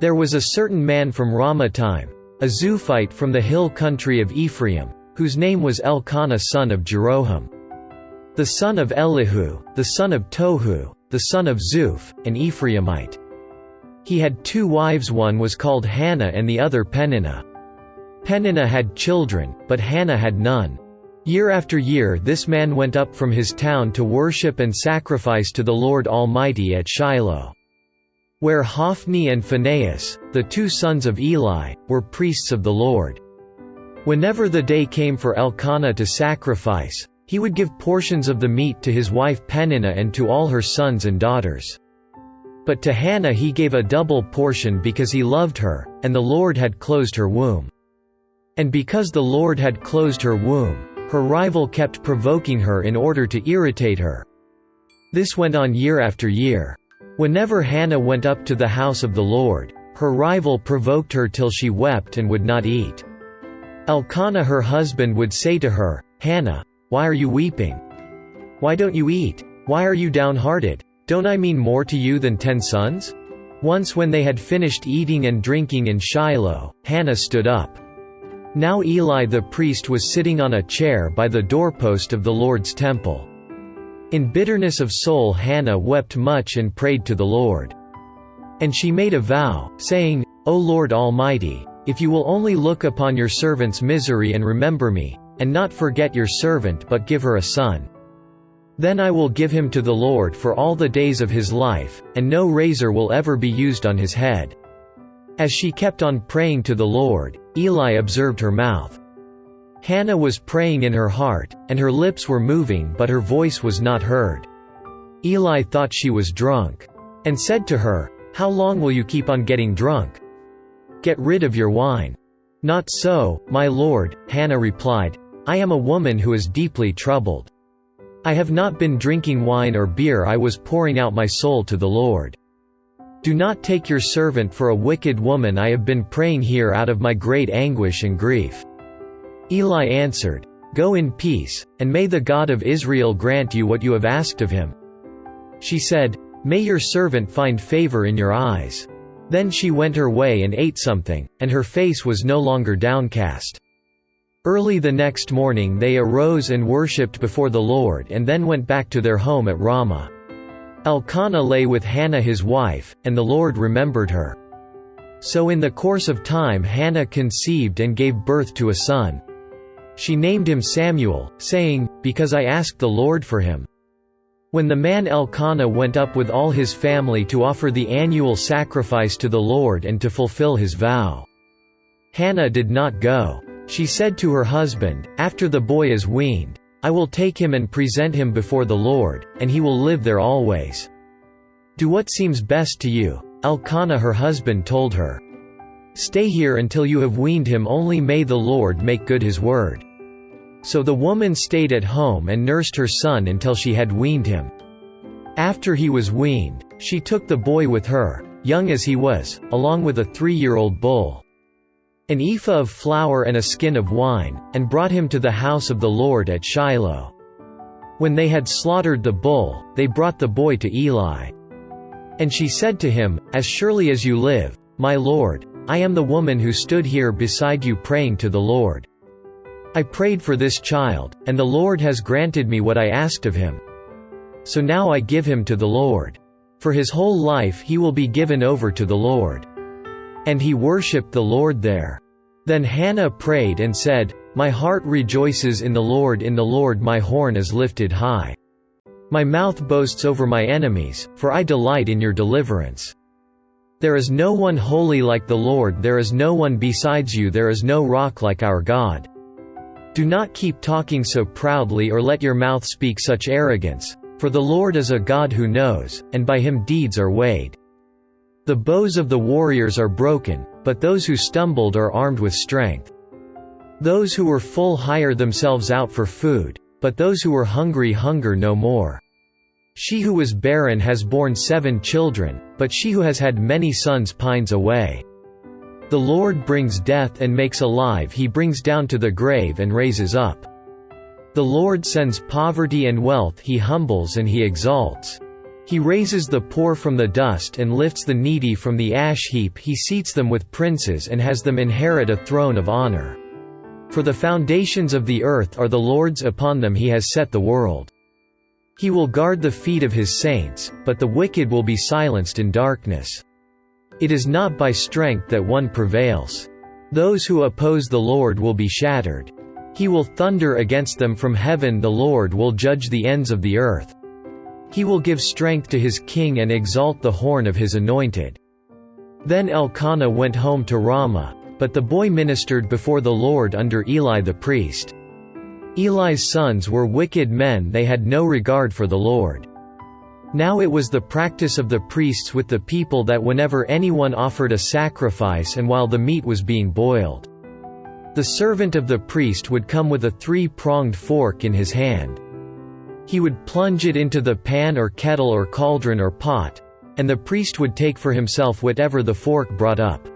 There was a certain man from Ramathaim, a Zuphite from the hill country of Ephraim, whose name was Elkanah son of Jeroham, the son of Elihu, the son of Tohu, the son of Zuph, an Ephraimite. He had 2 wives, one was called Hannah and the other Peninnah. Peninnah had children, but Hannah had none. Year after year this man went up from his town to worship and sacrifice to the Lord Almighty at Shiloh, where Hophni and Phinehas, the 2 sons of Eli, were priests of the Lord. Whenever the day came for Elkanah to sacrifice, he would give portions of the meat to his wife Peninnah and to all her sons and daughters. But to Hannah he gave a double portion because he loved her, and the Lord had closed her womb. And because the Lord had closed her womb, her rival kept provoking her in order to irritate her. This went on year after year. Whenever Hannah went up to the house of the Lord, her rival provoked her till she wept and would not eat. Elkanah her husband would say to her, "Hannah, why are you weeping? Why don't you eat? Why are you downhearted? Don't I mean more to you than 10 sons?" Once when they had finished eating and drinking in Shiloh, Hannah stood up. Now Eli the priest was sitting on a chair by the doorpost of the Lord's temple. In bitterness of soul Hannah wept much and prayed to the Lord. And she made a vow, saying, "O Lord Almighty, if you will only look upon your servant's misery and remember me, and not forget your servant but give her a son, then I will give him to the Lord for all the days of his life, and no razor will ever be used on his head." As she kept on praying to the Lord, Eli observed her mouth. Hannah was praying in her heart, and her lips were moving but her voice was not heard. Eli thought she was drunk, and said to her, "How long will you keep on getting drunk? Get rid of your wine." "Not so, my lord," Hannah replied, "I am a woman who is deeply troubled. I have not been drinking wine or beer, I was pouring out my soul to the Lord. Do not take your servant for a wicked woman, I have been praying here out of my great anguish and grief." Eli answered, "Go in peace, and may the God of Israel grant you what you have asked of him." She said, "May your servant find favor in your eyes." Then she went her way and ate something, and her face was no longer downcast. Early the next morning they arose and worshipped before the Lord and then went back to their home at Ramah. Elkanah lay with Hannah his wife, and the Lord remembered her. So in the course of time Hannah conceived and gave birth to a son. She named him Samuel, saying, "Because I asked the Lord for him." When the man Elkanah went up with all his family to offer the annual sacrifice to the Lord and to fulfill his vow, Hannah did not go. She said to her husband, "After the boy is weaned, I will take him and present him before the Lord, and he will live there always. Do what seems best to you." Elkanah her husband told her, "Stay here until you have weaned him, only may the Lord make good his word." So the woman stayed at home and nursed her son until she had weaned him. After he was weaned, she took the boy with her, young as he was, along with a 3-year-old bull, an ephah of flour and a skin of wine, and brought him to the house of the Lord at Shiloh. When they had slaughtered the bull, they brought the boy to Eli. And she said to him, "As surely as you live, my lord, I am the woman who stood here beside you praying to the Lord. I prayed for this child, and the Lord has granted me what I asked of him. So now I give him to the Lord. For his whole life he will be given over to the Lord." And he worshipped the Lord there. Then Hannah prayed and said, "My heart rejoices in the Lord my horn is lifted high. My mouth boasts over my enemies, for I delight in your deliverance. There is no one holy like the Lord, there is no one besides you, there is no rock like our God. Do not keep talking so proudly or let your mouth speak such arrogance, for the Lord is a God who knows, and by him deeds are weighed. The bows of the warriors are broken, but those who stumbled are armed with strength. Those who were full hire themselves out for food, but those who were hungry hunger no more. She who was barren has borne 7 children, but she who has had many sons pines away. The Lord brings death and makes alive, he brings down to the grave and raises up. The Lord sends poverty and wealth, he humbles and he exalts. He raises the poor from the dust and lifts the needy from the ash heap. He seats them with princes and has them inherit a throne of honor. For the foundations of the earth are the Lord's, upon them he has set the world. He will guard the feet of his saints, but the wicked will be silenced in darkness. It is not by strength that one prevails. Those who oppose the Lord will be shattered. He will thunder against them from heaven. The Lord will judge the ends of the earth. He will give strength to his king and exalt the horn of his anointed. Then Elkanah went home to Ramah, but the boy ministered before the Lord under Eli the priest. Eli's sons were wicked men, they had no regard for the Lord. Now it was the practice of the priests with the people that whenever anyone offered a sacrifice and while the meat was being boiled, the servant of the priest would come with a three-pronged fork in his hand. He would plunge it into the pan or kettle or cauldron or pot, and the priest would take for himself whatever the fork brought up.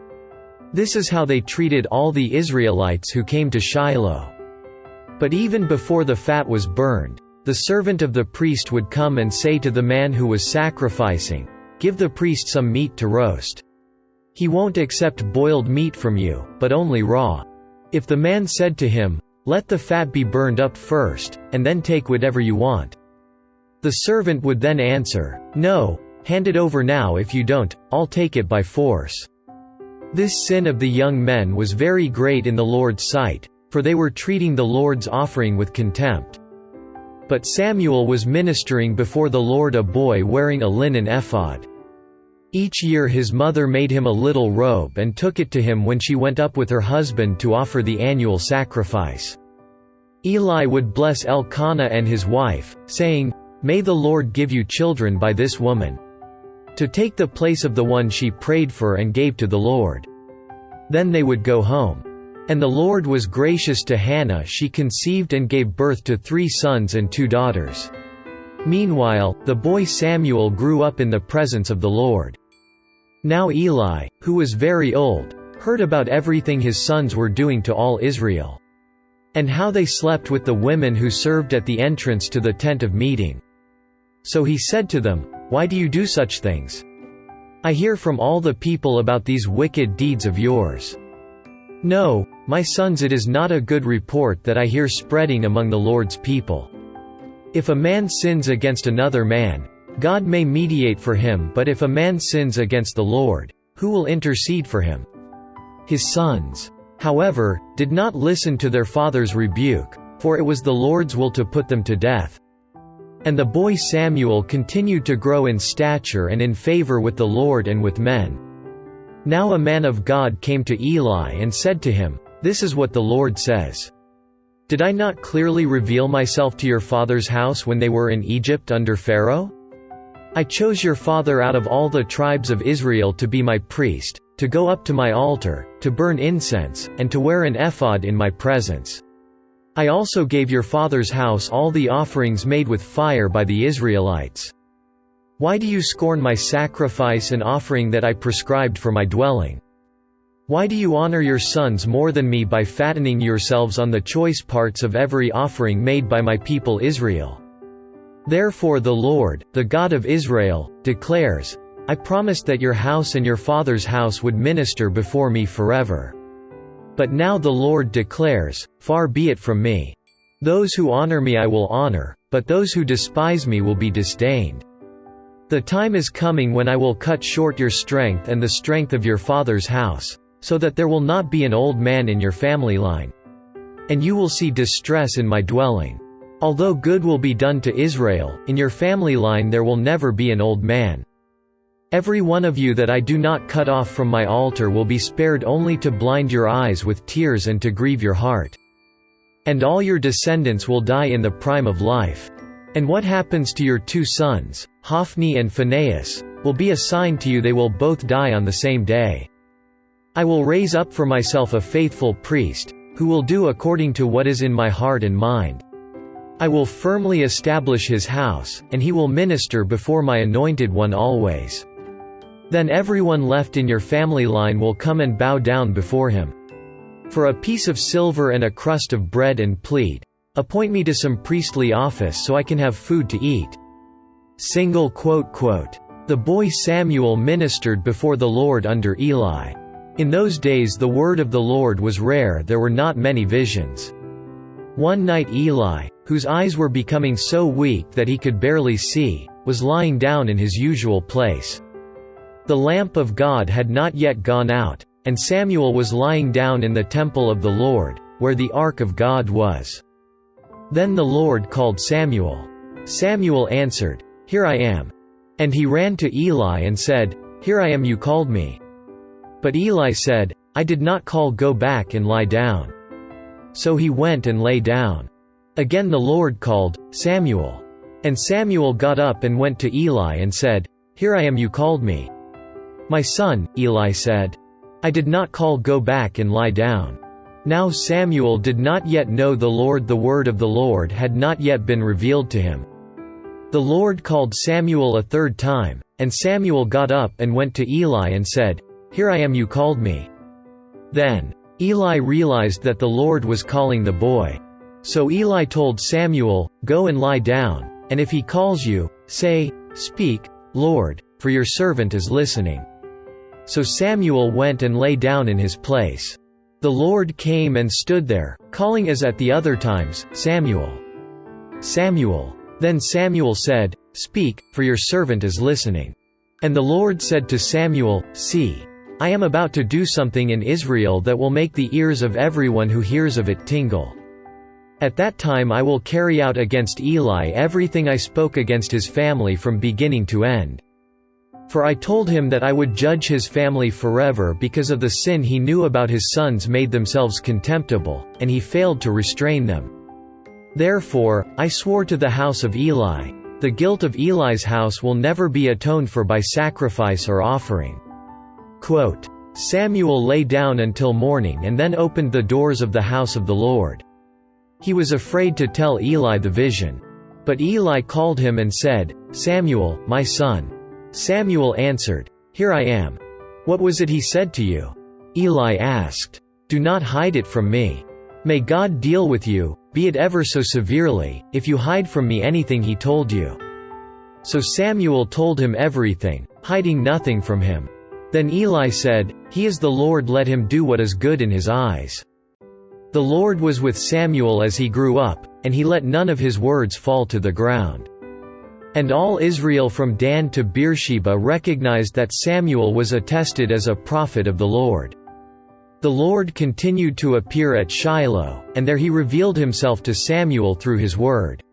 This is how they treated all the Israelites who came to Shiloh. But even before the fat was burned, the servant of the priest would come and say to the man who was sacrificing, "Give the priest some meat to roast. He won't accept boiled meat from you, but only raw." If the man said to him, "Let the fat be burned up first, and then take whatever you want," the servant would then answer, "No, hand it over now. If you don't, I'll take it by force." This sin of the young men was very great in the Lord's sight, for they were treating the Lord's offering with contempt. But Samuel was ministering before the Lord, a boy wearing a linen ephod. Each year his mother made him a little robe and took it to him when she went up with her husband to offer the annual sacrifice. Eli would bless Elkanah and his wife, saying, "May the Lord give you children by this woman, to take the place of the one she prayed for and gave to the Lord." Then they would go home. And the Lord was gracious to Hannah. She conceived and gave birth to 3 sons and 2 daughters. Meanwhile, the boy Samuel grew up in the presence of the Lord. Now Eli, who was very old, heard about everything his sons were doing to all Israel, and how they slept with the women who served at the entrance to the tent of meeting. So he said to them, "Why do you do such things? I hear from all the people about these wicked deeds of yours. No, my sons, it is not a good report that I hear spreading among the Lord's people. If a man sins against another man, God may mediate for him, but if a man sins against the Lord, who will intercede for him?" His sons, however, did not listen to their father's rebuke, for it was the Lord's will to put them to death. And the boy Samuel continued to grow in stature and in favor with the Lord and with men. Now a man of God came to Eli and said to him, "This is what the Lord says. Did I not clearly reveal myself to your father's house when they were in Egypt under Pharaoh? I chose your father out of all the tribes of Israel to be my priest, to go up to my altar, to burn incense, and to wear an ephod in my presence. I also gave your father's house all the offerings made with fire by the Israelites. Why do you scorn my sacrifice and offering that I prescribed for my dwelling? Why do you honor your sons more than me by fattening yourselves on the choice parts of every offering made by my people Israel? Therefore the Lord, the God of Israel, declares, I promised that your house and your father's house would minister before me forever. But now the Lord declares, far be it from me. Those who honor me I will honor, but those who despise me will be disdained. The time is coming when I will cut short your strength and the strength of your father's house, so that there will not be an old man in your family line. And you will see distress in my dwelling. Although good will be done to Israel, in your family line there will never be an old man. Every one of you that I do not cut off from my altar will be spared only to blind your eyes with tears and to grieve your heart. And all your descendants will die in the prime of life. And what happens to your 2 sons, Hophni and Phinehas, will be a sign to you. They will both die on the same day. I will raise up for myself a faithful priest, who will do according to what is in my heart and mind. I will firmly establish his house, and he will minister before my anointed one always. Then everyone left in your family line will come and bow down before him. For a piece of silver and a crust of bread and plead, appoint me to some priestly office so I can have food to eat. The boy Samuel ministered before the Lord under Eli. In those days the word of the Lord was rare, there were not many visions. One night Eli, whose eyes were becoming so weak that he could barely see, was lying down in his usual place. The lamp of God had not yet gone out, and Samuel was lying down in the temple of the Lord, where the ark of God was. Then the Lord called Samuel. Samuel answered, "Here I am." And he ran to Eli and said, "Here I am, you called me." But Eli said, "I did not call, go back and lie down." So he went and lay down. Again the Lord called, "Samuel." And Samuel got up and went to Eli and said, "Here I am, you called me." "My son," Eli said. "I did not call, go back and lie down." Now Samuel did not yet know the Lord, the word of the Lord had not yet been revealed to him. The Lord called Samuel a third time, and Samuel got up and went to Eli and said, "Here I am, you called me." Then Eli realized that the Lord was calling the boy. So Eli told Samuel, "Go and lie down, and if he calls you, say, 'Speak, Lord, for your servant is listening.'" So Samuel went and lay down in his place. The Lord came and stood there, calling as at the other times, "Samuel, Samuel." Then Samuel said, "Speak, for your servant is listening." And the Lord said to Samuel, "See, I am about to do something in Israel that will make the ears of everyone who hears of it tingle. At that time I will carry out against Eli everything I spoke against his family from beginning to end. For I told him that I would judge his family forever because of the sin he knew about his sons made themselves contemptible, and he failed to restrain them. Therefore, I swore to the house of Eli, the guilt of Eli's house will never be atoned for by sacrifice or offering." Quote, Samuel lay down until morning and then opened the doors of the house of the Lord. He was afraid to tell Eli the vision. But Eli called him and said, "Samuel, my son." Samuel answered, "Here I am." "What was it he said to you?" Eli asked. "Do not hide it from me. May God deal with you, be it ever so severely, if you hide from me anything he told you." So Samuel told him everything, hiding nothing from him. Then Eli said, "He is the Lord, let him do what is good in his eyes." The Lord was with Samuel as he grew up, and he let none of his words fall to the ground. And all Israel from Dan to Beersheba recognized that Samuel was attested as a prophet of the Lord. The Lord continued to appear at Shiloh, and there he revealed himself to Samuel through his word.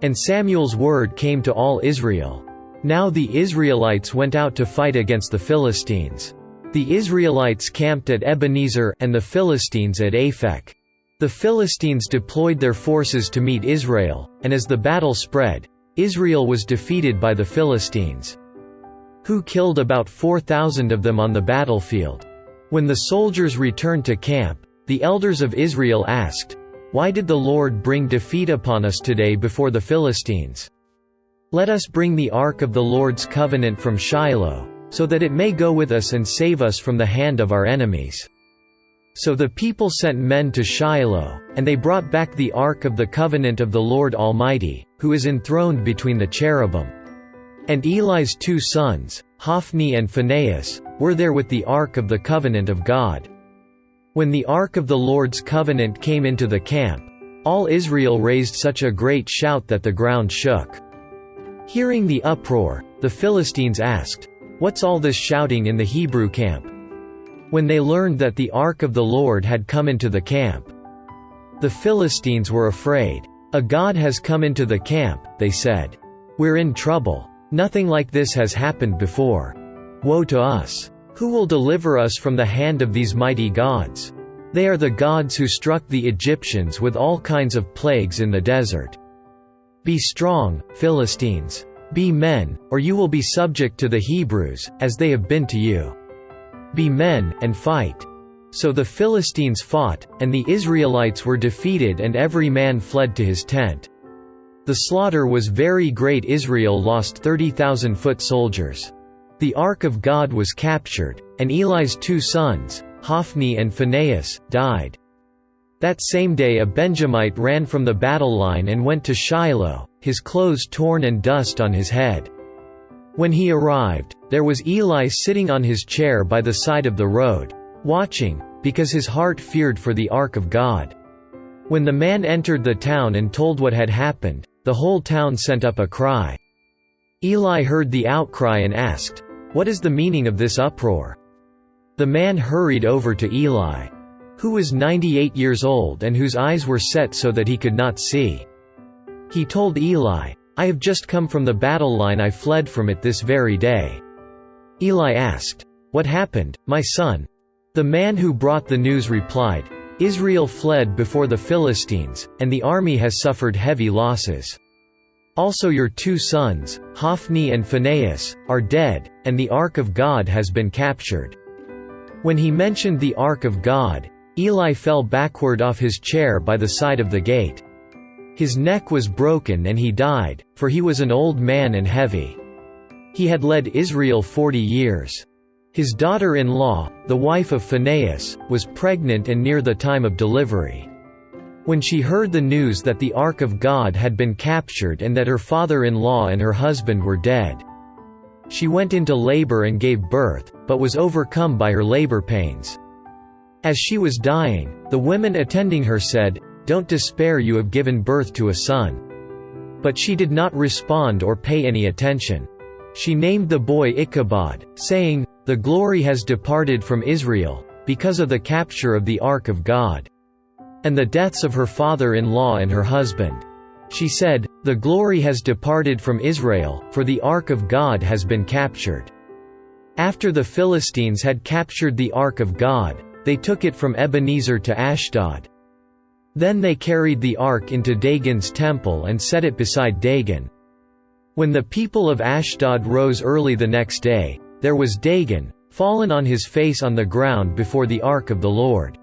And Samuel's word came to all Israel. Now the Israelites went out to fight against the Philistines. The Israelites camped at Ebenezer and the Philistines at Aphek. The Philistines deployed their forces to meet Israel, and as the battle spread, Israel was defeated by the Philistines, who killed about 4,000 of them on the battlefield. When the soldiers returned to camp, the elders of Israel asked, "Why did the Lord bring defeat upon us today before the Philistines? Let us bring the ark of the Lord's covenant from Shiloh, so that it may go with us and save us from the hand of our enemies." So the people sent men to Shiloh, and they brought back the ark of the covenant of the Lord Almighty, who is enthroned between the cherubim. And Eli's 2 sons, Hophni and Phinehas, were there with the ark of the covenant of God. When the ark of the Lord's covenant came into the camp, all Israel raised such a great shout that the ground shook. Hearing the uproar, the Philistines asked, "What's all this shouting in the Hebrew camp?" When they learned that the ark of the Lord had come into the camp, the Philistines were afraid. "A god has come into the camp," they said. "We're in trouble. Nothing like this has happened before. Woe to us! Who will deliver us from the hand of these mighty gods? They are the gods who struck the Egyptians with all kinds of plagues in the desert. Be strong, Philistines. Be men, or you will be subject to the Hebrews, as they have been to you. Be men, and fight." So the Philistines fought, and the Israelites were defeated and every man fled to his tent. The slaughter was very great. Israel lost 30,000 foot soldiers. The ark of God was captured, and Eli's 2 sons, Hophni and Phinehas, died. That same day a Benjamite ran from the battle line and went to Shiloh, his clothes torn and dust on his head. When he arrived, there was Eli sitting on his chair by the side of the road, watching, because his heart feared for the ark of God. When the man entered the town and told what had happened, the whole town sent up a cry. Eli heard the outcry and asked, "What is the meaning of this uproar?" The man hurried over to Eli, who was 98 years old and whose eyes were set so that he could not see. He told Eli, "I have just come from the battle line. I fled from it this very day." Eli asked, "What happened, my son?" The man who brought the news replied, "Israel fled before the Philistines, and the army has suffered heavy losses. Also your 2 sons, Hophni and Phinehas, are dead, and the ark of God has been captured." When he mentioned the ark of God, Eli fell backward off his chair by the side of the gate. His neck was broken and he died, for he was an old man and heavy. He had led Israel 40 years. His daughter-in-law, the wife of Phinehas, was pregnant and near the time of delivery. When she heard the news that the ark of God had been captured and that her father-in-law and her husband were dead, she went into labor and gave birth, but was overcome by her labor pains. As she was dying, the women attending her said, "Don't despair, you have given birth to a son." But she did not respond or pay any attention. She named the boy Ichabod, saying, "The glory has departed from Israel, because of the capture of the ark of God, and the deaths of her father-in-law and her husband." She said, "The glory has departed from Israel, for the ark of God has been captured." After the Philistines had captured the ark of God, they took it from Ebenezer to Ashdod. Then they carried the ark into Dagon's temple and set it beside Dagon. When the people of Ashdod rose early the next day, there was Dagon, fallen on his face on the ground before the ark of the Lord.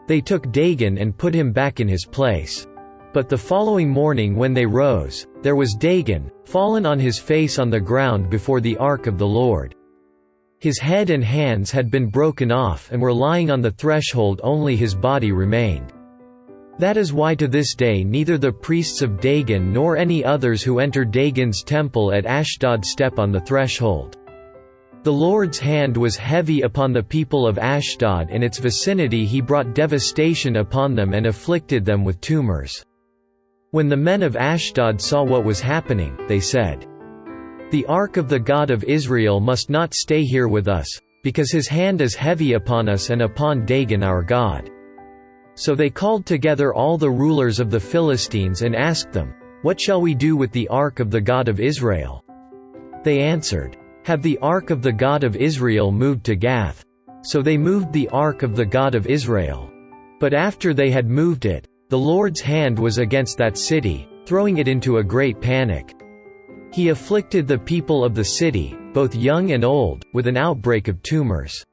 They took Dagon and put him back in his place. But the following morning when they rose, there was Dagon, fallen on his face on the ground before the ark of the Lord. His head and hands had been broken off and were lying on the threshold, only his body remained. That is why to this day neither the priests of Dagon nor any others who enter Dagon's temple at Ashdod step on the threshold. The Lord's hand was heavy upon the people of Ashdod and its vicinity. He brought devastation upon them and afflicted them with tumors. When the men of Ashdod saw what was happening, they said, "The ark of the God of Israel must not stay here with us, because his hand is heavy upon us and upon Dagon our God." So they called together all the rulers of the Philistines and asked them, "What shall we do with the ark of the God of Israel?" They answered, "Have the ark of the God of Israel moved to Gath?" So they moved the ark of the God of Israel. But after they had moved it, the Lord's hand was against that city, throwing it into a great panic. He afflicted the people of the city, both young and old, with an outbreak of tumors.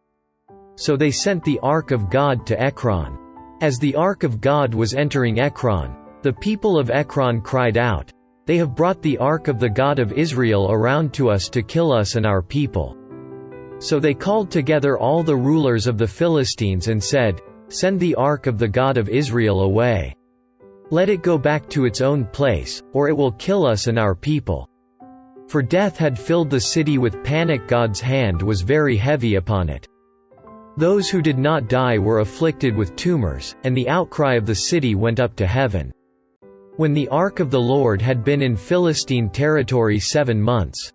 So they sent the ark of God to Ekron. As the ark of God was entering Ekron, the people of Ekron cried out, "They have brought the ark of the God of Israel around to us to kill us and our people." So they called together all the rulers of the Philistines and said, "Send the ark of the God of Israel away. Let it go back to its own place, or it will kill us and our people." For death had filled the city with panic. God's hand was very heavy upon it. Those who did not die were afflicted with tumors, and the outcry of the city went up to heaven. When the ark of the Lord had been in Philistine territory 7 months,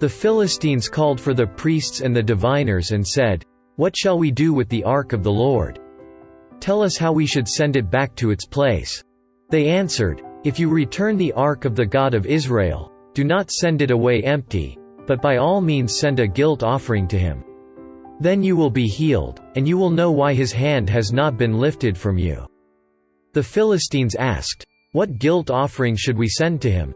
the Philistines called for the priests and the diviners and said, "What shall we do with the ark of the Lord? Tell us how we should send it back to its place." They answered, "If you return the ark of the God of Israel, do not send it away empty, but by all means send a guilt offering to him. Then you will be healed, and you will know why his hand has not been lifted from you." The Philistines asked, "What guilt offering should we send to him?"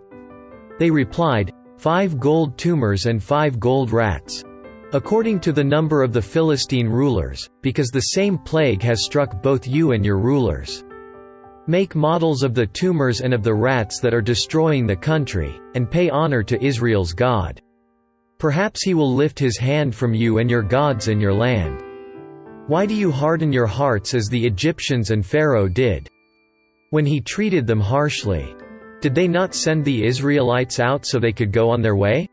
They replied, 5 gold tumors and 5 gold rats, according to the number of the Philistine rulers, because the same plague has struck both you and your rulers. Make models of the tumors and of the rats that are destroying the country, and pay honor to Israel's God. Perhaps he will lift his hand from you and your gods and your land. Why do you harden your hearts as the Egyptians and Pharaoh did, when he treated them harshly? Did they not send the Israelites out so they could go on their way?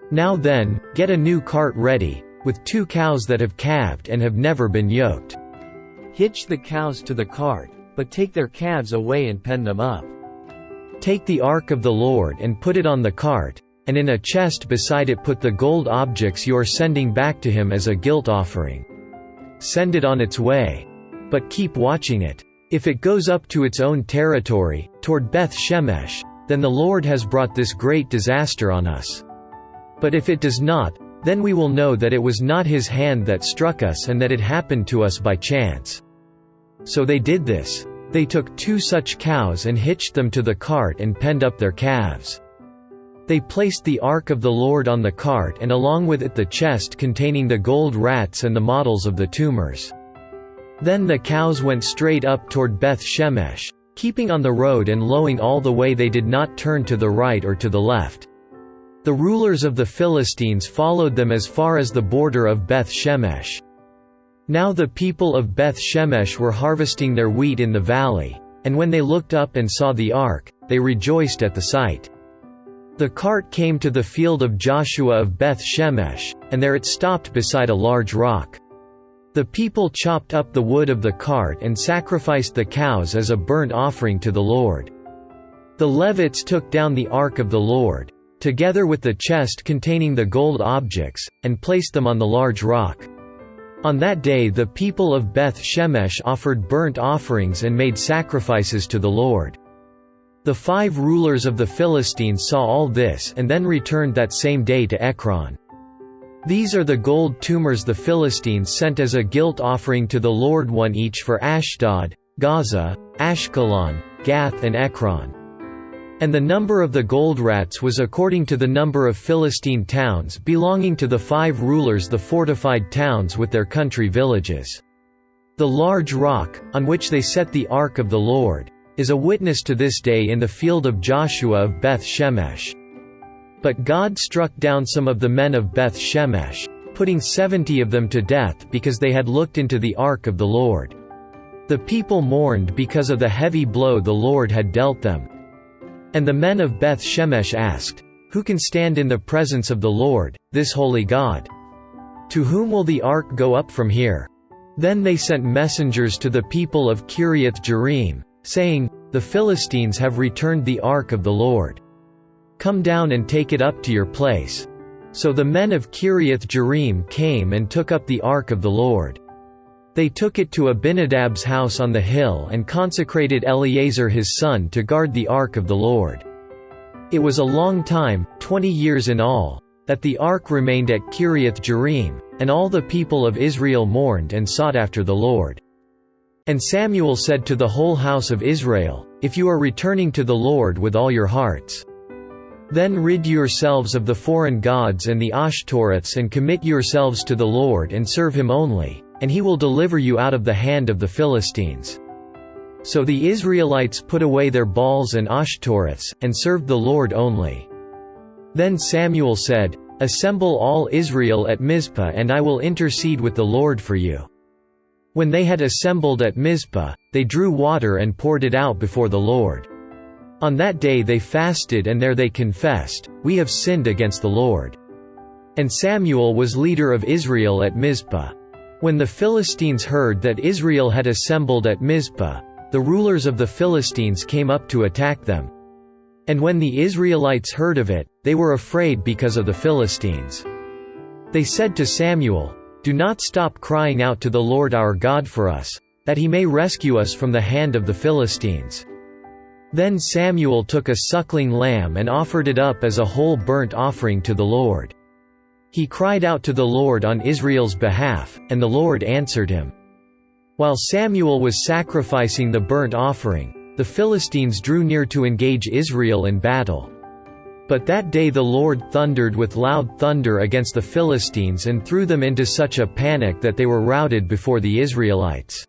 Now then, get a new cart ready, with 2 cows that have calved and have never been yoked. Hitch the cows to the cart, but take their calves away and pen them up. Take the ark of the Lord and put it on the cart, and in a chest beside it put the gold objects you are sending back to him as a guilt offering. Send it on its way. But keep watching it. If it goes up to its own territory, toward Beth Shemesh, then the Lord has brought this great disaster on us. But if it does not, then we will know that it was not his hand that struck us and that it happened to us by chance." So they did this. They took 2 such cows and hitched them to the cart and penned up their calves. They placed the ark of the Lord on the cart and along with it the chest containing the gold rats and the models of the tumors. Then the cows went straight up toward Beth Shemesh, keeping on the road and lowing all the way. They did not turn to the right or to the left. The rulers of the Philistines followed them as far as the border of Beth Shemesh. Now the people of Beth Shemesh were harvesting their wheat in the valley, and when they looked up and saw the ark, they rejoiced at the sight. The cart came to the field of Joshua of Beth Shemesh, and there it stopped beside a large rock. The people chopped up the wood of the cart and sacrificed the cows as a burnt offering to the Lord. The Levites took down the ark of the Lord, together with the chest containing the gold objects, and placed them on the large rock. On that day the people of Beth Shemesh offered burnt offerings and made sacrifices to the Lord. The 5 rulers of the Philistines saw all this and then returned that same day to Ekron. These are the gold tumors the Philistines sent as a guilt offering to the Lord, 1 each for Ashdod, Gaza, Ashkelon, Gath and Ekron. And the number of the gold rats was according to the number of Philistine towns belonging to the 5 rulers, the fortified towns with their country villages. The large rock, on which they set the ark of the Lord, is a witness to this day in the field of Joshua of Beth Shemesh. But God struck down some of the men of Beth Shemesh, putting 70 of them to death because they had looked into the ark of the Lord. The people mourned because of the heavy blow the Lord had dealt them. And the men of Beth Shemesh asked, "Who can stand in the presence of the Lord, this holy God? To whom will the ark go up from here?" Then they sent messengers to the people of Kiriath Jearim, saying, "The Philistines have returned the ark of the Lord. Come down and take it up to your place." So the men of Kiriath Jearim came and took up the ark of the Lord. They took it to Abinadab's house on the hill and consecrated Eleazar his son to guard the ark of the Lord. It was a long time, 20 years in all, that the ark remained at Kiriath Jearim, and all the people of Israel mourned and sought after the Lord. And Samuel said to the whole house of Israel, "If you are returning to the Lord with all your hearts, then rid yourselves of the foreign gods and the Ashtoreths and commit yourselves to the Lord and serve him only, and he will deliver you out of the hand of the Philistines." So the Israelites put away their Baals and Ashtoreths, and served the Lord only. Then Samuel said, "Assemble all Israel at Mizpah and I will intercede with the Lord for you." When they had assembled at Mizpah, they drew water and poured it out before the Lord. On that day they fasted and there they confessed, "We have sinned against the Lord." And Samuel was leader of Israel at Mizpah. When the Philistines heard that Israel had assembled at Mizpah, the rulers of the Philistines came up to attack them. And when the Israelites heard of it, they were afraid because of the Philistines. They said to Samuel, "Do not stop crying out to the Lord our God for us, that he may rescue us from the hand of the Philistines." Then Samuel took a suckling lamb and offered it up as a whole burnt offering to the Lord. He cried out to the Lord on Israel's behalf, and the Lord answered him. While Samuel was sacrificing the burnt offering, the Philistines drew near to engage Israel in battle. But that day the Lord thundered with loud thunder against the Philistines and threw them into such a panic that they were routed before the Israelites.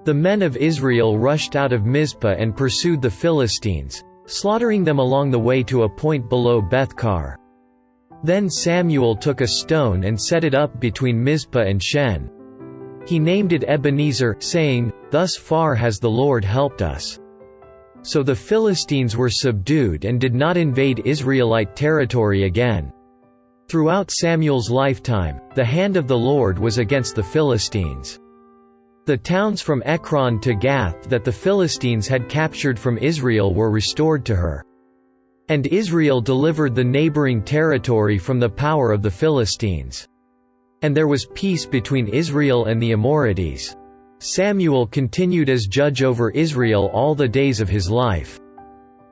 The men of Israel rushed out of Mizpah and pursued the Philistines, slaughtering them along the way to a point below Bethkar. Then Samuel took a stone and set it up between Mizpah and Shen. He named it Ebenezer, saying, "Thus far has the Lord helped us." So the Philistines were subdued and did not invade Israelite territory again. Throughout Samuel's lifetime, the hand of the Lord was against the Philistines. The towns from Ekron to Gath that the Philistines had captured from Israel were restored to her. And Israel delivered the neighboring territory from the power of the Philistines. And there was peace between Israel and the Amorites. Samuel continued as judge over Israel all the days of his life.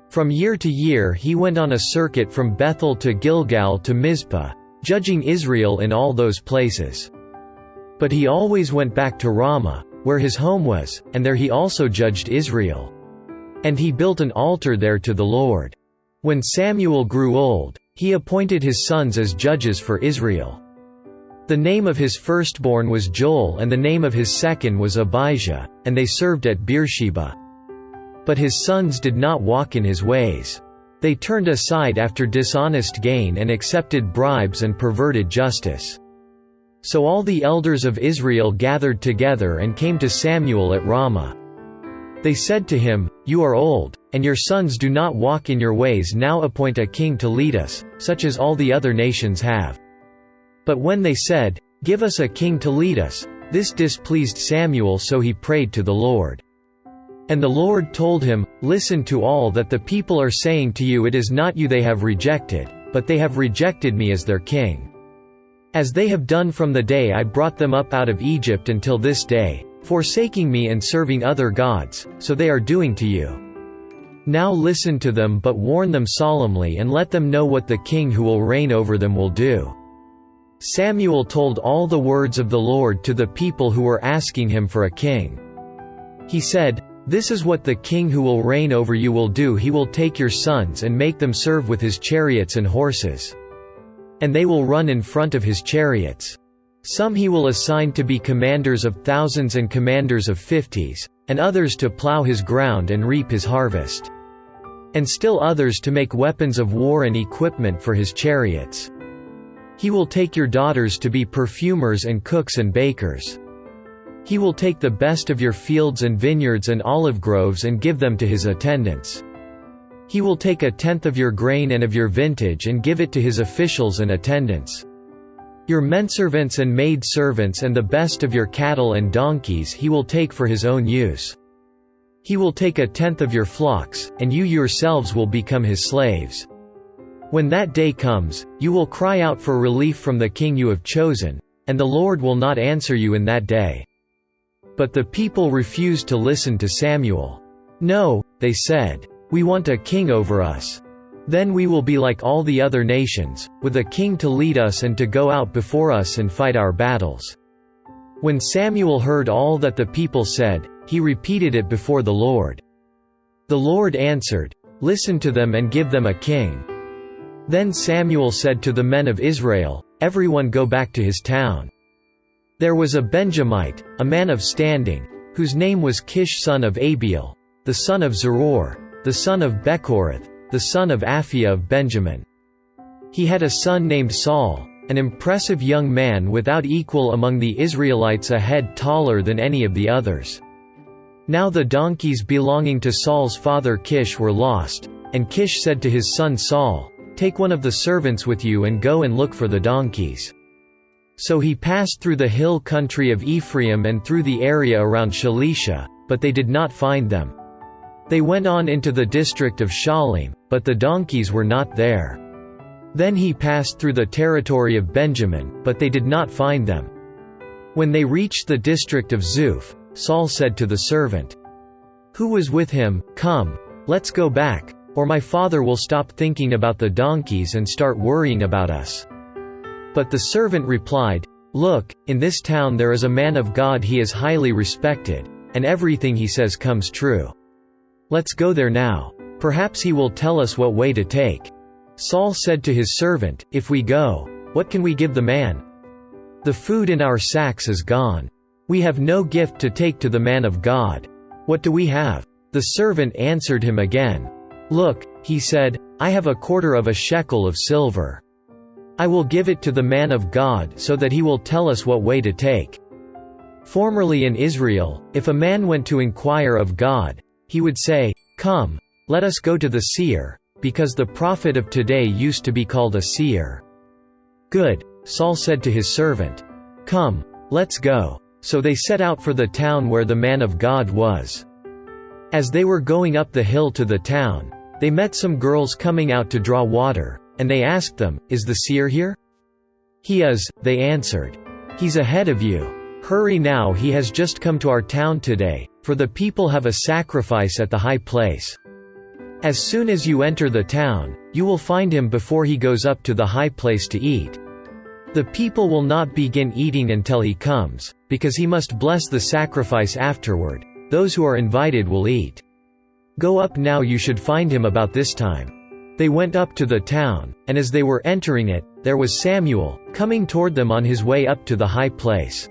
From year to year he went on a circuit from Bethel to Gilgal to Mizpah, judging Israel in all those places. But he always went back to Ramah, where his home was, and there he also judged Israel. And he built an altar there to the Lord. When Samuel grew old, he appointed his sons as judges for Israel. The name of his firstborn was Joel and the name of his second was Abijah, and they served at Beersheba. But his sons did not walk in his ways. They turned aside after dishonest gain and accepted bribes and perverted justice. So all the elders of Israel gathered together and came to Samuel at Ramah. They said to him, "You are old, and your sons do not walk in your ways. Now appoint a king to lead us, such as all the other nations have." But when they said, "Give us a king to lead us," this displeased Samuel, so he prayed to the Lord. And the Lord told him, "Listen to all that the people are saying to you. It is not you they have rejected, but they have rejected me as their king. As they have done from the day I brought them up out of Egypt until this day, forsaking me and serving other gods, so they are doing to you. Now listen to them, but warn them solemnly and let them know what the king who will reign over them will do." Samuel told all the words of the Lord to the people who were asking him for a king. He said, "This is what the king who will reign over you will do. He will take your sons and make them serve with his chariots and horses. And they will run in front of his chariots. Some he will assign to be commanders of thousands and commanders of 50s, and others to plow his ground and reap his harvest. And still others to make weapons of war and equipment for his chariots. He will take your daughters to be perfumers and cooks and bakers. He will take the best of your fields and vineyards and olive groves and give them to his attendants. He will take a tenth of your grain and of your vintage and give it to his officials and attendants. Your menservants and maidservants and the best of your cattle and donkeys he will take for his own use. He will take a tenth of your flocks, and you yourselves will become his slaves. When that day comes, you will cry out for relief from the king you have chosen, and the Lord will not answer you in that day." But the people refused to listen to Samuel. "No," they said, "we want a king over us. Then we will be like all the other nations, with a king to lead us and to go out before us and fight our battles." When Samuel heard all that the people said, he repeated it before the Lord. The Lord answered, "Listen to them and give them a king." Then Samuel said to the men of Israel, "Everyone go back to his town." There was a Benjamite, a man of standing, whose name was Kish son of Abiel, the son of Zeror, the son of Bechorath, the son of Aphiah of Benjamin. He had a son named Saul, an impressive young man without equal among the Israelites, a head taller than any of the others. Now the donkeys belonging to Saul's father Kish were lost, and Kish said to his son Saul, "Take one of the servants with you and go and look for the donkeys." So he passed through the hill country of Ephraim and through the area around Shalisha, but they did not find them. They went on into the district of Shalim, but the donkeys were not there. Then he passed through the territory of Benjamin, but they did not find them. When they reached the district of Zuph, Saul said to the servant who was with him, "Come, let's go back, or my father will stop thinking about the donkeys and start worrying about us." But the servant replied, "Look, in this town there is a man of God. He is highly respected, and everything he says comes true. Let's go there now. Perhaps he will tell us what way to take." Saul said to his servant, "If we go, what can we give the man? The food in our sacks is gone. We have no gift to take to the man of God. What do we have?" The servant answered him again. "Look," he said, "I have a quarter of a shekel of silver. I will give it to the man of God so that he will tell us what way to take." Formerly in Israel, if a man went to inquire of God, he would say, "Come, let us go to the seer," because the prophet of today used to be called a seer. "Good," Saul said to his servant. "Come, let's go." So they set out for the town where the man of God was. As they were going up the hill to the town, they met some girls coming out to draw water, and they asked them, "Is the seer here?" "He is," they answered. "He's ahead of you. Hurry now, he has just come to our town today, for the people have a sacrifice at the high place. As soon as you enter the town, you will find him before he goes up to the high place to eat. The people will not begin eating until he comes, because he must bless the sacrifice afterward. Those who are invited will eat. Go up now, you should find him about this time." They went up to the town, and as they were entering it, there was Samuel, coming toward them on his way up to the high place.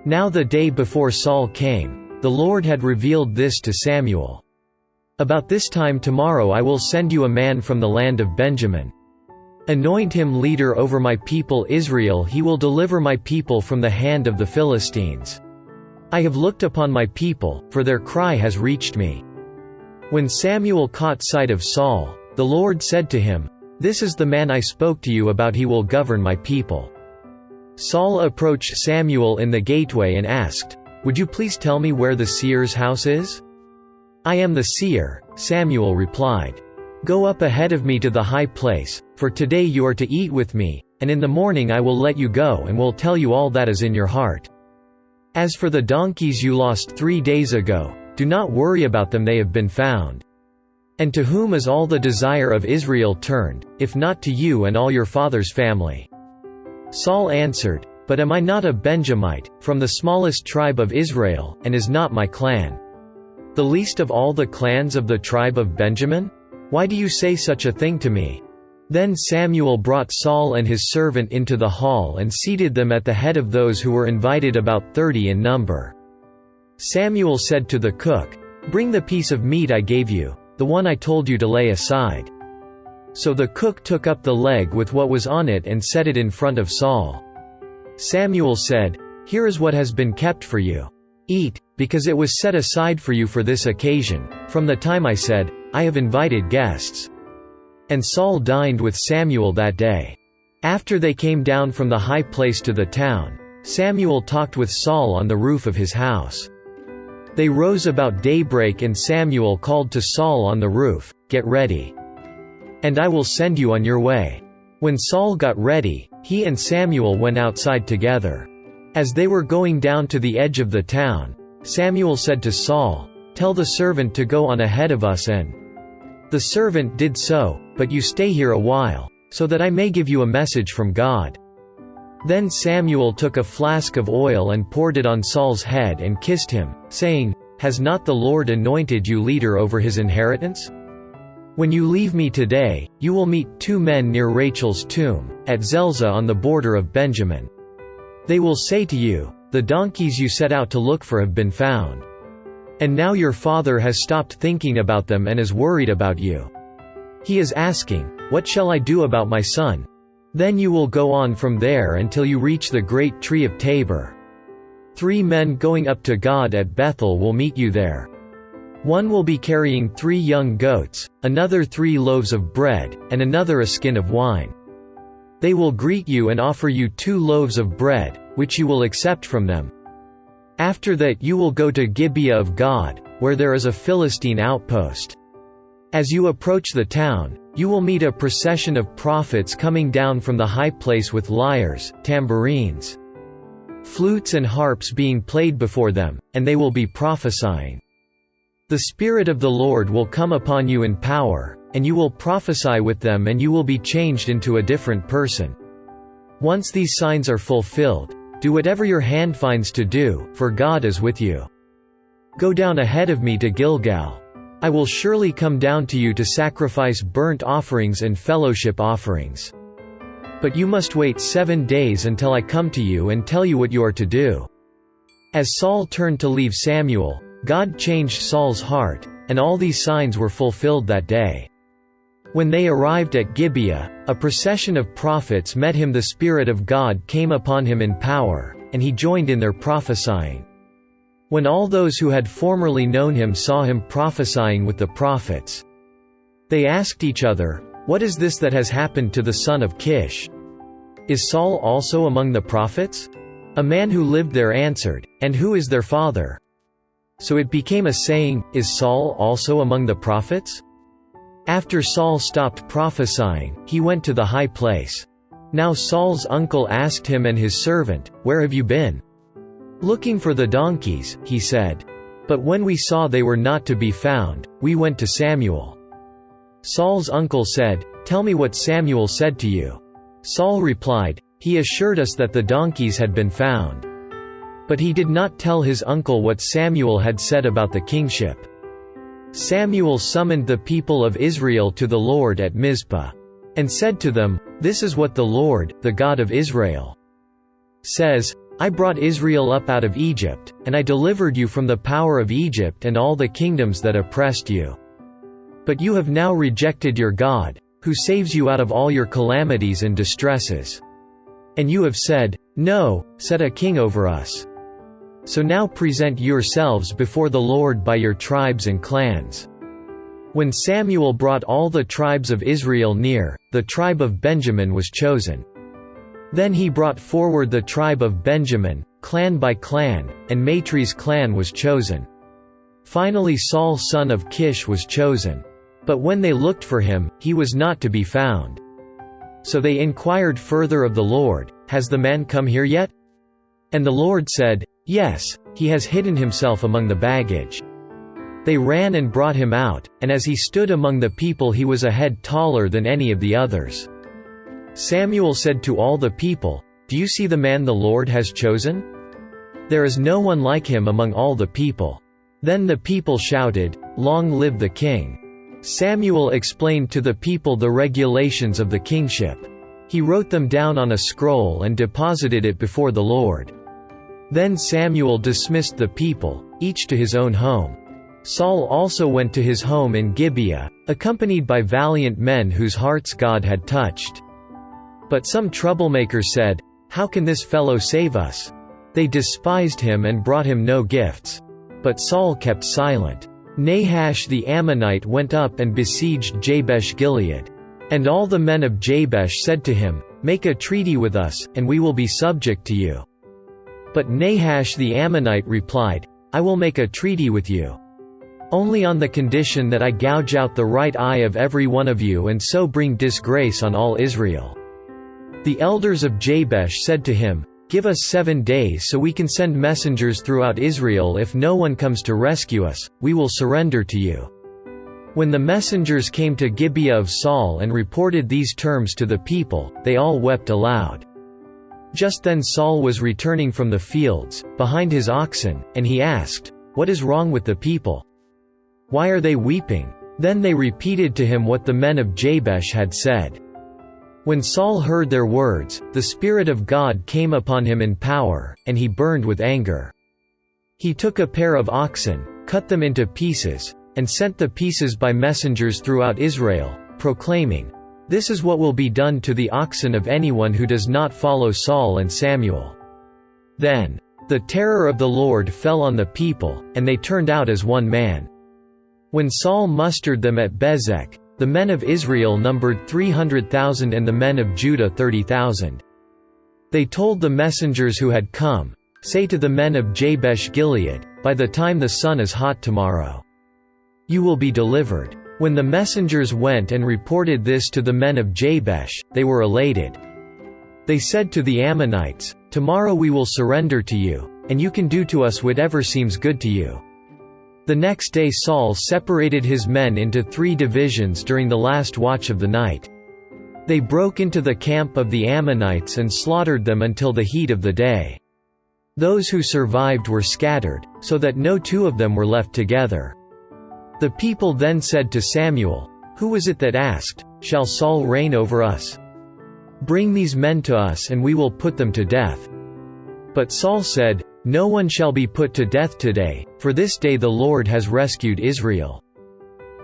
Now the day before Saul came, the Lord had revealed this to Samuel. "About this time tomorrow I will send you a man from the land of Benjamin. Anoint him leader over my people Israel. He will deliver my people from the hand of the Philistines. I have looked upon my people, for their cry has reached me." When Samuel caught sight of Saul, the Lord said to him, "This is the man I spoke to you about. He will govern my people." Saul approached Samuel in the gateway and asked, "Would you please tell me where the seer's house is?" "I am the seer," Samuel replied. "Go up ahead of me to the high place, for today you are to eat with me, and in the morning I will let you go and will tell you all that is in your heart. As for the donkeys you lost 3 days ago, do not worry about them, they have been found. And to whom is all the desire of Israel turned, if not to you and all your father's family?" Saul answered, "But am I not a Benjamite, from the smallest tribe of Israel, and is not my clan the least of all the clans of the tribe of Benjamin? Why do you say such a thing to me?" Then Samuel brought Saul and his servant into the hall and seated them at the head of those who were invited, about 30 in number. Samuel said to the cook, "Bring the piece of meat I gave you, the one I told you to lay aside." So the cook took up the leg with what was on it and set it in front of Saul. Samuel said, "Here is what has been kept for you. Eat, because it was set aside for you for this occasion, from the time I said, 'I have invited guests.'" And Saul dined with Samuel that day. After they came down from the high place to the town, Samuel talked with Saul on the roof of his house. They rose about daybreak and Samuel called to Saul on the roof, "Get ready, and I will send you on your way." When Saul got ready, he and Samuel went outside together. As they were going down to the edge of the town, Samuel said to Saul, "Tell the servant to go on ahead of us," and the servant did so, "But you stay here a while, so that I may give you a message from God." Then Samuel took a flask of oil and poured it on Saul's head and kissed him, saying, "Has not the Lord anointed you leader over his inheritance? When you leave me today, you will meet 2 men near Rachel's tomb, at Zelzah on the border of Benjamin. They will say to you, 'The donkeys you set out to look for have been found.' And now your father has stopped thinking about them and is worried about you. He is asking, 'What shall I do about my son?' Then you will go on from there until you reach the great tree of Tabor. 3 men going up to God at Bethel will meet you there. One will be carrying 3 young goats, another 3 loaves of bread, and another a skin of wine. They will greet you and offer you 2 loaves of bread, which you will accept from them. After that you will go to Gibeah of God, where there is a Philistine outpost. As you approach the town, you will meet a procession of prophets coming down from the high place with lyres, tambourines, flutes and harps being played before them, and they will be prophesying. The Spirit of the Lord will come upon you in power, and you will prophesy with them and you will be changed into a different person. Once these signs are fulfilled, do whatever your hand finds to do, for God is with you. Go down ahead of me to Gilgal. I will surely come down to you to sacrifice burnt offerings and fellowship offerings. But you must wait 7 days until I come to you and tell you what you are to do." As Saul turned to leave Samuel, God changed Saul's heart, and all these signs were fulfilled that day. When they arrived at Gibeah, a procession of prophets met him. The Spirit of God came upon him in power, and he joined in their prophesying. When all those who had formerly known him saw him prophesying with the prophets, they asked each other, "What is this that has happened to the son of Kish? Is Saul also among the prophets?" A man who lived there answered, "And who is their father?" So it became a saying, "Is Saul also among the prophets?" After Saul stopped prophesying, he went to the high place. Now Saul's uncle asked him and his servant, "Where have you been?" "Looking for the donkeys," he said. "But when we saw they were not to be found, we went to Samuel." Saul's uncle said, "Tell me what Samuel said to you." Saul replied, "He assured us that the donkeys had been found." But he did not tell his uncle what Samuel had said about the kingship. Samuel summoned the people of Israel to the Lord at Mizpah, and said to them, "This is what the Lord, the God of Israel, says, I brought Israel up out of Egypt, and I delivered you from the power of Egypt and all the kingdoms that oppressed you. But you have now rejected your God, who saves you out of all your calamities and distresses. And you have said, 'No, set a king over us.' So now present yourselves before the Lord by your tribes and clans." When Samuel brought all the tribes of Israel near, the tribe of Benjamin was chosen. Then he brought forward the tribe of Benjamin, clan by clan, and Matri's clan was chosen. Finally Saul son of Kish was chosen. But when they looked for him, he was not to be found. So they inquired further of the Lord, "Has the man come here yet?" And the Lord said, "Yes, he has hidden himself among the baggage." They ran and brought him out, and as he stood among the people he was a head taller than any of the others. Samuel said to all the people, "Do you see the man the Lord has chosen? There is no one like him among all the people." Then the people shouted, "Long live the king!" Samuel explained to the people the regulations of the kingship. He wrote them down on a scroll and deposited it before the Lord. Then Samuel dismissed the people, each to his own home. Saul also went to his home in Gibeah, accompanied by valiant men whose hearts God had touched. But some troublemakers said, "How can this fellow save us?" They despised him and brought him no gifts. But Saul kept silent. Nahash the Ammonite went up and besieged Jabesh-Gilead. And all the men of Jabesh said to him, "Make a treaty with us, and we will be subject to you." But Nahash the Ammonite replied, "I will make a treaty with you only on the condition that I gouge out the right eye of every one of you and so bring disgrace on all Israel." The elders of Jabesh said to him, "Give us 7 days so we can send messengers throughout Israel. If no one comes to rescue us, we will surrender to you." When the messengers came to Gibeah of Saul and reported these terms to the people, they all wept aloud. Just then Saul was returning from the fields, behind his oxen, and he asked, "What is wrong with the people? Why are they weeping?" Then they repeated to him what the men of Jabesh had said. When Saul heard their words, the Spirit of God came upon him in power, and he burned with anger. He took a pair of oxen, cut them into pieces, and sent the pieces by messengers throughout Israel, proclaiming, "This is what will be done to the oxen of anyone who does not follow Saul and Samuel." Then the terror of the Lord fell on the people, and they turned out as one man. When Saul mustered them at Bezek, the men of Israel numbered 300,000 and the men of Judah 30,000. They told the messengers who had come, "Say to the men of Jabesh-Gilead, by the time the sun is hot tomorrow, you will be delivered." When the messengers went and reported this to the men of Jabesh, they were elated. They said to the Ammonites, "Tomorrow we will surrender to you, and you can do to us whatever seems good to you." The next day Saul separated his men into 3 divisions during the last watch of the night. They broke into the camp of the Ammonites and slaughtered them until the heat of the day. Those who survived were scattered, so that no 2 of them were left together. The people then said to Samuel, "Who was it that asked, 'Shall Saul reign over us?' Bring these men to us and we will put them to death." But Saul said, "No one shall be put to death today, for this day the Lord has rescued Israel."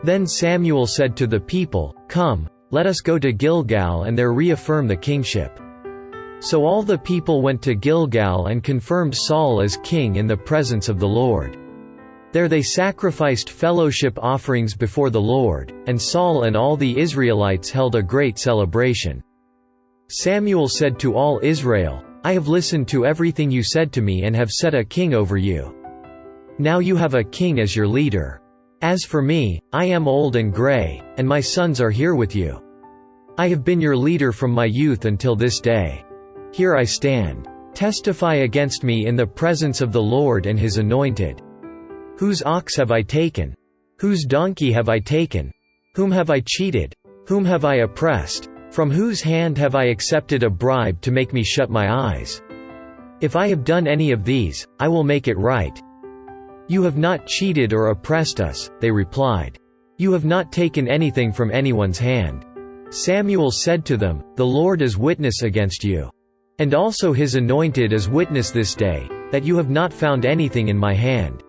Then Samuel said to the people, "Come, let us go to Gilgal and there reaffirm the kingship." So all the people went to Gilgal and confirmed Saul as king in the presence of the Lord. There they sacrificed fellowship offerings before the Lord, and Saul and all the Israelites held a great celebration. Samuel said to all Israel, "I have listened to everything you said to me and have set a king over you. Now you have a king as your leader. As for me, I am old and gray, and my sons are here with you. I have been your leader from my youth until this day. Here I stand. Testify against me in the presence of the Lord and his anointed. Whose ox have I taken? Whose donkey have I taken? Whom have I cheated? Whom have I oppressed? From whose hand have I accepted a bribe to make me shut my eyes? If I have done any of these, I will make it right." "You have not cheated or oppressed us," they replied. "You have not taken anything from anyone's hand." Samuel said to them, "The Lord is witness against you. And also his anointed is witness this day, that you have not found anything in my hand."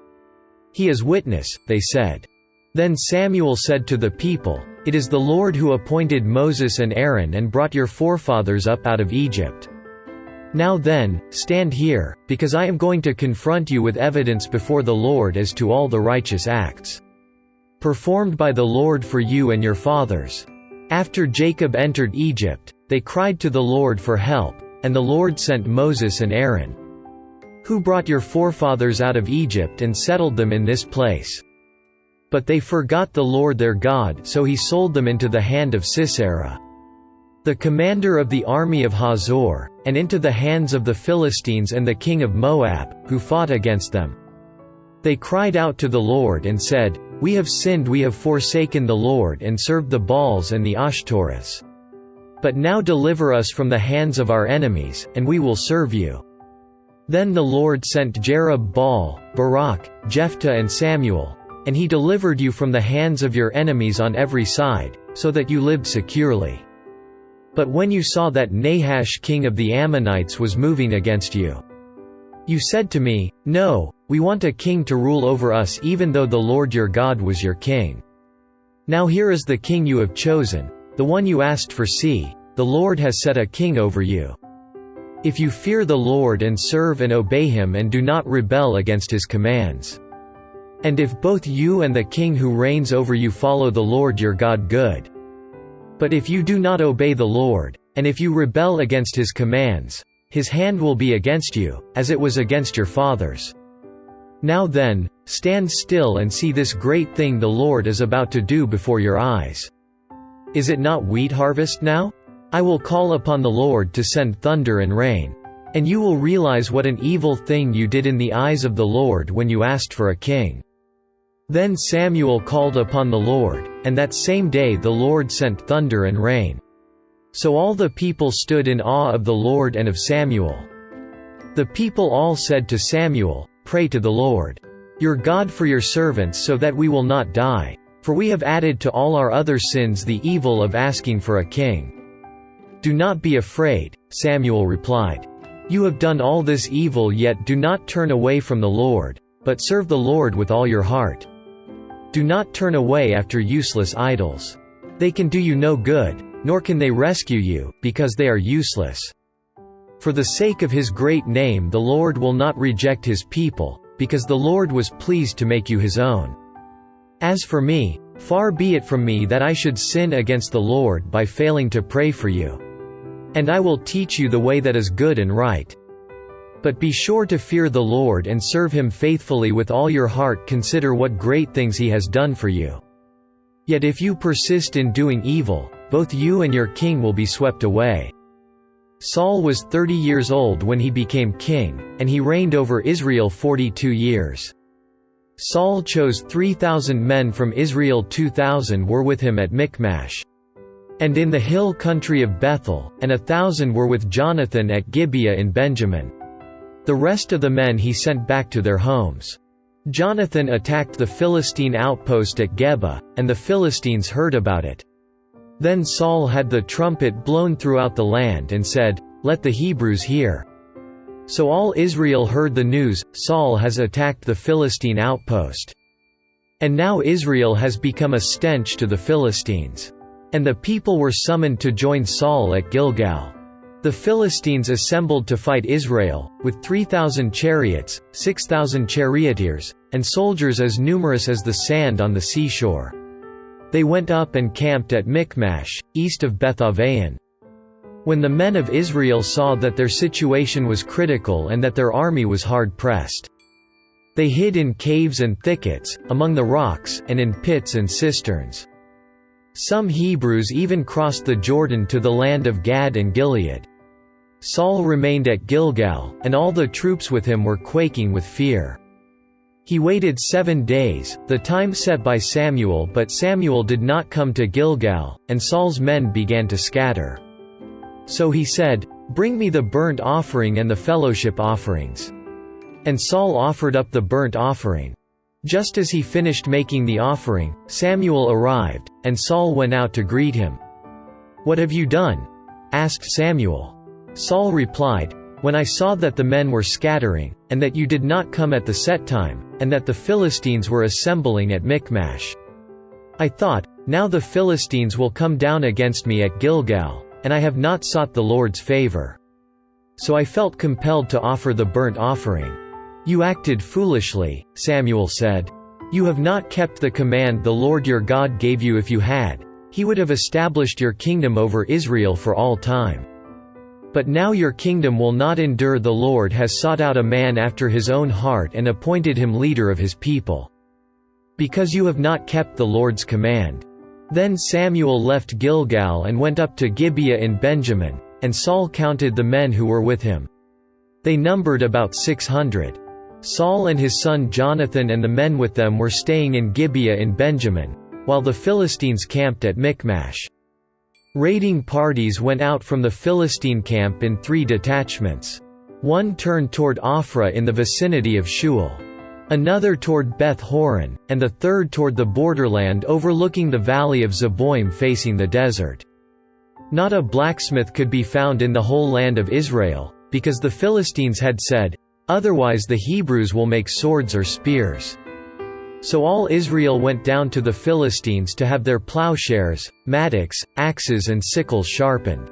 "He is witness," they said. Then Samuel said to the people, "It is the Lord who appointed Moses and Aaron and brought your forefathers up out of Egypt. Now then, stand here, because I am going to confront you with evidence before the Lord as to all the righteous acts performed by the Lord for you and your fathers." After Jacob entered Egypt, they cried to the Lord for help, and the Lord sent Moses and Aaron, who brought your forefathers out of Egypt and settled them in this place. But they forgot the Lord their God, so he sold them into the hand of Sisera, the commander of the army of Hazor, and into the hands of the Philistines and the king of Moab, who fought against them. They cried out to the Lord and said, "We have sinned, we have forsaken the Lord and served the Baals and the Ashtoreths. But now deliver us from the hands of our enemies, and we will serve you." Then the Lord sent Jerub-Baal, Barak, Jephthah and Samuel, and he delivered you from the hands of your enemies on every side, so that you lived securely. But when you saw that Nahash king of the Ammonites was moving against you, you said to me, "No, we want a king to rule over us even though the Lord your God was your king. Now here is the king you have chosen, the one you asked for. See, the Lord has set a king over you. If you fear the Lord and serve and obey him and do not rebel against his commands. And if both you and the king who reigns over you follow the Lord your God, good. But if you do not obey the Lord, and if you rebel against his commands, his hand will be against you, as it was against your fathers. Now then, stand still and see this great thing the Lord is about to do before your eyes. Is it not wheat harvest now? I will call upon the Lord to send thunder and rain. And you will realize what an evil thing you did in the eyes of the Lord when you asked for a king." Then Samuel called upon the Lord, and that same day the Lord sent thunder and rain. So all the people stood in awe of the Lord and of Samuel. The people all said to Samuel, "Pray to the Lord your God for your servants so that we will not die, for we have added to all our other sins the evil of asking for a king." "Do not be afraid," Samuel replied. "You have done all this evil, yet do not turn away from the Lord, but serve the Lord with all your heart. Do not turn away after useless idols. They can do you no good, nor can they rescue you, because they are useless. For the sake of his great name the Lord will not reject his people, because the Lord was pleased to make you his own. As for me, far be it from me that I should sin against the Lord by failing to pray for you. And I will teach you the way that is good and right. But be sure to fear the Lord and serve him faithfully with all your heart. Consider what great things he has done for you. Yet if you persist in doing evil, both you and your king will be swept away." Saul was 30 years old when he became king, and he reigned over Israel 42 years. Saul chose 3,000 men from Israel. 2,000 were with him at Michmash, and in the hill country of Bethel, and 1,000 were with Jonathan at Gibeah in Benjamin. The rest of the men he sent back to their homes. Jonathan attacked the Philistine outpost at Geba, and the Philistines heard about it. Then Saul had the trumpet blown throughout the land and said, "Let the Hebrews hear." So all Israel heard the news, Saul has attacked the Philistine outpost. And now Israel has become a stench to the Philistines. And the people were summoned to join Saul at Gilgal. The Philistines assembled to fight Israel, with 3,000 chariots, 6,000 charioteers, and soldiers as numerous as the sand on the seashore. They went up and camped at Michmash, east of Beth-aven. When the men of Israel saw that their situation was critical and that their army was hard-pressed, they hid in caves and thickets, among the rocks, and in pits and cisterns. Some Hebrews even crossed the Jordan to the land of Gad and Gilead. Saul remained at Gilgal, and all the troops with him were quaking with fear. He waited 7 days, the time set by Samuel, but Samuel did not come to Gilgal, and Saul's men began to scatter. So he said, "Bring me the burnt offering and the fellowship offerings." And Saul offered up the burnt offering. Just as he finished making the offering, Samuel arrived, and Saul went out to greet him. "What have you done?" asked Samuel. Saul replied, "When I saw that the men were scattering, and that you did not come at the set time, and that the Philistines were assembling at Michmash, I thought, now the Philistines will come down against me at Gilgal, and I have not sought the Lord's favor. So I felt compelled to offer the burnt offering." "You acted foolishly," Samuel said. "You have not kept the command the Lord your God gave you. If you had, he would have established your kingdom over Israel for all time. But now your kingdom will not endure. The Lord has sought out a man after his own heart and appointed him leader of his people, because you have not kept the Lord's command." Then Samuel left Gilgal and went up to Gibeah in Benjamin, and Saul counted the men who were with him. They numbered about 600. Saul and his son Jonathan and the men with them were staying in Gibeah in Benjamin, while the Philistines camped at Michmash. Raiding parties went out from the Philistine camp in 3 detachments. One turned toward Ophrah in the vicinity of Shual, another toward Beth-horon, and the third toward the borderland overlooking the valley of Zeboim facing the desert. Not a blacksmith could be found in the whole land of Israel, because the Philistines had said, "Otherwise the Hebrews will make swords or spears." So all Israel went down to the Philistines to have their plowshares, mattocks, axes and sickles sharpened.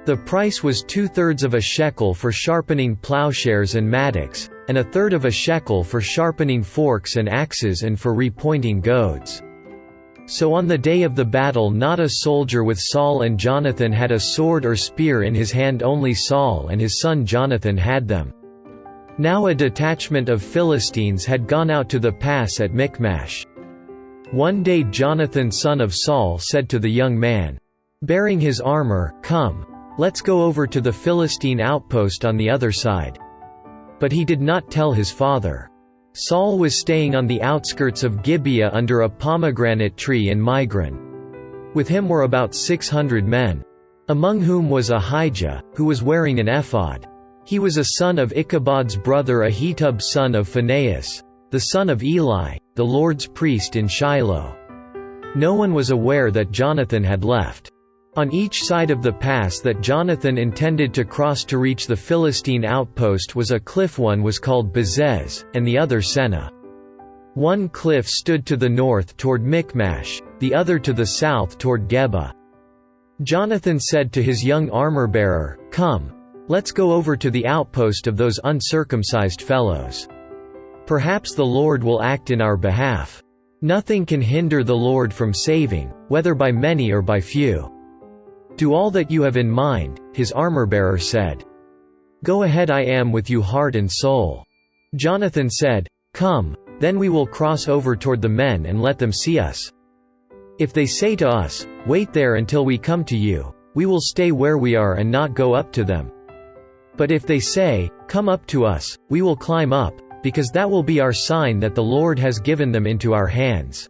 The price was 2/3 of a shekel for sharpening plowshares and mattocks, and 1/3 of a shekel for sharpening forks and axes and for repointing goads. So on the day of the battle not a soldier with Saul and Jonathan had a sword or spear in his hand, only Saul and his son Jonathan had them. Now a detachment of Philistines had gone out to the pass at Michmash. One day Jonathan son of Saul said to the young man, bearing his armor, "Come, let's go over to the Philistine outpost on the other side." But he did not tell his father. Saul was staying on the outskirts of Gibeah under a pomegranate tree in Migron. With him were about 600 men, among whom was Ahijah, who was wearing an ephod. He was a son of Ichabod's brother Ahitub son of Phinehas, the son of Eli, the Lord's priest in Shiloh. No one was aware that Jonathan had left. On each side of the pass that Jonathan intended to cross to reach the Philistine outpost was a cliff. One was called Bezez, and the other Seneh. One cliff stood to the north toward Michmash, the other to the south toward Geba. Jonathan said to his young armor-bearer, "Come, let's go over to the outpost of those uncircumcised fellows. Perhaps the Lord will act in our behalf. Nothing can hinder the Lord from saving, whether by many or by few." "Do all that you have in mind," his armor-bearer said. "Go ahead, I am with you heart and soul." Jonathan said, "Come, then we will cross over toward the men and let them see us. If they say to us, 'Wait there until we come to you,' we will stay where we are and not go up to them. But if they say, 'Come up to us,' we will climb up, because that will be our sign that the Lord has given them into our hands."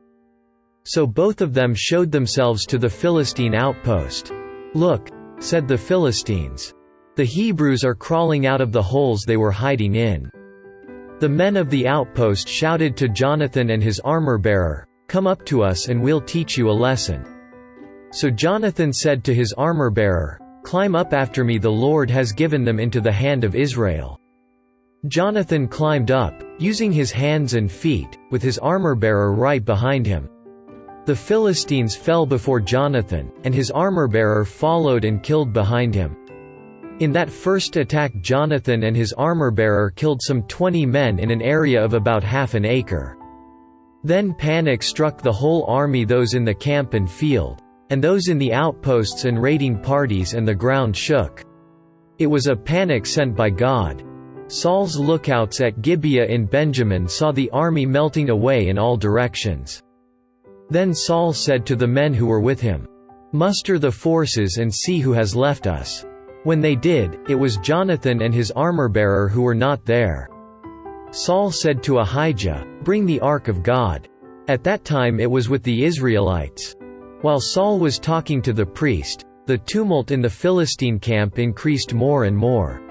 So both of them showed themselves to the Philistine outpost. "Look," said the Philistines. "The Hebrews are crawling out of the holes they were hiding in." The men of the outpost shouted to Jonathan and his armor-bearer, "Come up to us and we'll teach you a lesson." So Jonathan said to his armor-bearer, "Climb up after me, the Lord has given them into the hand of Israel." Jonathan climbed up, using his hands and feet, with his armor-bearer right behind him. The Philistines fell before Jonathan, and his armor-bearer followed and killed behind him. In that first attack Jonathan and his armor-bearer killed some 20 men in an area of about half an acre. Then panic struck the whole army, those in the camp and field, and those in the outposts and raiding parties, and the ground shook. It was a panic sent by God. Saul's lookouts at Gibeah in Benjamin saw the army melting away in all directions. Then Saul said to the men who were with him, "Muster the forces and see who has left us." When they did, it was Jonathan and his armor-bearer who were not there. Saul said to Ahijah, "Bring the ark of God." At that time it was with the Israelites. While Saul was talking to the priest, the tumult in the Philistine camp increased more and more.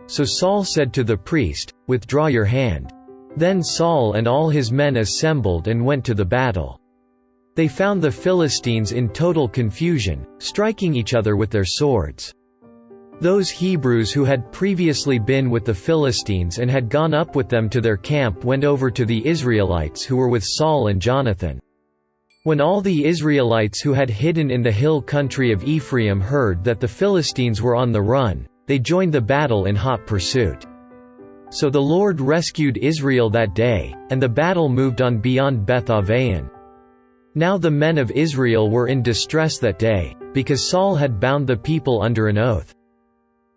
So Saul said to the priest, "Withdraw your hand." Then Saul and all his men assembled and went to the battle. They found the Philistines in total confusion, striking each other with their swords. Those Hebrews who had previously been with the Philistines and had gone up with them to their camp went over to the Israelites who were with Saul and Jonathan. When all the Israelites who had hidden in the hill country of Ephraim heard that the Philistines were on the run, they joined the battle in hot pursuit. So the Lord rescued Israel that day, and the battle moved on beyond Beth-aven. Now the men of Israel were in distress that day, because Saul had bound the people under an oath,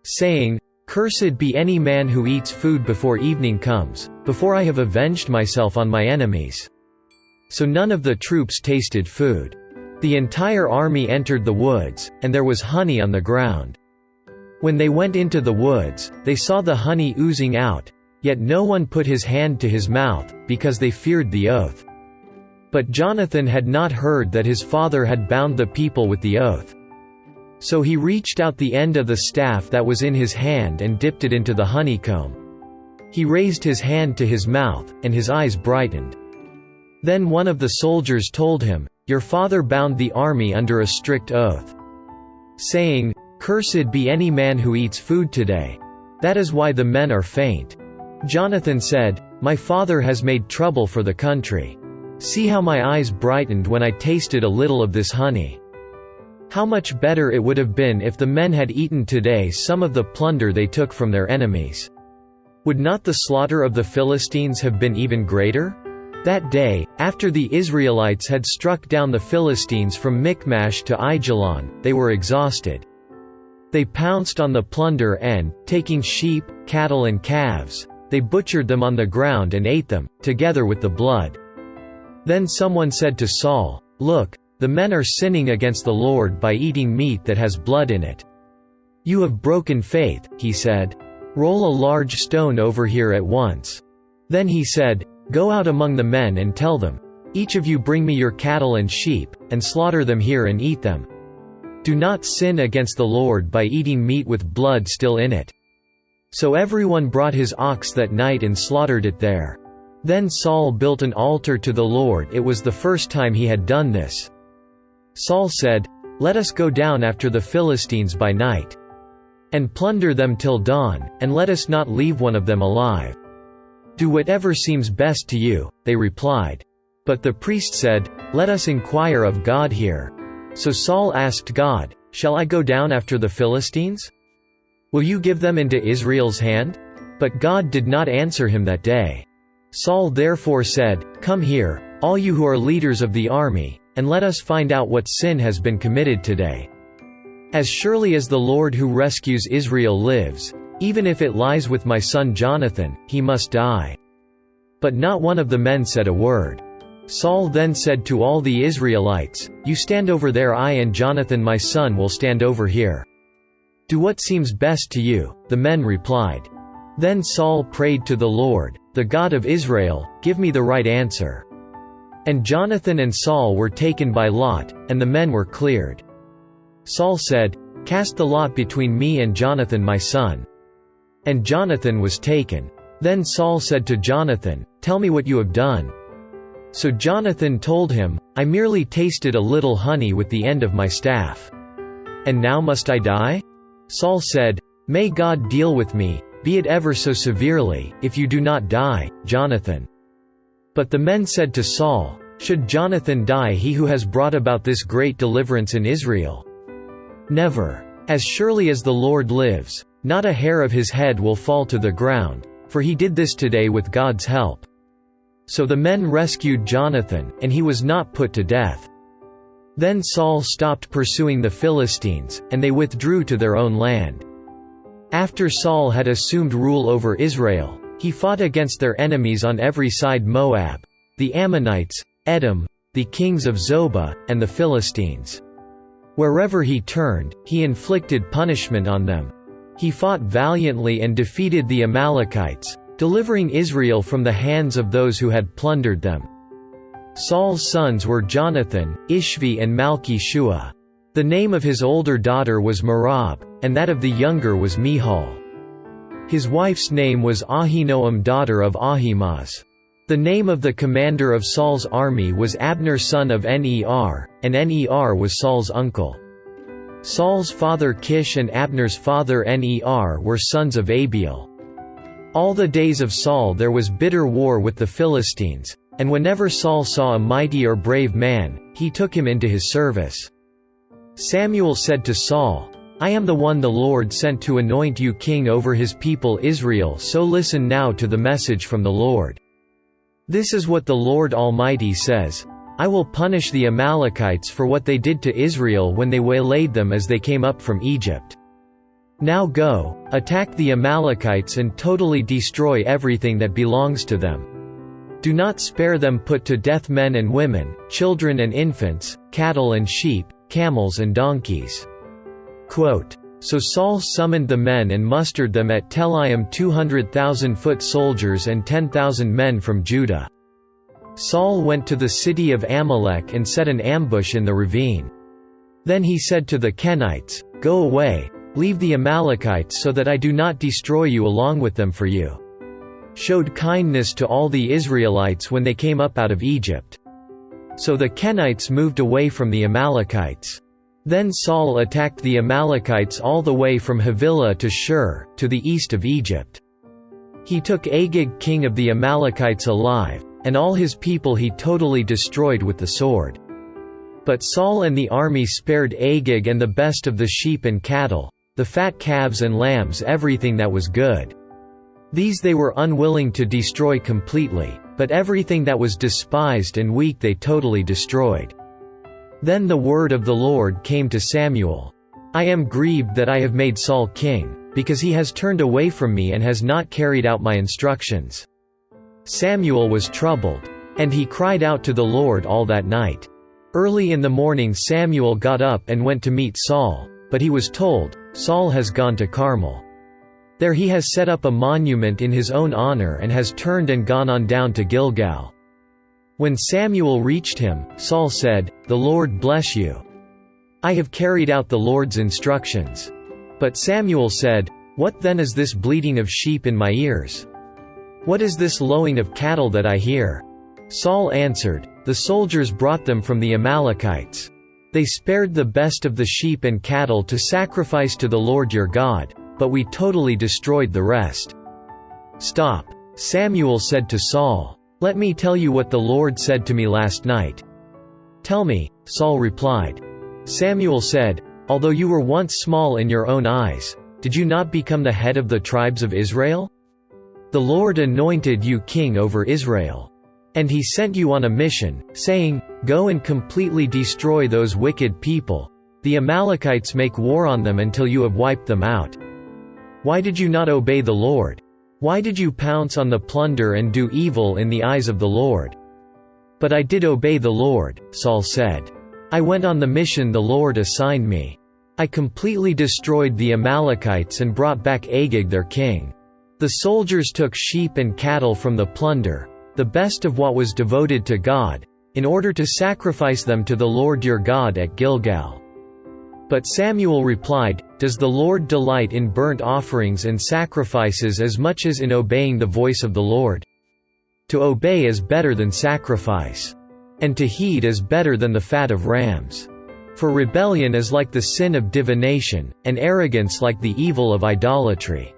saying, "Cursed be any man who eats food before evening comes, before I have avenged myself on my enemies." So none of the troops tasted food. The entire army entered the woods, and there was honey on the ground. When they went into the woods, they saw the honey oozing out, yet no one put his hand to his mouth, because they feared the oath. But Jonathan had not heard that his father had bound the people with the oath. So he reached out the end of the staff that was in his hand and dipped it into the honeycomb. He raised his hand to his mouth, and his eyes brightened. Then one of the soldiers told him, "Your father bound the army under a strict oath, saying, 'Cursed be any man who eats food today.' That is why the men are faint." Jonathan said, "My father has made trouble for the country. See how my eyes brightened when I tasted a little of this honey. How much better it would have been if the men had eaten today some of the plunder they took from their enemies. Would not the slaughter of the Philistines have been even greater?" That day, after the Israelites had struck down the Philistines from Michmash to Aijalon, they were exhausted. They pounced on the plunder and, taking sheep, cattle and calves, they butchered them on the ground and ate them, together with the blood. Then someone said to Saul, "Look, the men are sinning against the Lord by eating meat that has blood in it." "You have broken faith," he said. "Roll a large stone over here at once." Then he said, "Go out among the men and tell them, 'Each of you bring me your cattle and sheep, and slaughter them here and eat them. Do not sin against the Lord by eating meat with blood still in it.'" So everyone brought his ox that night and slaughtered it there. Then Saul built an altar to the Lord. It was the first time he had done this. Saul said, "Let us go down after the Philistines by night, and plunder them till dawn, and let us not leave one of them alive." "Do whatever seems best to you," they replied. But the priest said, "Let us inquire of God here." So Saul asked God, "Shall I go down after the Philistines? Will you give them into Israel's hand?" But God did not answer him that day. Saul therefore said, "Come here, all you who are leaders of the army, and let us find out what sin has been committed today. As surely as the Lord who rescues Israel lives, even if it lies with my son Jonathan, he must die." But not one of the men said a word. Saul then said to all the Israelites, "You stand over there, I and Jonathan my son will stand over here. Do what seems best to you." The men replied. Then Saul prayed to the Lord, the God of Israel, "Give me the right answer." And Jonathan and Saul were taken by lot, and the men were cleared. Saul said, "Cast the lot between me and Jonathan my son." And Jonathan was taken. Then Saul said to Jonathan, "Tell me what you have done." So Jonathan told him, "I merely tasted a little honey with the end of my staff. And now must I die?" Saul said, "May God deal with me, be it ever so severely, if you do not die, Jonathan." But the men said to Saul, "Should Jonathan die, he who has brought about this great deliverance in Israel? Never." As surely as the Lord lives, not a hair of his head will fall to the ground, for he did this today with God's help." So the men rescued Jonathan, and he was not put to death. Then Saul stopped pursuing the Philistines, and they withdrew to their own land. After Saul had assumed rule over Israel, he fought against their enemies on every side: Moab, the Ammonites, Edom, the kings of Zobah, and the Philistines. Wherever he turned, he inflicted punishment on them. He fought valiantly and defeated the Amalekites, delivering Israel from the hands of those who had plundered them. Saul's sons were Jonathan, Ishvi and Malchi-Shua. The name of his older daughter was Merab, and that of the younger was Michal. His wife's name was Ahinoam, daughter of Ahimaaz. The name of the commander of Saul's army was Abner, son of Ner, and Ner was Saul's uncle. Saul's father Kish and Abner's father Ner were sons of Abiel. All the days of Saul there was bitter war with the Philistines, and whenever Saul saw a mighty or brave man, he took him into his service. Samuel said to Saul, "I am the one the Lord sent to anoint you king over his people Israel, so listen now to the message from the Lord. This is what the Lord Almighty says, I will punish the Amalekites for what they did to Israel when they waylaid them as they came up from Egypt. Now go, attack the Amalekites and totally destroy everything that belongs to them. Do not spare them, put to death men and women, children and infants, cattle and sheep, camels and donkeys." Quote, "So Saul summoned the men and mustered them at Telaim 200,000 foot soldiers and 10,000 men from Judah. Saul went to the city of Amalek and set an ambush in the ravine. Then he said to the Kenites, 'Go away, leave the Amalekites so that I do not destroy you along with them, for you showed kindness to all the Israelites when they came up out of Egypt.' So the Kenites moved away from the Amalekites. Then Saul attacked the Amalekites all the way from Havilah to Shur, to the east of Egypt. He took Agag king of the Amalekites alive, and all his people he totally destroyed with the sword. But Saul and the army spared Agag and the best of the sheep and cattle, the fat calves and lambs, everything that was good. These they were unwilling to destroy completely, but everything that was despised and weak they totally destroyed. Then the word of the Lord came to Samuel. I am grieved that I have made Saul king, because he has turned away from me and has not carried out my instructions. Samuel was troubled, and he cried out to the Lord all that night. Early in the morning Samuel got up and went to meet Saul, but he was told, Saul has gone to Carmel. There he has set up a monument in his own honor and has turned and gone on down to Gilgal. When Samuel reached him, Saul said, The Lord bless you. I have carried out the Lord's instructions. But Samuel said, What then is this bleating of sheep in my ears? What is this lowing of cattle that I hear? Saul answered, The soldiers brought them from the Amalekites. They spared the best of the sheep and cattle to sacrifice to the Lord your God, but we totally destroyed the rest. Stop. Samuel said to Saul, Let me tell you what the Lord said to me last night. Tell me, Saul replied. Samuel said, Although you were once small in your own eyes, did you not become the head of the tribes of Israel? The Lord anointed you king over Israel. And he sent you on a mission, saying, Go and completely destroy those wicked people. The Amalekites make war on them until you have wiped them out. Why did you not obey the Lord? Why did you pounce on the plunder and do evil in the eyes of the Lord? But I did obey the Lord, Saul said. I went on the mission the Lord assigned me. I completely destroyed the Amalekites and brought back Agag their king. The soldiers took sheep and cattle from the plunder, the best of what was devoted to God, in order to sacrifice them to the Lord your God at Gilgal. But Samuel replied, Does the Lord delight in burnt offerings and sacrifices as much as in obeying the voice of the Lord? To obey is better than sacrifice, and to heed is better than the fat of rams. For rebellion is like the sin of divination, and arrogance like the evil of idolatry.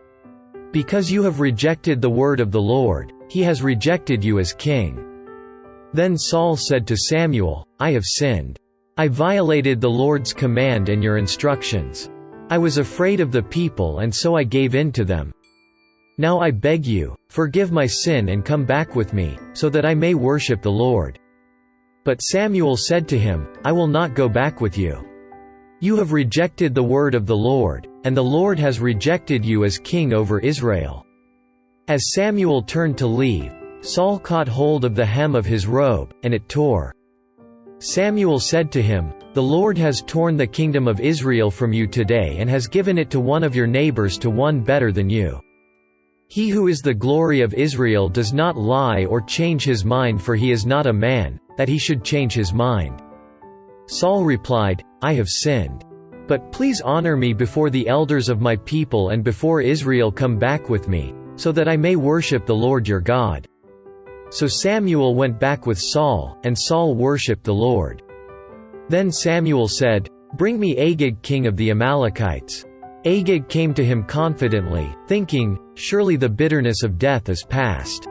Because you have rejected the word of the Lord, he has rejected you as king. Then Saul said to Samuel, I have sinned. I violated the Lord's command and your instructions. I was afraid of the people and so I gave in to them. Now I beg you, forgive my sin and come back with me, so that I may worship the Lord." But Samuel said to him, "I will not go back with you. You have rejected the word of the Lord, and the Lord has rejected you as king over Israel." As Samuel turned to leave, Saul caught hold of the hem of his robe, and it tore. Samuel said to him, "The Lord has torn the kingdom of Israel from you today and has given it to one of your neighbors, to one better than you. He who is the glory of Israel does not lie or change his mind, for he is not a man, that he should change his mind." Saul replied, "I have sinned. But please honor me before the elders of my people and before Israel. Come back with me, so that I may worship the Lord your God." So Samuel went back with Saul, and Saul worshipped the Lord. Then Samuel said, "Bring me Agag, king of the Amalekites." Agag came to him confidently, thinking, "Surely the bitterness of death is past."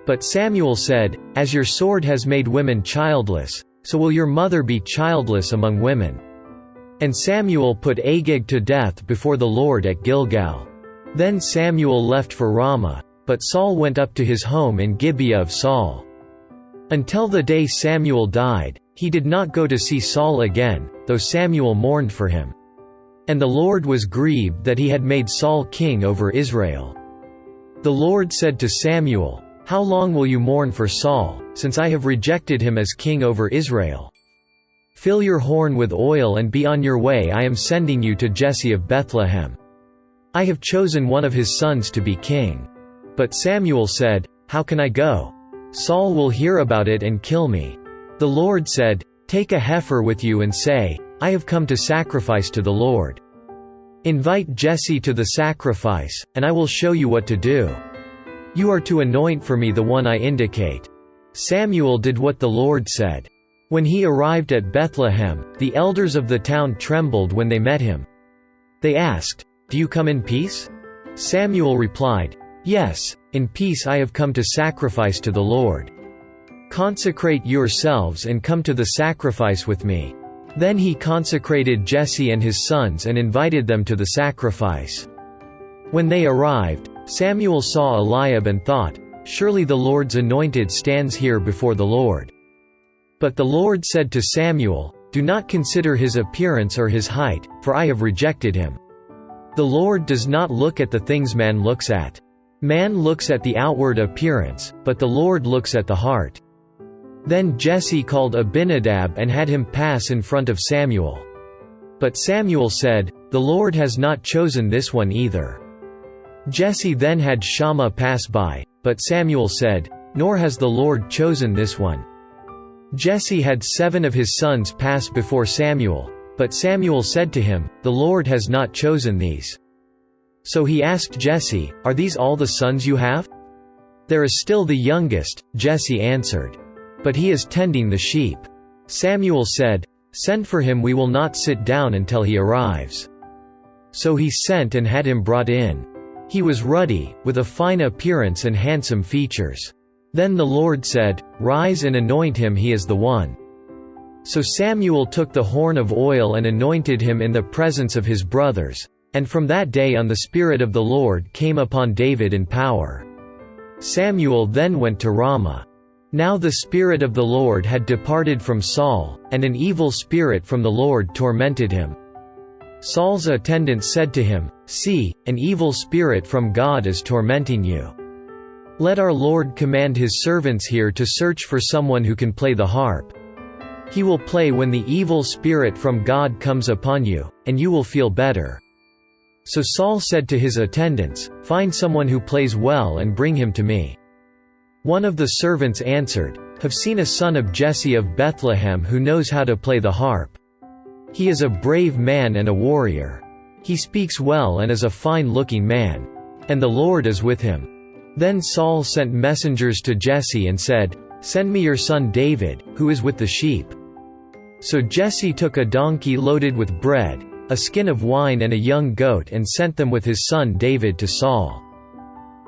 But Samuel said, "As your sword has made women childless, so will your mother be childless among women." And Samuel put Agag to death before the Lord at Gilgal. Then Samuel left for Ramah, but Saul went up to his home in Gibeah of Saul. Until the day Samuel died, he did not go to see Saul again, though Samuel mourned for him. And the Lord was grieved that he had made Saul king over Israel. The Lord said to Samuel, "How long will you mourn for Saul, since I have rejected him as king over Israel? Fill your horn with oil and be on your way. I am sending you to Jesse of Bethlehem. I have chosen one of his sons to be king." But Samuel said, "How can I go? Saul will hear about it and kill me." The Lord said, "Take a heifer with you and say, 'I have come to sacrifice to the Lord.' Invite Jesse to the sacrifice, and I will show you what to do. You are to anoint for me the one I indicate." Samuel did what the Lord said. When he arrived at Bethlehem, the elders of the town trembled when they met him. They asked, "Do you come in peace?" Samuel replied, "Yes, in peace I have come to sacrifice to the Lord. Consecrate yourselves and come to the sacrifice with me." Then he consecrated Jesse and his sons and invited them to the sacrifice. When they arrived, Samuel saw Eliab and thought, "Surely the Lord's anointed stands here before the Lord." But the Lord said to Samuel, "Do not consider his appearance or his height, for I have rejected him. The Lord does not look at the things man looks at. Man looks at the outward appearance, but the Lord looks at the heart." Then Jesse called Abinadab and had him pass in front of Samuel. But Samuel said, "The Lord has not chosen this one either." Jesse then had Shammah pass by, but Samuel said, "Nor has the Lord chosen this one." Jesse had 7 of his sons pass before Samuel, but Samuel said to him, "The Lord has not chosen these." So he asked Jesse, "Are these all the sons you have?" "There is still the youngest," Jesse answered. "But he is tending the sheep." Samuel said, "Send for him, we will not sit down until he arrives." So he sent and had him brought in. He was ruddy, with a fine appearance and handsome features. Then the Lord said, "Rise and anoint him, he is the one." So Samuel took the horn of oil and anointed him in the presence of his brothers, and from that day on the Spirit of the Lord came upon David in power. Samuel then went to Ramah. Now the Spirit of the Lord had departed from Saul, and an evil spirit from the Lord tormented him. Saul's attendants said to him, "See, an evil spirit from God is tormenting you. Let our Lord command his servants here to search for someone who can play the harp. He will play when the evil spirit from God comes upon you, and you will feel better." So Saul said to his attendants, "Find someone who plays well and bring him to me." One of the servants answered, "Have seen a son of Jesse of Bethlehem who knows how to play the harp. He is a brave man and a warrior. He speaks well and is a fine-looking man. And the Lord is with him." Then Saul sent messengers to Jesse and said, "Send me your son David, who is with the sheep." So Jesse took a donkey loaded with bread, a skin of wine and a young goat and sent them with his son David to Saul.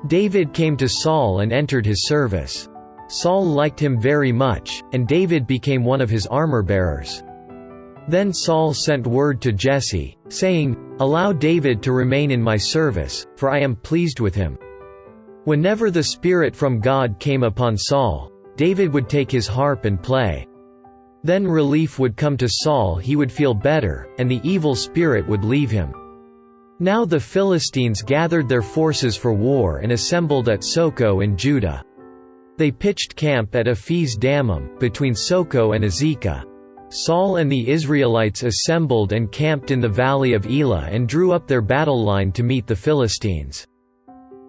David came to Saul and entered his service. Saul liked him very much, and David became one of his armor-bearers. Then Saul sent word to Jesse, saying, "Allow David to remain in my service, for I am pleased with him." Whenever the Spirit from God came upon Saul, David would take his harp and play. Then relief would come to Saul, he would feel better, and the evil spirit would leave him. Now the Philistines gathered their forces for war and assembled at Soko in Judah. They pitched camp at Ephes Dammim, between Soko and Azekah. Saul and the Israelites assembled and camped in the valley of Elah and drew up their battle line to meet the Philistines.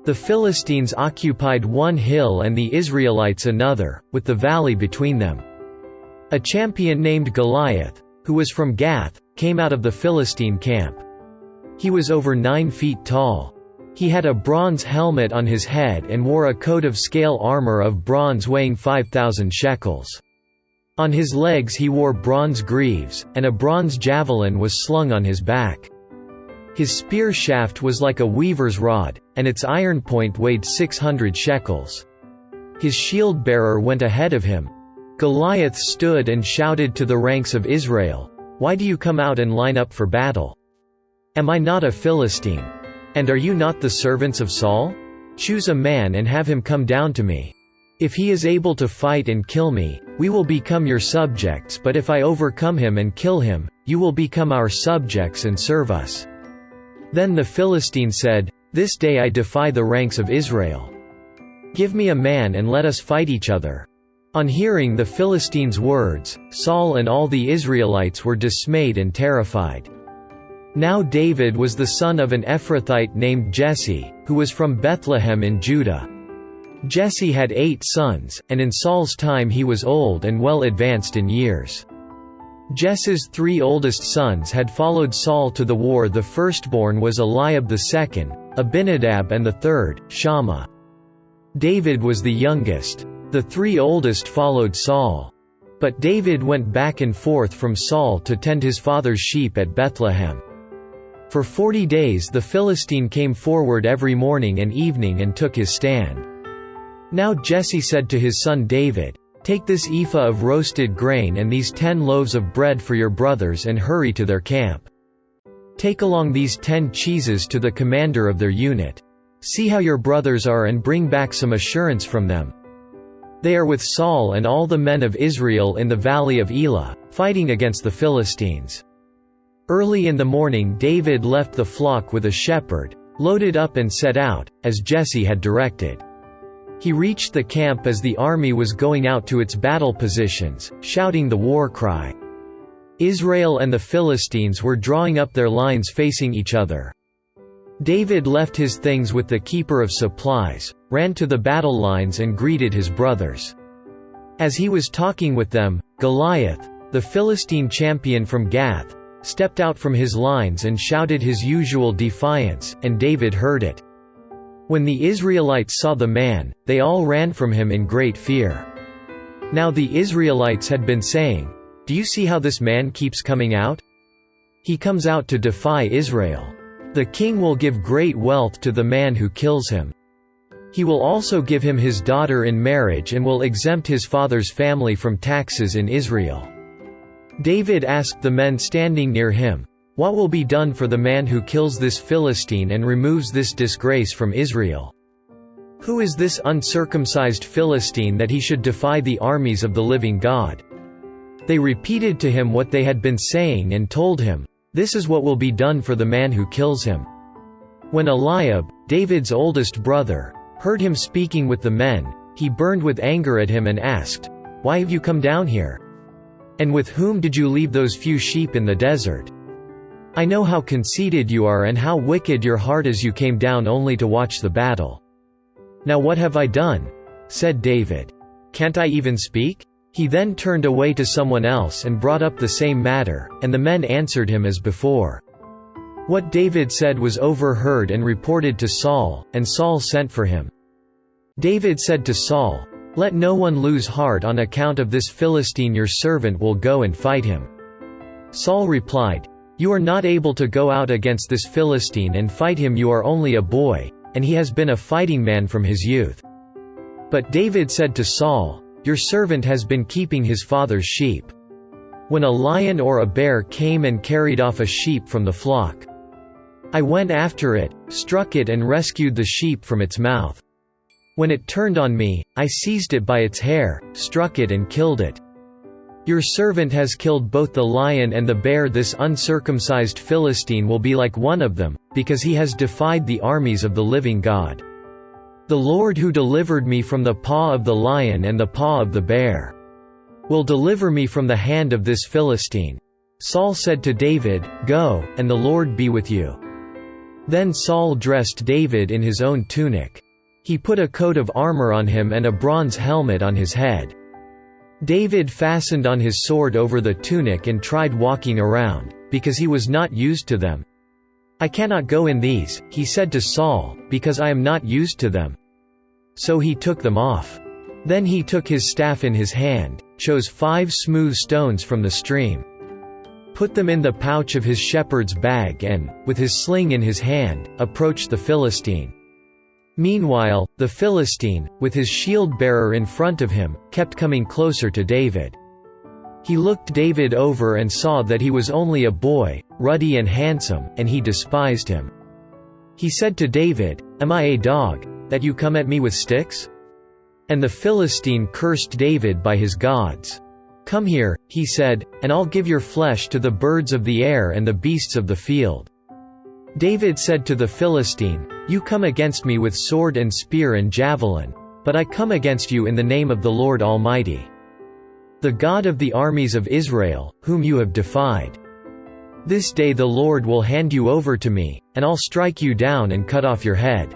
The Philistines occupied one hill and the Israelites another, with the valley between them. A champion named Goliath, who was from Gath, came out of the Philistine camp. He was over 9 feet tall. He had a bronze helmet on his head and wore a coat of scale armor of bronze weighing 5,000 shekels. On his legs he wore bronze greaves, and a bronze javelin was slung on his back. His spear shaft was like a weaver's rod, and its iron point weighed 600 shekels. His shield-bearer went ahead of him. Goliath stood and shouted to the ranks of Israel, "Why do you come out and line up for battle? Am I not a Philistine? And are you not the servants of Saul? Choose a man and have him come down to me. If he is able to fight and kill me, we will become your subjects, but if I overcome him and kill him, you will become our subjects and serve us." Then the Philistine said, "This day I defy the ranks of Israel. Give me a man and let us fight each other." On hearing the Philistines' words, Saul and all the Israelites were dismayed and terrified. Now David was the son of an Ephrathite named Jesse, who was from Bethlehem in Judah. Jesse had 8 sons, and in Saul's time he was old and well advanced in years. Jesse's 3 oldest sons had followed Saul to the war. The firstborn was Eliab, the second, Abinadab, and the third, Shammah. David was the youngest. The 3 oldest followed Saul. But David went back and forth from Saul to tend his father's sheep at Bethlehem. For 40 days the Philistine came forward every morning and evening and took his stand. Now Jesse said to his son David, "Take this ephah of roasted grain and these 10 loaves of bread for your brothers and hurry to their camp. Take along these 10 cheeses to the commander of their unit. See how your brothers are and bring back some assurance from them. They are with Saul and all the men of Israel in the valley of Elah, fighting against the Philistines." Early in the morning David left the flock with a shepherd, loaded up and set out, as Jesse had directed. He reached the camp as the army was going out to its battle positions, shouting the war cry. Israel and the Philistines were drawing up their lines facing each other. David left his things with the keeper of supplies, ran to the battle lines and greeted his brothers. As he was talking with them, Goliath, the Philistine champion from Gath, stepped out from his lines and shouted his usual defiance, and David heard it. When the Israelites saw the man, they all ran from him in great fear. Now the Israelites had been saying, "Do you see how this man keeps coming out? He comes out to defy Israel. The king will give great wealth to the man who kills him. He will also give him his daughter in marriage and will exempt his father's family from taxes in Israel." David asked the men standing near him, "What will be done for the man who kills this Philistine and removes this disgrace from Israel? Who is this uncircumcised Philistine that he should defy the armies of the living God?" They repeated to him what they had been saying and told him, "This is what will be done for the man who kills him." When Eliab, David's oldest brother, heard him speaking with the men, he burned with anger at him and asked, "Why have you come down here? And with whom did you leave those few sheep in the desert? I know how conceited you are and how wicked your heart is. You came down only to watch the battle." "Now what have I done?" said David. "Can't I even speak?" He then turned away to someone else and brought up the same matter, and the men answered him as before. What David said was overheard and reported to Saul, and Saul sent for him. David said to Saul, "Let no one lose heart on account of this Philistine. Your servant will go and fight him." Saul replied, "You are not able to go out against this Philistine and fight him. You are only a boy, and he has been a fighting man from his youth." But David said to Saul, "Your servant has been keeping his father's sheep. when a lion or a bear came and carried off a sheep from the flock. I went after it, struck it and rescued the sheep from its mouth. When it turned on me, I seized it by its hair, struck it and killed it. Your servant has killed both the lion and the bear. This uncircumcised Philistine will be like one of them, because he has defied the armies of the living God. The Lord who delivered me from the paw of the lion and the paw of the bear will deliver me from the hand of this Philistine." Saul said to David, "Go, and the Lord be with you." Then Saul dressed David in his own tunic. He put a coat of armor on him and a bronze helmet on his head. David fastened on his sword over the tunic and tried walking around, because he was not used to them. "I cannot go in these," he said to Saul, "because I am not used to them." So he took them off. Then he took his staff in his hand, chose 5 smooth stones from the stream, put them in the pouch of his shepherd's bag and, with his sling in his hand, approached the Philistine. Meanwhile, the Philistine, with his shield-bearer in front of him, kept coming closer to David. He looked David over and saw that he was only a boy, ruddy and handsome, and he despised him. He said to David, "Am I a dog, that you come at me with sticks?" And the Philistine cursed David by his gods. "Come here," he said, "and I'll give your flesh to the birds of the air and the beasts of the field." David said to the Philistine, "You come against me with sword and spear and javelin, but I come against you in the name of the Lord Almighty, the God of the armies of Israel, whom you have defied. This day the Lord will hand you over to me, and I'll strike you down and cut off your head.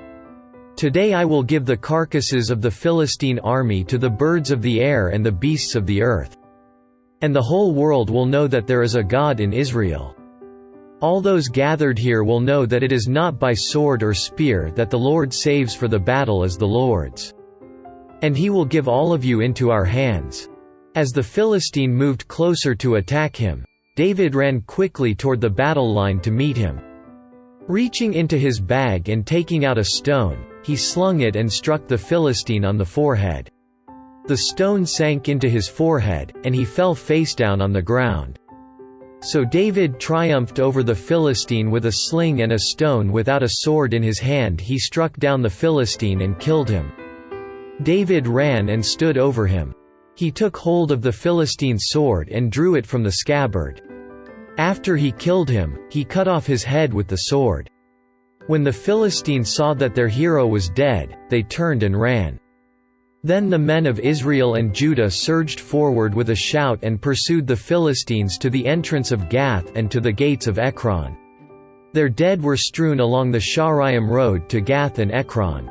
Today I will give the carcasses of the Philistine army to the birds of the air and the beasts of the earth. And the whole world will know that there is a God in Israel. All those gathered here will know that it is not by sword or spear that the Lord saves, for the battle is the Lord's. And he will give all of you into our hands." As the Philistine moved closer to attack him, David ran quickly toward the battle line to meet him. Reaching into his bag and taking out a stone, he slung it and struck the Philistine on the forehead. The stone sank into his forehead, and he fell face down on the ground. So David triumphed over the Philistine with a sling and a stone. Without a sword in his hand he struck down the Philistine and killed him. David ran and stood over him. He took hold of the Philistine's sword and drew it from the scabbard. After he killed him, he cut off his head with the sword. When the Philistines saw that their hero was dead, they turned and ran. Then the men of Israel and Judah surged forward with a shout and pursued the Philistines to the entrance of Gath and to the gates of Ekron. Their dead were strewn along the Sha'araim road to Gath and Ekron.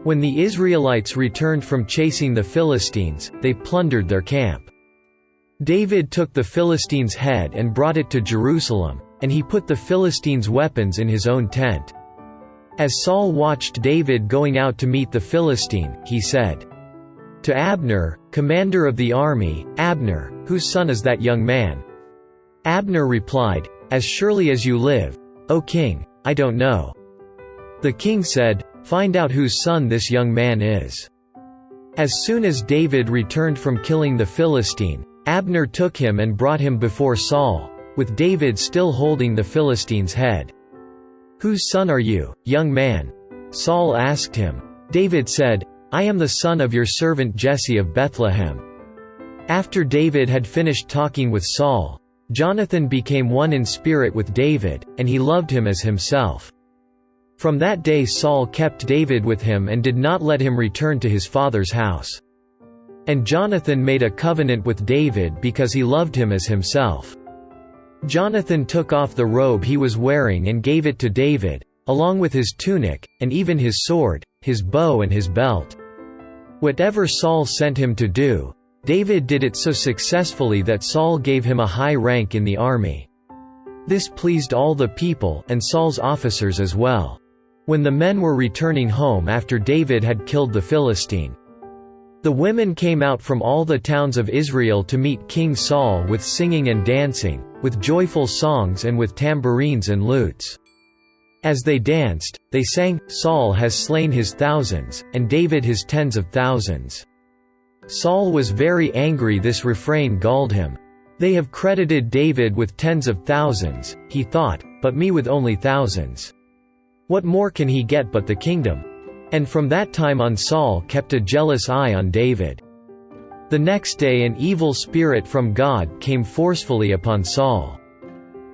When the Israelites returned from chasing the Philistines, they plundered their camp. David took the Philistine's head and brought it to Jerusalem, and he put the Philistines' weapons in his own tent. As Saul watched David going out to meet the Philistine, he said to Abner, commander of the army, "Abner, whose son is that young man?" Abner replied, "As surely as you live, O king, I don't know." The king said, "Find out whose son this young man is." As soon as David returned from killing the Philistine, Abner took him and brought him before Saul, with David still holding the Philistine's head. "Whose son are you, young man?" Saul asked him. David said, "I am the son of your servant Jesse of Bethlehem." After David had finished talking with Saul, Jonathan became one in spirit with David, and he loved him as himself. From that day Saul kept David with him and did not let him return to his father's house. And Jonathan made a covenant with David because he loved him as himself. Jonathan took off the robe he was wearing and gave it to David, along with his tunic, and even his sword, his bow and his belt. Whatever Saul sent him to do, David did it so successfully that Saul gave him a high rank in the army. This pleased all the people, and Saul's officers as well. When the men were returning home after David had killed the Philistine, the women came out from all the towns of Israel to meet King Saul with singing and dancing, with joyful songs and with tambourines and lutes. As they danced, they sang, "Saul has slain his thousands, and David his tens of thousands." Saul was very angry. This refrain galled him. They have credited David with tens of thousands, he thought, but me with only thousands. What more can he get but the kingdom?" And from that time on Saul kept a jealous eye on David. The next day an evil spirit from God came forcefully upon Saul.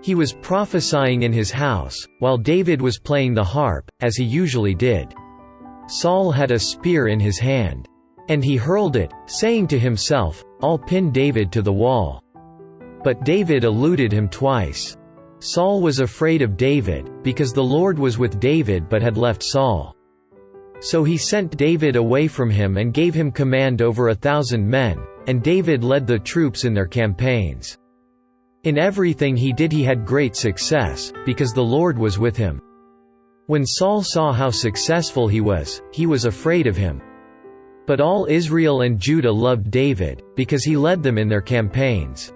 He was prophesying in his house, while David was playing the harp, as he usually did. Saul had a spear in his hand. And he hurled it, saying to himself, "I'll pin David to the wall." But David eluded him twice. Saul was afraid of David, because the Lord was with David but had left Saul. So he sent David away from him and gave him command over 1,000 men, and David led the troops in their campaigns. In everything he did he had great success, because the Lord was with him. When Saul saw how successful he was afraid of him. But all Israel and Judah loved David, because he led them in their campaigns.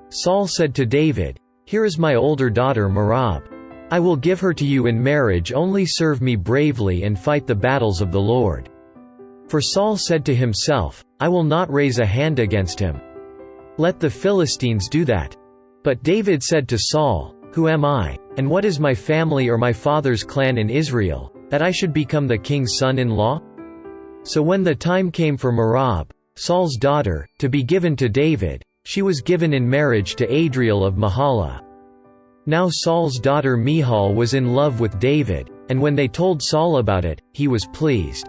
Saul said to David, "Here is my older daughter Merab. I will give her to you in marriage, only serve me bravely and fight the battles of the Lord." For Saul said to himself, "I will not raise a hand against him. Let the Philistines do that." But David said to Saul, "Who am I, and what is my family or my father's clan in Israel, that I should become the king's son-in-law?" So when the time came for Merab, Saul's daughter, to be given to David, she was given in marriage to Adriel of Mahalah. Now Saul's daughter Michal was in love with David, and when they told Saul about it, he was pleased.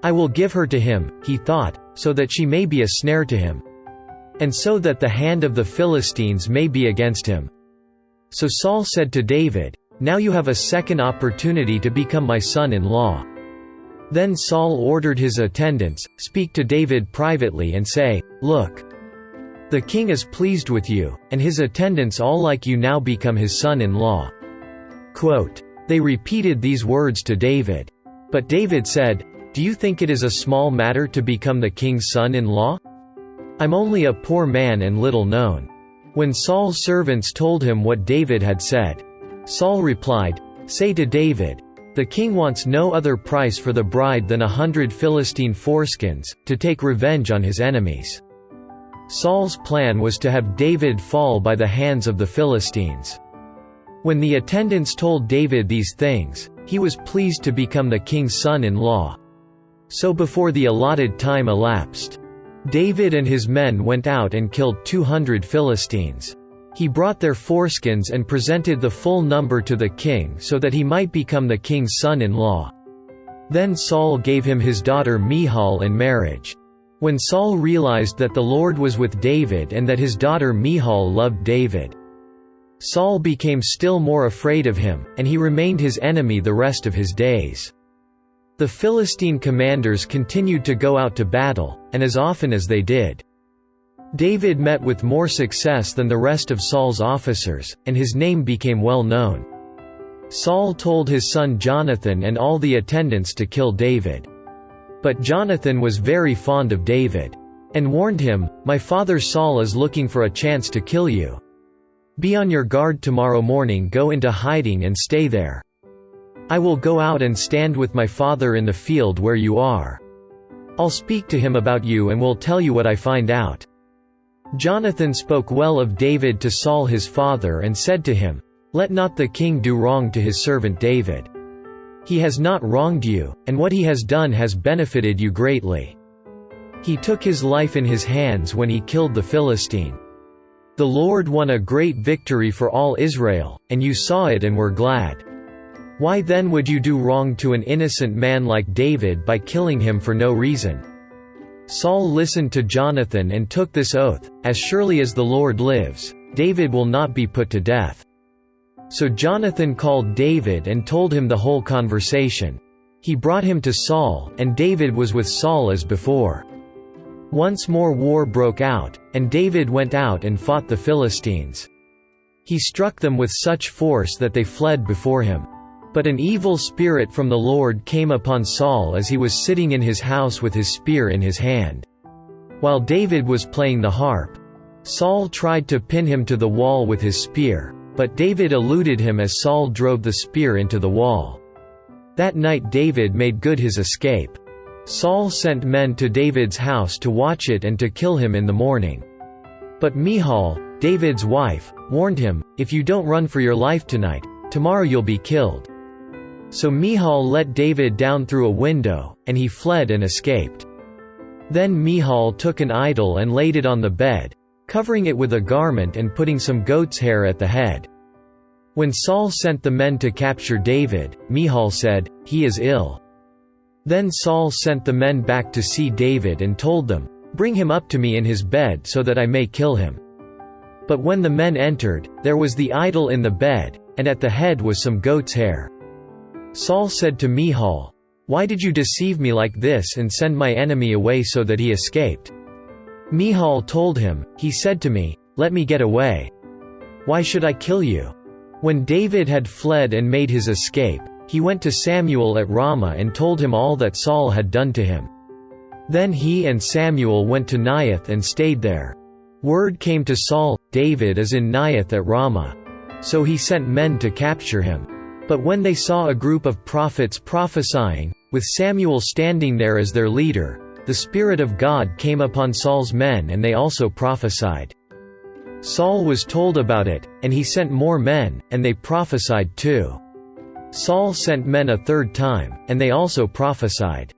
"I will give her to him," he thought, "so that she may be a snare to him, and so that the hand of the Philistines may be against him." So Saul said to David, "Now you have a second opportunity to become my son-in-law." Then Saul ordered his attendants, "Speak to David privately and say, 'Look, the king is pleased with you, and his attendants all like you now become his son-in-law.'" They repeated these words to David. But David said, "Do you think it is a small matter to become the king's son-in-law? I'm only a poor man and little known." When Saul's servants told him what David had said, Saul replied, "Say to David, 'The king wants no other price for the bride than 100 Philistine foreskins, to take revenge on his enemies.'" Saul's plan was to have David fall by the hands of the Philistines. When the attendants told David these things, he was pleased to become the king's son-in-law. So before the allotted time elapsed, David and his men went out and killed 200 Philistines. He brought their foreskins and presented the full number to the king so that he might become the king's son-in-law. Then Saul gave him his daughter Michal in marriage. When Saul realized that the Lord was with David and that his daughter Michal loved David, Saul became still more afraid of him, and he remained his enemy the rest of his days. The Philistine commanders continued to go out to battle, and as often as they did, David met with more success than the rest of Saul's officers, and his name became well known. Saul told his son Jonathan and all the attendants to kill David. But Jonathan was very fond of David, and warned him, "My father Saul is looking for a chance to kill you. Be on your guard tomorrow morning, go into hiding and stay there. I will go out and stand with my father in the field where you are. I'll speak to him about you and will tell you what I find out." Jonathan spoke well of David to Saul his father and said to him, "Let not the king do wrong to his servant David. He has not wronged you, and what he has done has benefited you greatly. He took his life in his hands when he killed the Philistine. The Lord won a great victory for all Israel, and you saw it and were glad. Why then would you do wrong to an innocent man like David by killing him for no reason?" Saul listened to Jonathan and took this oath, "As surely as the Lord lives, David will not be put to death." So Jonathan called David and told him the whole conversation. He brought him to Saul, and David was with Saul as before. Once more war broke out, and David went out and fought the Philistines. He struck them with such force that they fled before him. But an evil spirit from the Lord came upon Saul as he was sitting in his house with his spear in his hand. While David was playing the harp, Saul tried to pin him to the wall with his spear, but David eluded him as Saul drove the spear into the wall. That night David made good his escape. Saul sent men to David's house to watch it and to kill him in the morning. But Michal, David's wife, warned him, "If you don't run for your life tonight, tomorrow you'll be killed." So Michal let David down through a window, and he fled and escaped. Then Michal took an idol and laid it on the bed, covering it with a garment and putting some goat's hair at the head. When Saul sent the men to capture David, Michal said, "He is ill." Then Saul sent the men back to see David and told them, "Bring him up to me in his bed so that I may kill him." But when the men entered, there was the idol in the bed, and at the head was some goat's hair. Saul said to Michal, "Why did you deceive me like this and send my enemy away so that he escaped?" Michal told him, "He said to me, 'Let me get away. Why should I kill you?'" When David had fled and made his escape, he went to Samuel at Ramah and told him all that Saul had done to him. Then he and Samuel went to Naioth and stayed there. Word came to Saul, "David is in Naioth at Ramah." So he sent men to capture him. But when they saw a group of prophets prophesying, with Samuel standing there as their leader, the Spirit of God came upon Saul's men and they also prophesied. Saul was told about it, and he sent more men, and they prophesied too. Saul sent men a third time, and they also prophesied.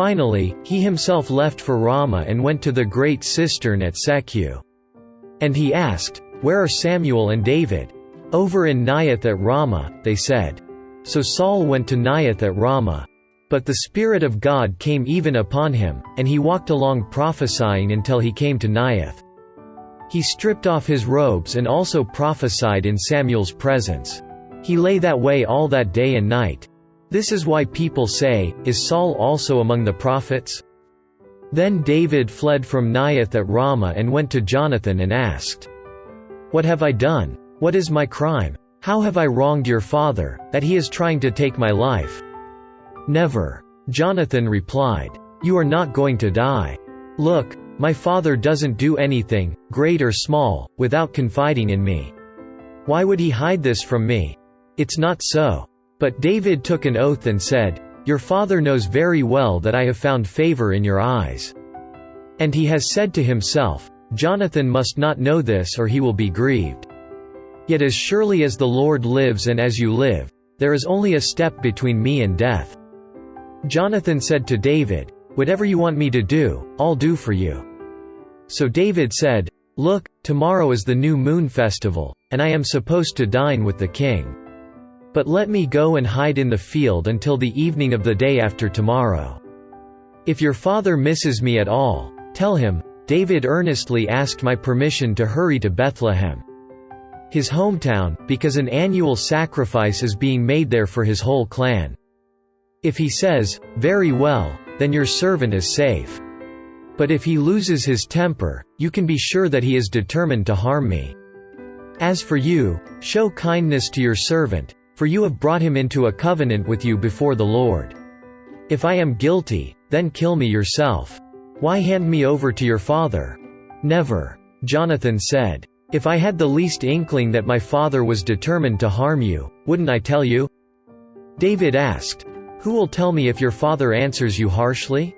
Finally, he himself left for Ramah and went to the great cistern at Sechu. And he asked, "Where are Samuel and David?" "Over in Naioth at Ramah," they said. So Saul went to Naioth at Ramah. But the Spirit of God came even upon him, and he walked along prophesying until he came to Naioth. He stripped off his robes and also prophesied in Samuel's presence. He lay that way all that day and night. This is why people say, "Is Saul also among the prophets?" Then David fled from Naioth at Ramah and went to Jonathan and asked, "What have I done? What is my crime? How have I wronged your father, that he is trying to take my life?" "Never." Jonathan replied. "You are not going to die. Look, my father doesn't do anything, great or small, without confiding in me. Why would he hide this from me? It's not so." But David took an oath and said, "Your father knows very well that I have found favor in your eyes." And he has said to himself, "Jonathan must not know this or he will be grieved. Yet as surely as the Lord lives and as you live, there is only a step between me and death." Jonathan said to David, "Whatever you want me to do, I'll do for you." So David said, "Look, tomorrow is the new moon festival, and I am supposed to dine with the king. But let me go and hide in the field until the evening of the day after tomorrow. If your father misses me at all, tell him, 'David earnestly asked my permission to hurry to Bethlehem,' his hometown, because an annual sacrifice is being made there for his whole clan. If he says, 'Very well,' then your servant is safe. But if he loses his temper, you can be sure that he is determined to harm me. As for you, show kindness to your servant, for you have brought him into a covenant with you before the Lord. If I am guilty, then kill me yourself. Why hand me over to your father?" "Never." Jonathan said. "If I had the least inkling that my father was determined to harm you, wouldn't I tell you?" David asked, "Who will tell me if your father answers you harshly?"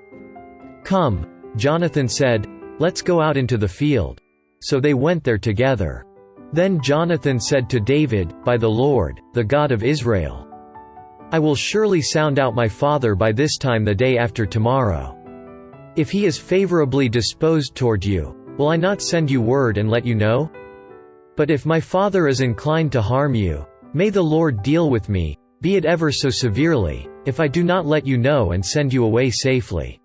"Come," Jonathan said, "let's go out into the field." So they went there together. Then Jonathan said to David, "By the Lord, the God of Israel, I will surely sound out my father by this time the day after tomorrow. If he is favorably disposed toward you, will I not send you word and let you know? But if my father is inclined to harm you, may the Lord deal with me, be it ever so severely, if I do not let you know and send you away safely.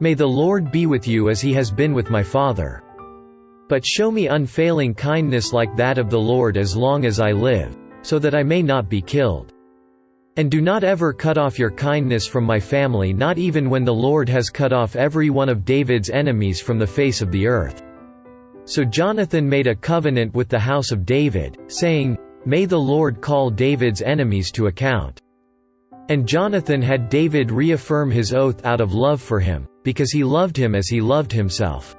May the Lord be with you as he has been with my father. But show me unfailing kindness like that of the Lord as long as I live, so that I may not be killed. And do not ever cut off your kindness from my family, not even when the Lord has cut off every one of David's enemies from the face of the earth." So Jonathan made a covenant with the house of David, saying, "May the Lord call David's enemies to account." And Jonathan had David reaffirm his oath out of love for him, because he loved him as he loved himself.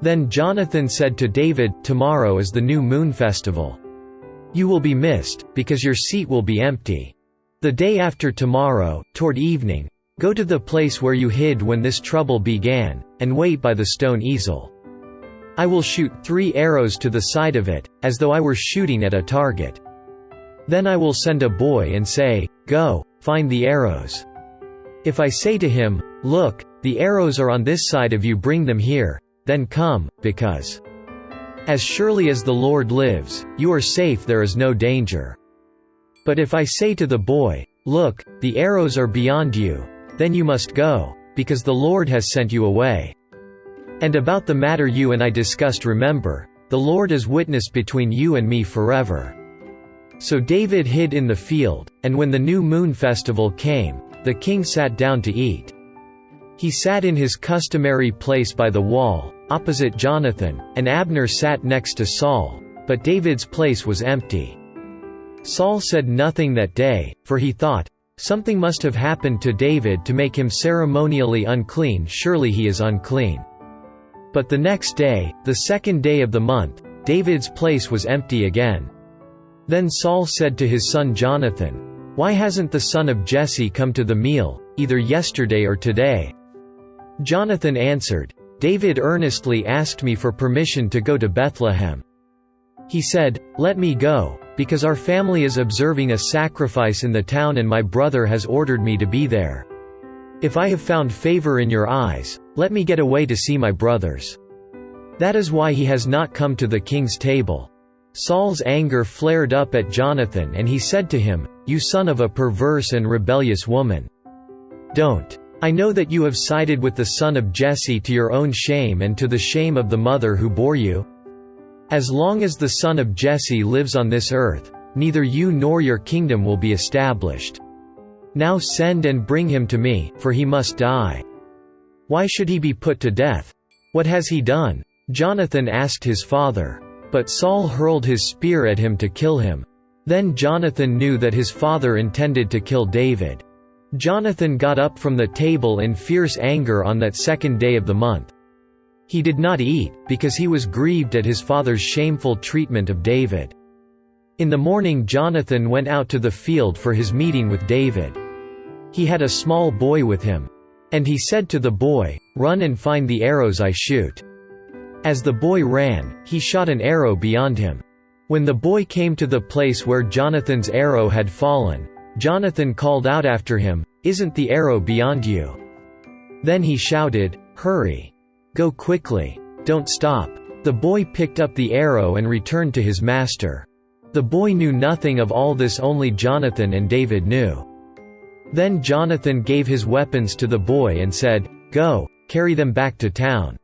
Then Jonathan said to David, "Tomorrow is the new moon festival. You will be missed, because your seat will be empty. The day after tomorrow, toward evening, go to the place where you hid when this trouble began, and wait by the stone easel. I will shoot 3 arrows to the side of it, as though I were shooting at a target. Then I will send a boy and say, 'Go, find the arrows.' If I say to him, 'Look, the arrows are on this side of you, bring them here,' then come, because as surely as the Lord lives, you are safe, there is no danger. But if I say to the boy, 'Look, the arrows are beyond you,' then you must go, because the Lord has sent you away. And about the matter you and I discussed, remember, the Lord is witness between you and me forever." So David hid in the field, and when the new moon festival came, the king sat down to eat. He sat in his customary place by the wall, opposite Jonathan, and Abner sat next to Saul, but David's place was empty. Saul said nothing that day, for he thought, "Something must have happened to David to make him ceremonially unclean, surely he is unclean." But the next day, the 2nd day of the month, David's place was empty again. Then Saul said to his son Jonathan, "Why hasn't the son of Jesse come to the meal, either yesterday or today?" Jonathan answered, "David earnestly asked me for permission to go to Bethlehem. He said, 'Let me go, because our family is observing a sacrifice in the town and my brother has ordered me to be there. If I have found favor in your eyes, let me get away to see my brothers.' That is why he has not come to the king's table." Saul's anger flared up at Jonathan and he said to him, "You son of a perverse and rebellious woman. Don't. I know that you have sided with the son of Jesse to your own shame and to the shame of the mother who bore you. As long as the son of Jesse lives on this earth, neither you nor your kingdom will be established. Now send and bring him to me, for he must die. Why should he be put to death? What has he done?" Jonathan asked his father. But Saul hurled his spear at him to kill him. Then Jonathan knew that his father intended to kill David. Jonathan got up from the table in fierce anger on that 2nd day of the month. He did not eat, because he was grieved at his father's shameful treatment of David. In the morning Jonathan went out to the field for his meeting with David. He had a small boy with him. And he said to the boy, "Run and find the arrows I shoot." As the boy ran, he shot an arrow beyond him. When the boy came to the place where Jonathan's arrow had fallen, Jonathan called out after him, "Isn't the arrow beyond you?" Then he shouted, "Hurry! Go quickly! Don't stop!" The boy picked up the arrow and returned to his master. The boy knew nothing of all this, only Jonathan and David knew. Then Jonathan gave his weapons to the boy and said, "Go, carry them back to town."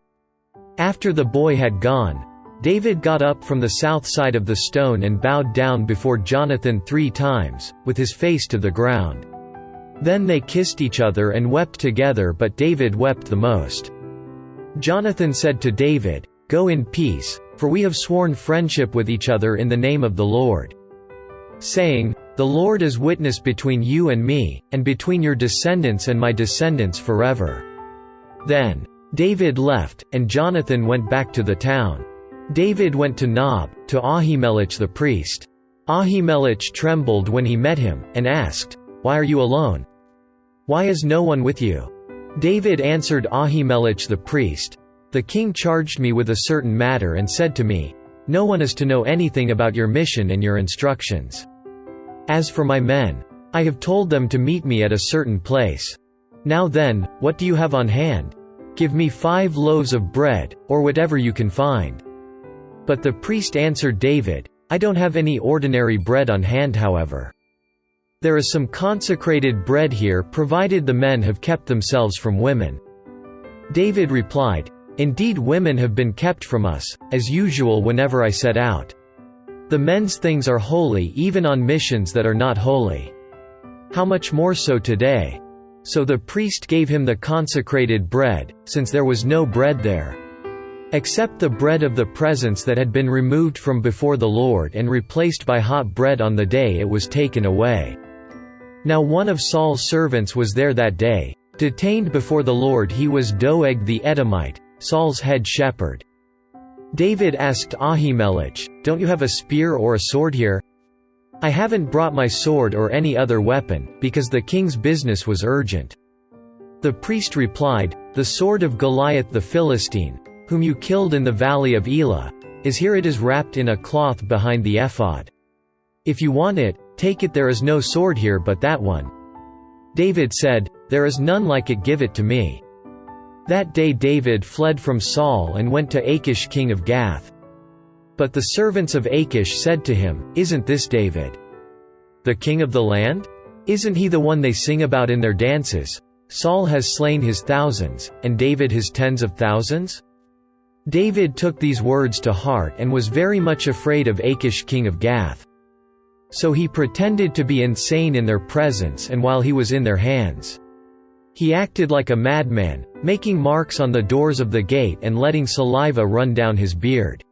After the boy had gone, David got up from the south side of the stone and bowed down before Jonathan 3 times, with his face to the ground. Then they kissed each other and wept together, but David wept the most. Jonathan said to David, "Go in peace, for we have sworn friendship with each other in the name of the Lord. Saying, 'The Lord is witness between you and me, and between your descendants and my descendants forever.'" Then David left, and Jonathan went back to the town. David went to Nob, to Ahimelech the priest. Ahimelech trembled when he met him, and asked, "Why are you alone? Why is no one with you?" David answered Ahimelech the priest, "The king charged me with a certain matter and said to me, 'No one is to know anything about your mission and your instructions. As for my men, I have told them to meet me at a certain place. Now then, what do you have on hand? Give me 5 loaves of bread, or whatever you can find." But the priest answered David, "I don't have any ordinary bread on hand, however. There is some consecrated bread here, provided the men have kept themselves from women." David replied, "Indeed, women have been kept from us, as usual whenever I set out. The men's things are holy even on missions that are not holy. How much more so today?" So the priest gave him the consecrated bread, since there was no bread there, except the bread of the presence that had been removed from before the Lord and replaced by hot bread on the day it was taken away. Now one of Saul's servants was there that day, detained before the Lord. He was Doeg the Edomite, Saul's head shepherd. David asked Ahimelech, "Don't you have a spear or a sword here?" "I haven't brought my sword or any other weapon, because the king's business was urgent." The priest replied, "The sword of Goliath the Philistine, whom you killed in the valley of Elah, is here. It is wrapped in a cloth behind the ephod. If you want it, take it. There is no sword here but that one." David said, "There is none like it. Give it to me." That day David fled from Saul and went to Achish king of Gath. But the servants of Achish said to him, "Isn't this David, the king of the land? Isn't he the one they sing about in their dances? Saul has slain his thousands, and David his tens of thousands?" David took these words to heart and was very much afraid of Achish king of Gath. So he pretended to be insane in their presence and while he was in their hands. He acted like a madman, making marks on the doors of the gate and letting saliva run down his beard.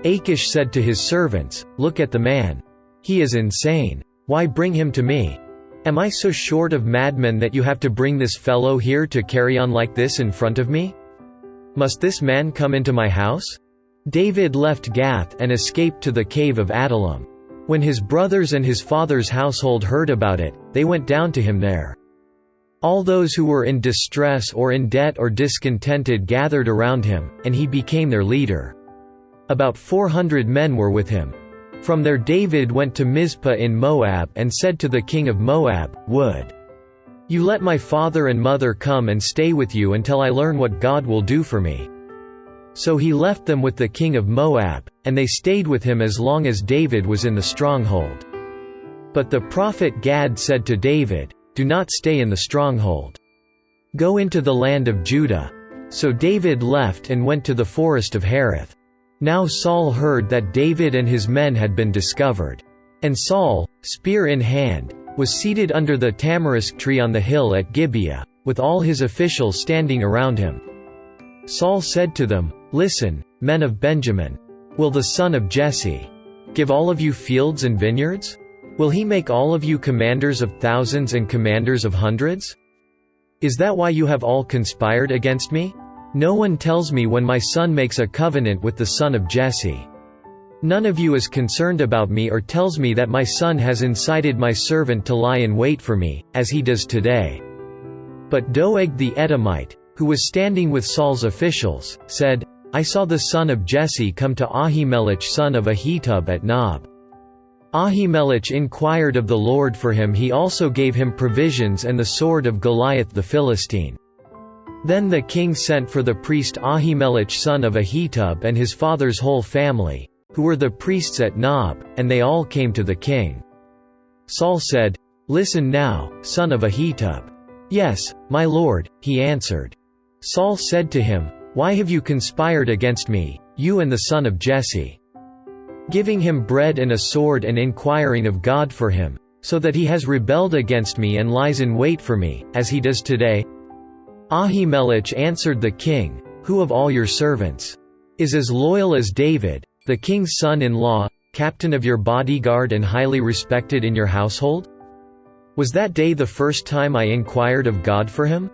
Achish said to his servants, "Look at the man. He is insane. Why bring him to me? Am I so short of madmen that you have to bring this fellow here to carry on like this in front of me? Must this man come into my house?" David left Gath and escaped to the cave of Adullam. When his brothers and his father's household heard about it, they went down to him there. All those who were in distress or in debt or discontented gathered around him, and he became their leader. About 400 men were with him. From there David went to Mizpah in Moab and said to the king of Moab, "Would you let my father and mother come and stay with you until I learn what God will do for me?" So he left them with the king of Moab, and they stayed with him as long as David was in the stronghold. But the prophet Gad said to David, "Do not stay in the stronghold. Go into the land of Judah." So David left and went to the forest of Hereth. Now Saul heard that David and his men had been discovered. And Saul, spear in hand, was seated under the tamarisk tree on the hill at Gibeah, with all his officials standing around him. Saul said to them, "Listen, men of Benjamin. Will the son of Jesse give all of you fields and vineyards? Will he make all of you commanders of thousands and commanders of hundreds? Is that why you have all conspired against me? No one tells me when my son makes a covenant with the son of Jesse. None of you is concerned about me or tells me that my son has incited my servant to lie in wait for me, as he does today." But Doeg the Edomite, who was standing with Saul's officials, said, "I saw the son of Jesse come to Ahimelech son of Ahitub at Nob. Ahimelech inquired of the Lord for him. He also gave him provisions and the sword of Goliath the Philistine." Then the king sent for the priest Ahimelech son of Ahitub and his father's whole family, who were the priests at Nob, and they all came to the king. Saul said, "Listen now, son of Ahitub." "Yes, my lord," he answered. Saul said to him, "Why have you conspired against me, you and the son of Jesse? Giving him bread and a sword and inquiring of God for him, so that he has rebelled against me and lies in wait for me, as he does today?" Ahimelech answered the king, "Who of all your servants is as loyal as David, the king's son-in-law, captain of your bodyguard and highly respected in your household? Was that day the first time I inquired of God for him?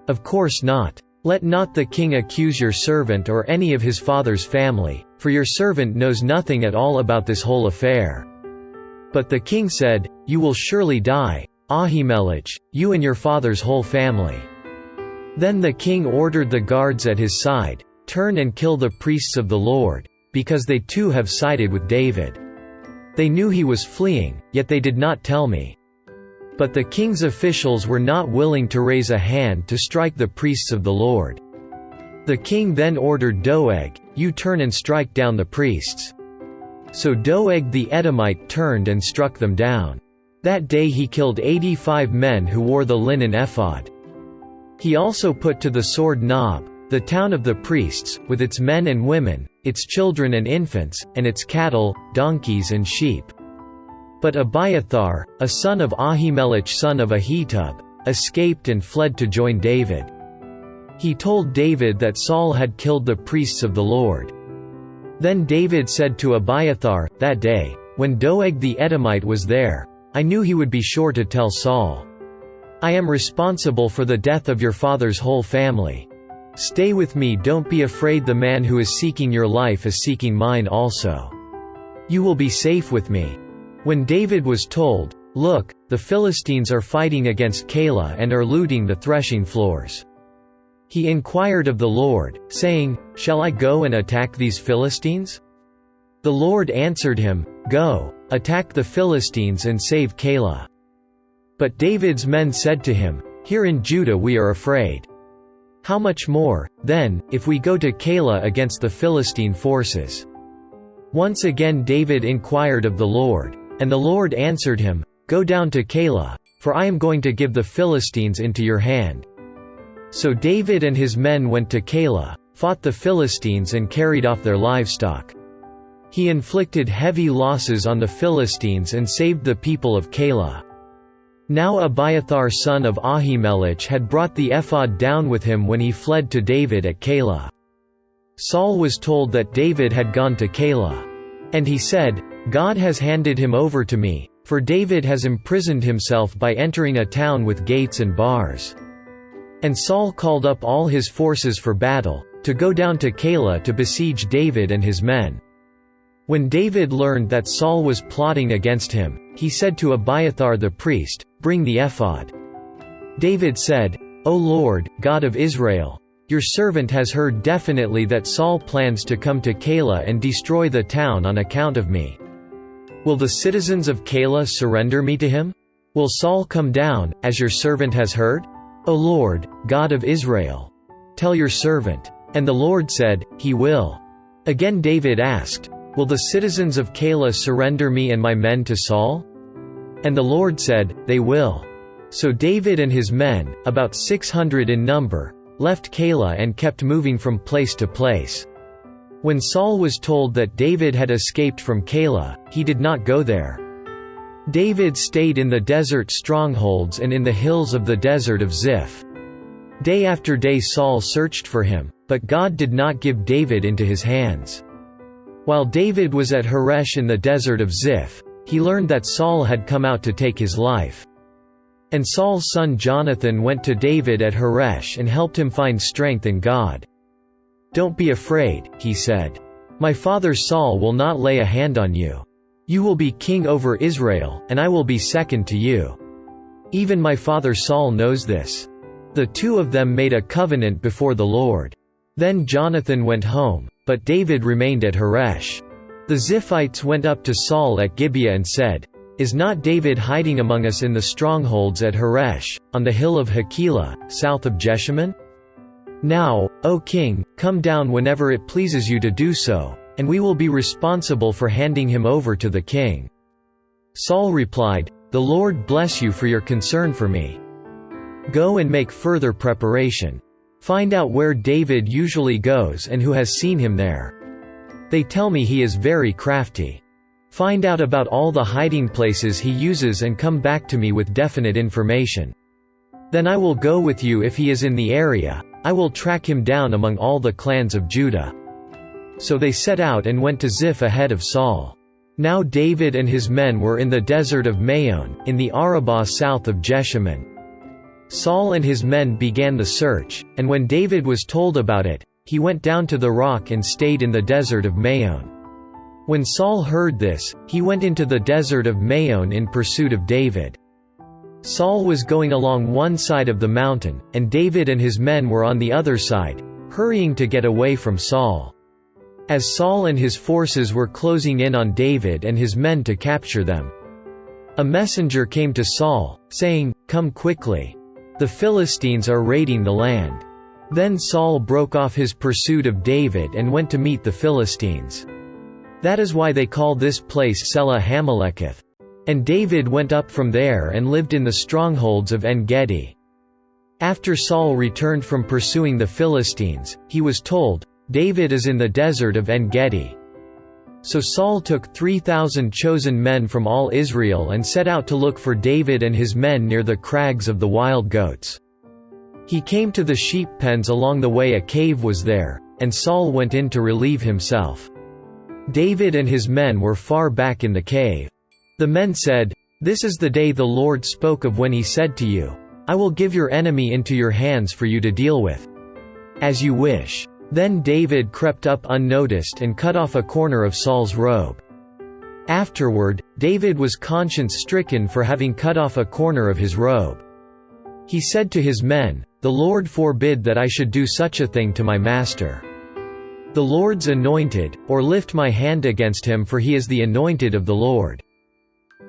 Of course not. Let not the king accuse your servant or any of his father's family, for your servant knows nothing at all about this whole affair." But the king said, "You will surely die, Ahimelech, you and your father's whole family." Then the king ordered the guards at his side, "Turn and kill the priests of the Lord, because they too have sided with David." They knew he was fleeing, yet they did not tell me. But the king's officials were not willing to raise a hand to strike the priests of the Lord. The king then ordered Doeg, "You turn and strike down the priests." So Doeg the Edomite turned and struck them down. That day he killed 85 men who wore the linen ephod. He also put to the sword Nob, the town of the priests, with its men and women, its children and infants, and its cattle, donkeys and sheep. But Abiathar, a son of Ahimelech son of Ahitub, escaped and fled to join David. He told David that Saul had killed the priests of the Lord. Then David said to Abiathar, "That day, when Doeg the Edomite was there, I knew he would be sure to tell Saul. I am responsible for the death of your father's whole family. Stay with me. Don't be afraid. The man who is seeking your life is seeking mine also. You will be safe with me." When David was told, "Look, the Philistines are fighting against Keilah and are looting the threshing floors," He inquired of the Lord, saying, "Shall I go and attack these Philistines?" The Lord answered him, "Go, attack the Philistines and save Keilah." But David's men said to him, "Here in Judah we are afraid. How much more, then, if we go to Keilah against the Philistine forces?" Once again David inquired of the Lord, and the Lord answered him, "Go down to Keilah, for I am going to give the Philistines into your hand." So David and his men went to Keilah, fought the Philistines and carried off their livestock. He inflicted heavy losses on the Philistines and saved the people of Keilah. Now Abiathar son of Ahimelech had brought the ephod down with him when he fled to David at Keilah. Saul was told that David had gone to Keilah. And he said, "God has handed him over to me, for David has imprisoned himself by entering a town with gates and bars." And Saul called up all his forces for battle, to go down to Keilah to besiege David and his men. When David learned that Saul was plotting against him, he said to Abiathar the priest, "Bring the ephod." David said, "O Lord, God of Israel, your servant has heard definitely that Saul plans to come to Keilah and destroy the town on account of me. Will the citizens of Keilah surrender me to him? Will Saul come down, as your servant has heard? O Lord, God of Israel, tell your servant." And the Lord said, "He will." Again David asked, "Will the citizens of Keilah surrender me and my men to Saul?" And the Lord said, "They will." So David and his men, about 600 in number, left Keilah and kept moving from place to place. When Saul was told that David had escaped from Keilah, he did not go there. David stayed in the desert strongholds and in the hills of the desert of Ziph. Day after day Saul searched for him, but God did not give David into his hands. While David was at Horesh in the desert of Ziph, he learned that Saul had come out to take his life. And Saul's son Jonathan went to David at Horesh and helped him find strength in God. "Don't be afraid," he said. "My father Saul will not lay a hand on you. You will be king over Israel, and I will be second to you. Even my father Saul knows this." The two of them made a covenant before the Lord. Then Jonathan went home, but David remained at Horesh. The Ziphites went up to Saul at Gibeah and said, "Is not David hiding among us in the strongholds at Horesh, on the hill of Hakilah, south of Jeshimon? Now, O king, come down whenever it pleases you to do so, and we will be responsible for handing him over to the king." Saul replied, "The Lord bless you for your concern for me. Go and make further preparation. Find out where David usually goes and who has seen him there. They tell me he is very crafty. Find out about all the hiding places he uses and come back to me with definite information. Then I will go with you if he is in the area. I will track him down among all the clans of Judah." So they set out and went to Ziph ahead of Saul. Now David and his men were in the desert of Maon, in the Arabah south of Jeshimon. Saul and his men began the search, and when David was told about it, he went down to the rock and stayed in the desert of Maon. When Saul heard this, he went into the desert of Maon in pursuit of David. Saul was going along one side of the mountain, and David and his men were on the other side, hurrying to get away from Saul. As Saul and his forces were closing in on David and his men to capture them, a messenger came to Saul, saying, "Come quickly. The Philistines are raiding the land." Then Saul broke off his pursuit of David and went to meet the Philistines. That is why they call this place Selah Hameleketh. And David went up from there and lived in the strongholds of En-Gedi. After Saul returned from pursuing the Philistines, he was told, "David is in the desert of En-Gedi." So Saul took 3,000 chosen men from all Israel and set out to look for David and his men near the crags of the wild goats. He came to the sheep pens along the way. A cave was there, and Saul went in to relieve himself. David and his men were far back in the cave. The men said, "This is the day the Lord spoke of when he said to you, 'I will give your enemy into your hands for you to deal with. As you wish.'" Then David crept up unnoticed and cut off a corner of Saul's robe. Afterward, David was conscience-stricken for having cut off a corner of his robe. He said to his men, "The Lord forbid that I should do such a thing to my master. The Lord's anointed, or lift my hand against him, for he is the anointed of the Lord."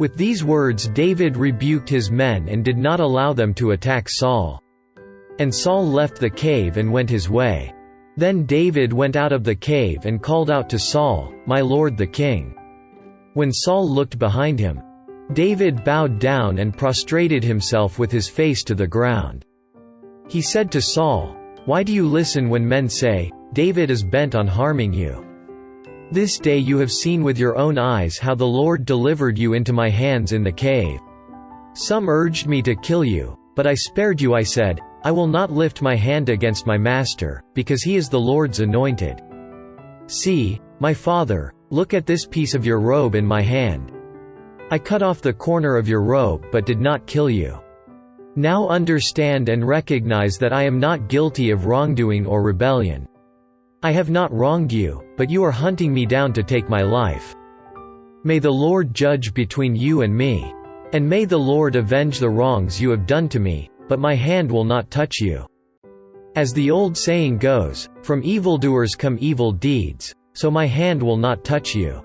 With these words David rebuked his men and did not allow them to attack Saul. And Saul left the cave and went his way. Then David went out of the cave and called out to Saul, "My lord the king." When Saul looked behind him, David bowed down and prostrated himself with his face to the ground. He said to Saul, "Why do you listen when men say, 'David is bent on harming you'? This day you have seen with your own eyes how the Lord delivered you into my hands in the cave. Some urged me to kill you, but I spared you. I said, 'I will not lift my hand against my master, because he is the Lord's anointed.' See, my father, look at this piece of your robe in my hand. I cut off the corner of your robe but did not kill you. Now understand and recognize that I am not guilty of wrongdoing or rebellion. I have not wronged you, but you are hunting me down to take my life. May the Lord judge between you and me. And may the Lord avenge the wrongs you have done to me, but my hand will not touch you. As the old saying goes, from evildoers come evil deeds, so my hand will not touch you.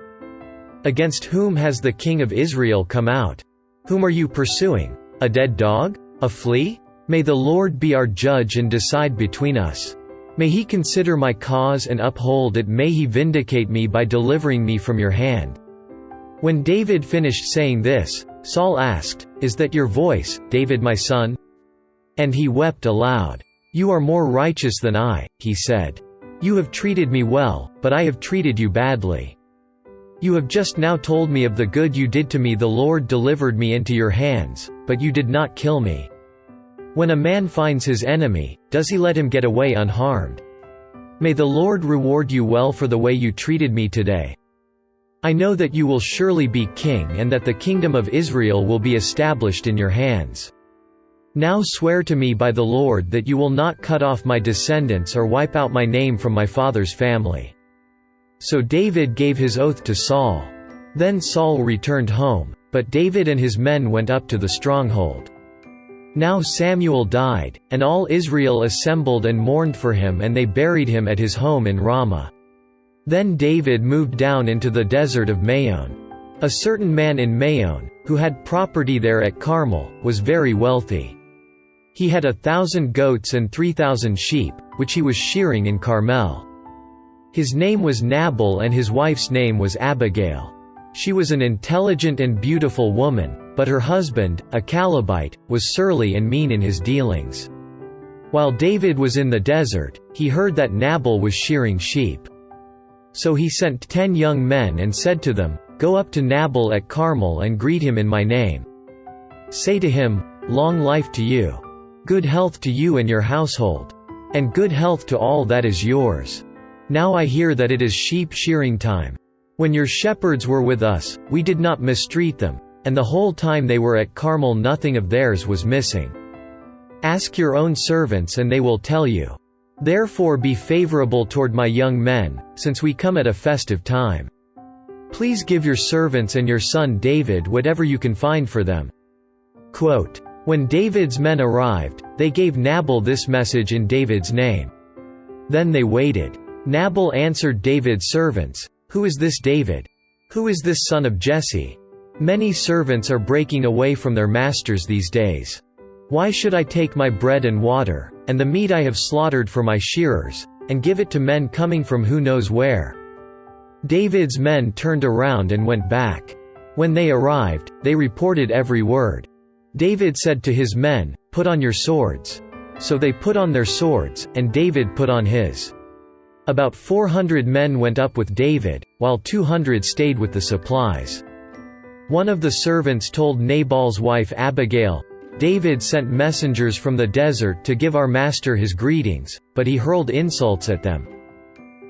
Against whom has the king of Israel come out? Whom are you pursuing? A dead dog? A flea? May the Lord be our judge and decide between us. May he consider my cause and uphold it. May he vindicate me by delivering me from your hand." When David finished saying this, Saul asked, "Is that your voice, David my son?" And he wept aloud. "You are more righteous than I," he said. "You have treated me well, but I have treated you badly. You have just now told me of the good you did to me. The Lord delivered me into your hands, but you did not kill me. When a man finds his enemy, does he let him get away unharmed? May the Lord reward you well for the way you treated me today. I know that you will surely be king and that the kingdom of Israel will be established in your hands. Now swear to me by the Lord that you will not cut off my descendants or wipe out my name from my father's family." So David gave his oath to Saul. Then Saul returned home, but David and his men went up to the stronghold. Now Samuel died, and all Israel assembled and mourned for him, and they buried him at his home in Ramah. Then David moved down into the desert of Maon. A certain man in Maon, who had property there at Carmel, was very wealthy. He had 1,000 goats and 3,000 sheep, which he was shearing in Carmel. His name was Nabal and his wife's name was Abigail. She was an intelligent and beautiful woman, but her husband, a Calebite, was surly and mean in his dealings. While David was in the desert, he heard that Nabal was shearing sheep. So he sent 10 young men and said to them, "Go up to Nabal at Carmel and greet him in my name. Say to him, 'Long life to you. Good health to you and your household. And good health to all that is yours. Now I hear that it is sheep shearing time. When your shepherds were with us, we did not mistreat them, and the whole time they were at Carmel nothing of theirs was missing. Ask your own servants and they will tell you. Therefore be favorable toward my young men, since we come at a festive time. Please give your servants and your son David whatever you can find for them." Quote, when David's men arrived, they gave Nabal this message in David's name. Then they waited. Nabal answered David's servants, "Who is this David? Who is this son of Jesse? Many servants are breaking away from their masters these days. Why should I take my bread and water, and the meat I have slaughtered for my shearers, and give it to men coming from who knows where?" David's men turned around and went back. When they arrived, they reported every word. David said to his men, "Put on your swords." So they put on their swords, and David put on his. About 400 men went up with David, while 200 stayed with the supplies. One of the servants told Nabal's wife Abigail, "David sent messengers from the desert to give our master his greetings, but he hurled insults at them.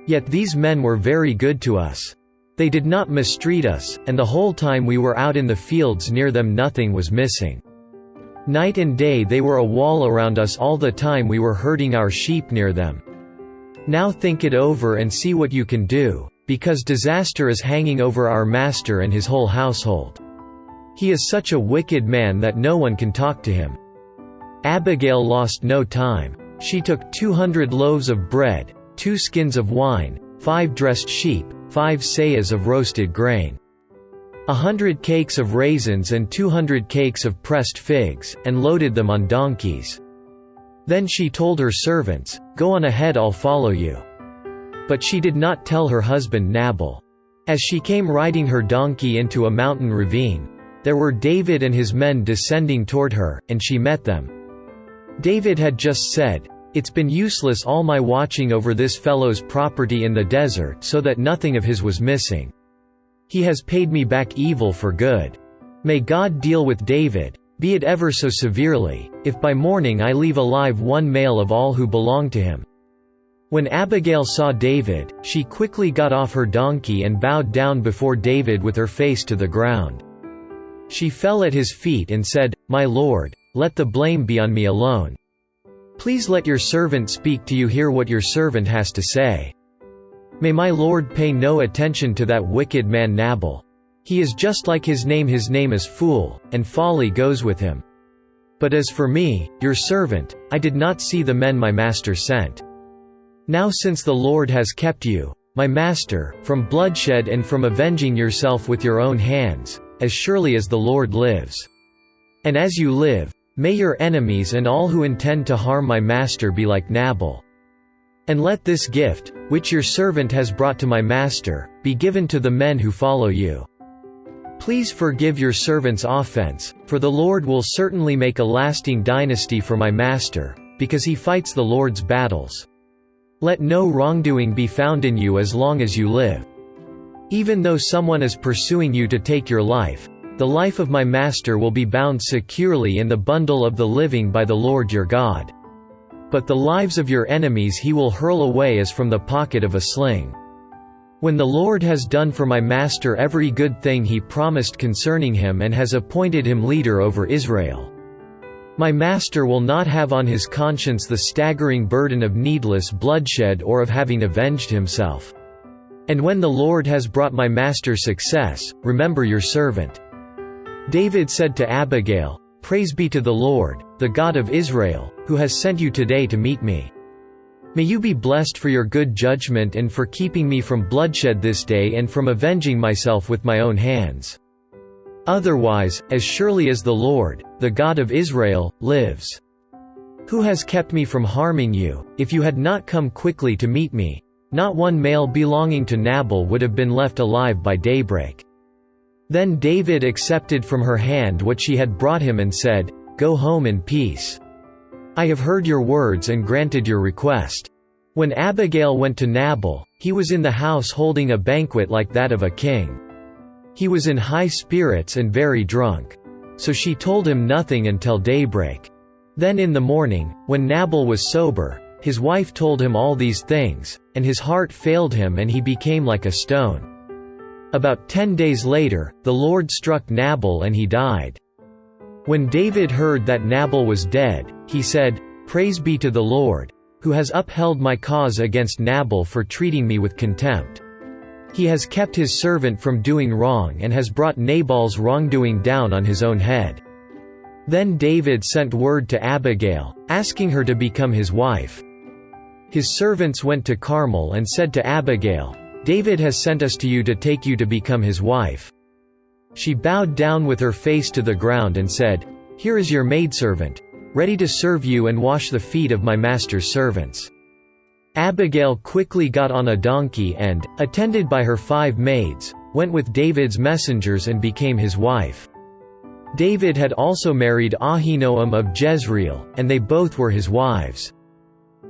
Yet these men were very good to us. They did not mistreat us, and the whole time we were out in the fields near them nothing was missing. Night and day they were a wall around us all the time we were herding our sheep near them. Now think it over and see what you can do, because disaster is hanging over our master and his whole household. He is such a wicked man that no one can talk to him." Abigail lost no time. She took 200 loaves of bread, 2 skins of wine, 5 dressed sheep, 5 seahs of roasted grain, 100 cakes of raisins and 200 cakes of pressed figs, and loaded them on donkeys. Then she told her servants, "Go on ahead, I'll follow you." But she did not tell her husband Nabal. As she came riding her donkey into a mountain ravine, there were David and his men descending toward her, and she met them. David had just said, "It's been useless all my watching over this fellow's property in the desert so that nothing of his was missing. He has paid me back evil for good. May God deal with David, be it ever so severely, if by morning I leave alive one male of all who belong to him." When Abigail saw David, she quickly got off her donkey and bowed down before David with her face to the ground. She fell at his feet and said, "My lord, let the blame be on me alone. Please let your servant speak to you, hear what your servant has to say. May my lord pay no attention to that wicked man Nabal. He is just like his name is fool, and folly goes with him. But as for me, your servant, I did not see the men my master sent. Now since the Lord has kept you, my master, from bloodshed and from avenging yourself with your own hands, as surely as the Lord lives, and as you live, may your enemies and all who intend to harm my master be like Nabal. And let this gift, which your servant has brought to my master, be given to the men who follow you. Please forgive your servant's offense, for the Lord will certainly make a lasting dynasty for my master, because he fights the Lord's battles. Let no wrongdoing be found in you as long as you live. Even though someone is pursuing you to take your life, the life of my master will be bound securely in the bundle of the living by the Lord your God. But the lives of your enemies he will hurl away as from the pocket of a sling. When the Lord has done for my master every good thing he promised concerning him and has appointed him leader over Israel, my master will not have on his conscience the staggering burden of needless bloodshed or of having avenged himself. And when the Lord has brought my master success, remember your servant." David said to Abigail, "Praise be to the Lord, the God of Israel, who has sent you today to meet me. May you be blessed for your good judgment and for keeping me from bloodshed this day and from avenging myself with my own hands. Otherwise, as surely as the Lord, the God of Israel, lives, who has kept me from harming you, if you had not come quickly to meet me, not one male belonging to Nabal would have been left alive by daybreak." Then David accepted from her hand what she had brought him and said, "Go home in peace. I have heard your words and granted your request." When Abigail went to Nabal, he was in the house holding a banquet like that of a king. He was in high spirits and very drunk. So she told him nothing until daybreak. Then in the morning, when Nabal was sober, his wife told him all these things, and his heart failed him and he became like a stone. About 10 days later, the Lord struck Nabal and he died. When David heard that Nabal was dead, he said, "Praise be to the Lord, who has upheld my cause against Nabal for treating me with contempt. He has kept his servant from doing wrong and has brought Nabal's wrongdoing down on his own head." Then David sent word to Abigail, asking her to become his wife. His servants went to Carmel and said to Abigail, "David has sent us to you to take you to become his wife." She bowed down with her face to the ground and said, "Here is your maidservant, ready to serve you and wash the feet of my master's servants." Abigail quickly got on a donkey and, attended by her 5 maids, went with David's messengers and became his wife. David had also married Ahinoam of Jezreel, and they both were his wives.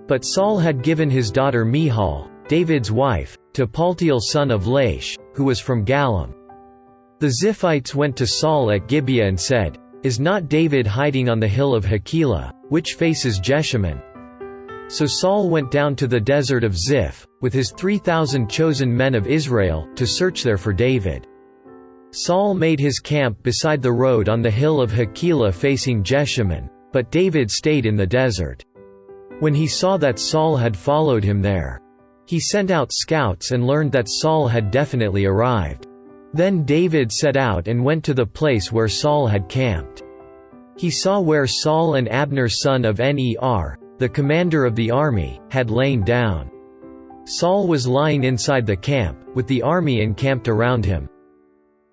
But Saul had given his daughter Michal, David's wife, to Paltiel son of Laish, who was from Gallim. The Ziphites went to Saul at Gibeah and said, "Is not David hiding on the hill of Hachilah, which faces Jeshimon?" So Saul went down to the desert of Ziph, with his 3,000 chosen men of Israel, to search there for David. Saul made his camp beside the road on the hill of Hachilah facing Jeshimon, but David stayed in the desert. When he saw that Saul had followed him there, he sent out scouts and learned that Saul had definitely arrived. Then David set out and went to the place where Saul had camped. He saw where Saul and Abner son of Ner, the commander of the army, had lain down. Saul was lying inside the camp, with the army encamped around him.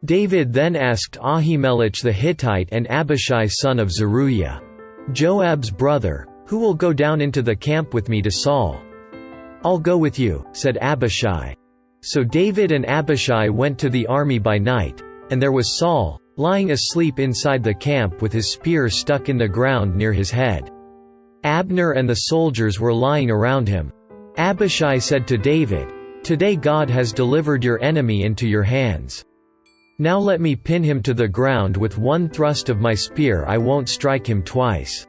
David then asked Ahimelech the Hittite and Abishai son of Zeruiah, Joab's brother, "Who will go down into the camp with me to Saul?" "I'll go with you," said Abishai. So David and Abishai went to the army by night, and there was Saul, lying asleep inside the camp with his spear stuck in the ground near his head. Abner and the soldiers were lying around him. Abishai said to David, "Today God has delivered your enemy into your hands. Now let me pin him to the ground with one thrust of my spear. I won't strike him twice."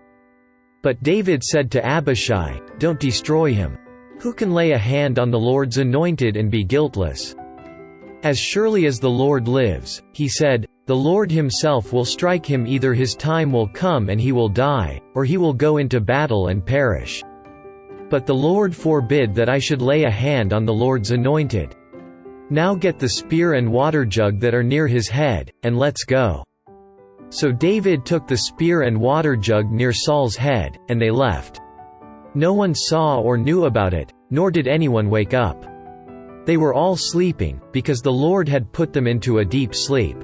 But David said to Abishai, "Don't destroy him. Who can lay a hand on the Lord's anointed and be guiltless? As surely as the Lord lives," he said, "the Lord himself will strike him. Either his time will come and he will die, or he will go into battle and perish. But the Lord forbid that I should lay a hand on the Lord's anointed. Now get the spear and water jug that are near his head, and let's go." So David took the spear and water jug near Saul's head, and they left. No one saw or knew about it, nor did anyone wake up. They were all sleeping, because the Lord had put them into a deep sleep.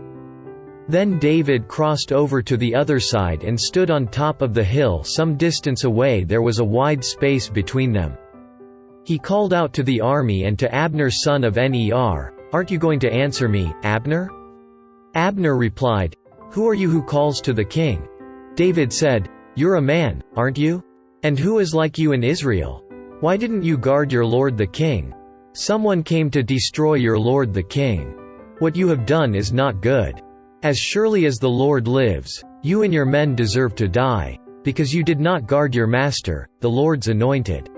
Then David crossed over to the other side and stood on top of the hill some distance away. There was a wide space between them. He called out to the army and to Abner son of Ner, "Aren't you going to answer me, Abner?" Abner replied, "Who are you who calls to the king?" David said, "You're a man, aren't you? And who is like you in Israel? Why didn't you guard your lord the king? Someone came to destroy your lord the king. What you have done is not good. As surely as the Lord lives, you and your men deserve to die, because you did not guard your master, the Lord's anointed.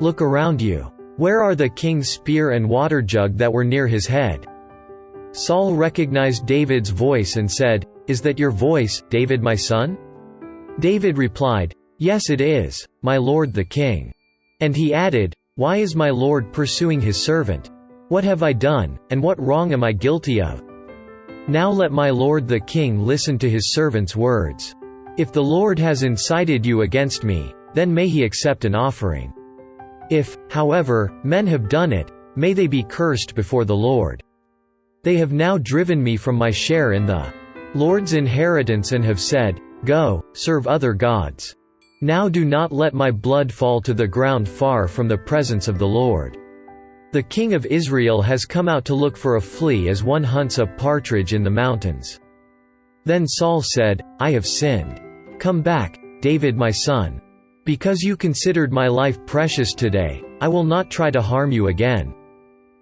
Look around you. Where are the king's spear and water jug that were near his head?" Saul recognized David's voice and said, "Is that your voice, David my son?" David replied, "Yes it is, my lord the king." And he added, "Why is my lord pursuing his servant? What have I done, and what wrong am I guilty of? Now let my lord the king listen to his servant's words. If the Lord has incited you against me, then may he accept an offering. If, however, men have done it, may they be cursed before the Lord. They have now driven me from my share in the Lord's inheritance and have said, 'Go, serve other gods.' Now do not let my blood fall to the ground far from the presence of the Lord. The king of Israel has come out to look for a flea as one hunts a partridge in the mountains." Then Saul said, "I have sinned. Come back, David my son. Because you considered my life precious today, I will not try to harm you again.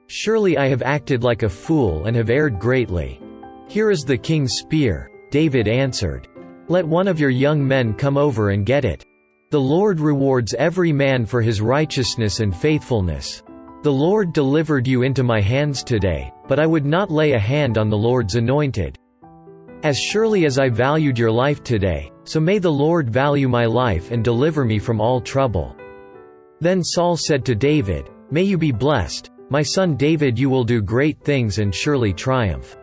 Surely I have acted like a fool and have erred greatly. Here is the king's spear." David answered, "Let one of your young men come over and get it. The Lord rewards every man for his righteousness and faithfulness. The Lord delivered you into my hands today, but I would not lay a hand on the Lord's anointed. As surely as I valued your life today, so may the Lord value my life and deliver me from all trouble." Then Saul said to David, "May you be blessed, my son David. You will do great things and surely triumph."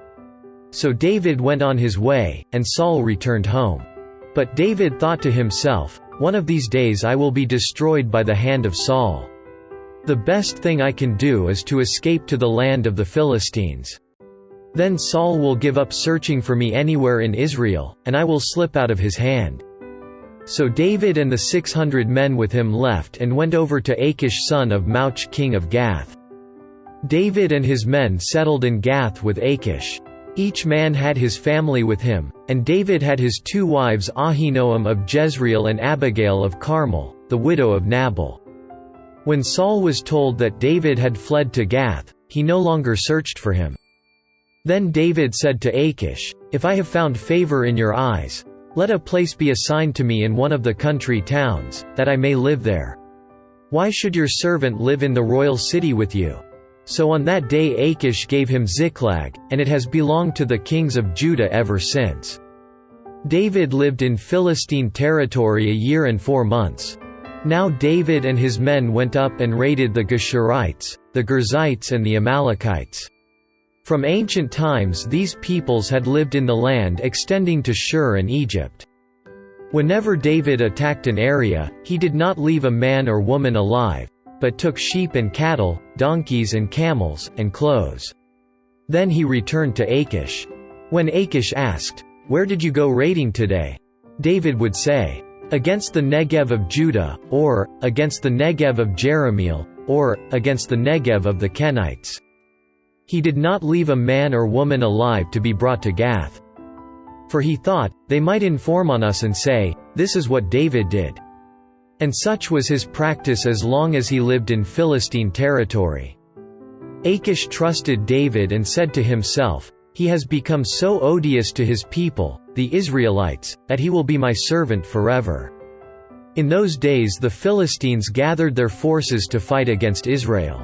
So David went on his way, and Saul returned home. But David thought to himself, "One of these days I will be destroyed by the hand of Saul. The best thing I can do is to escape to the land of the Philistines. Then Saul will give up searching for me anywhere in Israel, and I will slip out of his hand." So David and the 600 men with him left and went over to Achish son of Mauch king of Gath. David and his men settled in Gath with Achish. Each man had his family with him, and David had his 2 wives Ahinoam of Jezreel and Abigail of Carmel, the widow of Nabal. When Saul was told that David had fled to Gath, he no longer searched for him. Then David said to Achish, "If I have found favor in your eyes, let a place be assigned to me in one of the country towns, that I may live there. Why should your servant live in the royal city with you?" So on that day Achish gave him Ziklag, and it has belonged to the kings of Judah ever since. David lived in Philistine territory a year and 4 months. Now David and his men went up and raided the Geshurites, the Girzites and the Amalekites. From ancient times these peoples had lived in the land extending to Shur and Egypt. Whenever David attacked an area, he did not leave a man or woman alive, but took sheep and cattle, donkeys and camels, and clothes. Then he returned to Achish. When Achish asked, "Where did you go raiding today?" David would say, "Against the Negev of Judah," or, "Against the Negev of Jerahmeel," or, "Against the Negev of the Kenites." He did not leave a man or woman alive to be brought to Gath. For he thought, they might inform on us and say, "This is what David did." And such was his practice as long as he lived in Philistine territory. Achish trusted David and said to himself, "He has become so odious to his people, the Israelites, that he will be my servant forever." In those days the Philistines gathered their forces to fight against Israel.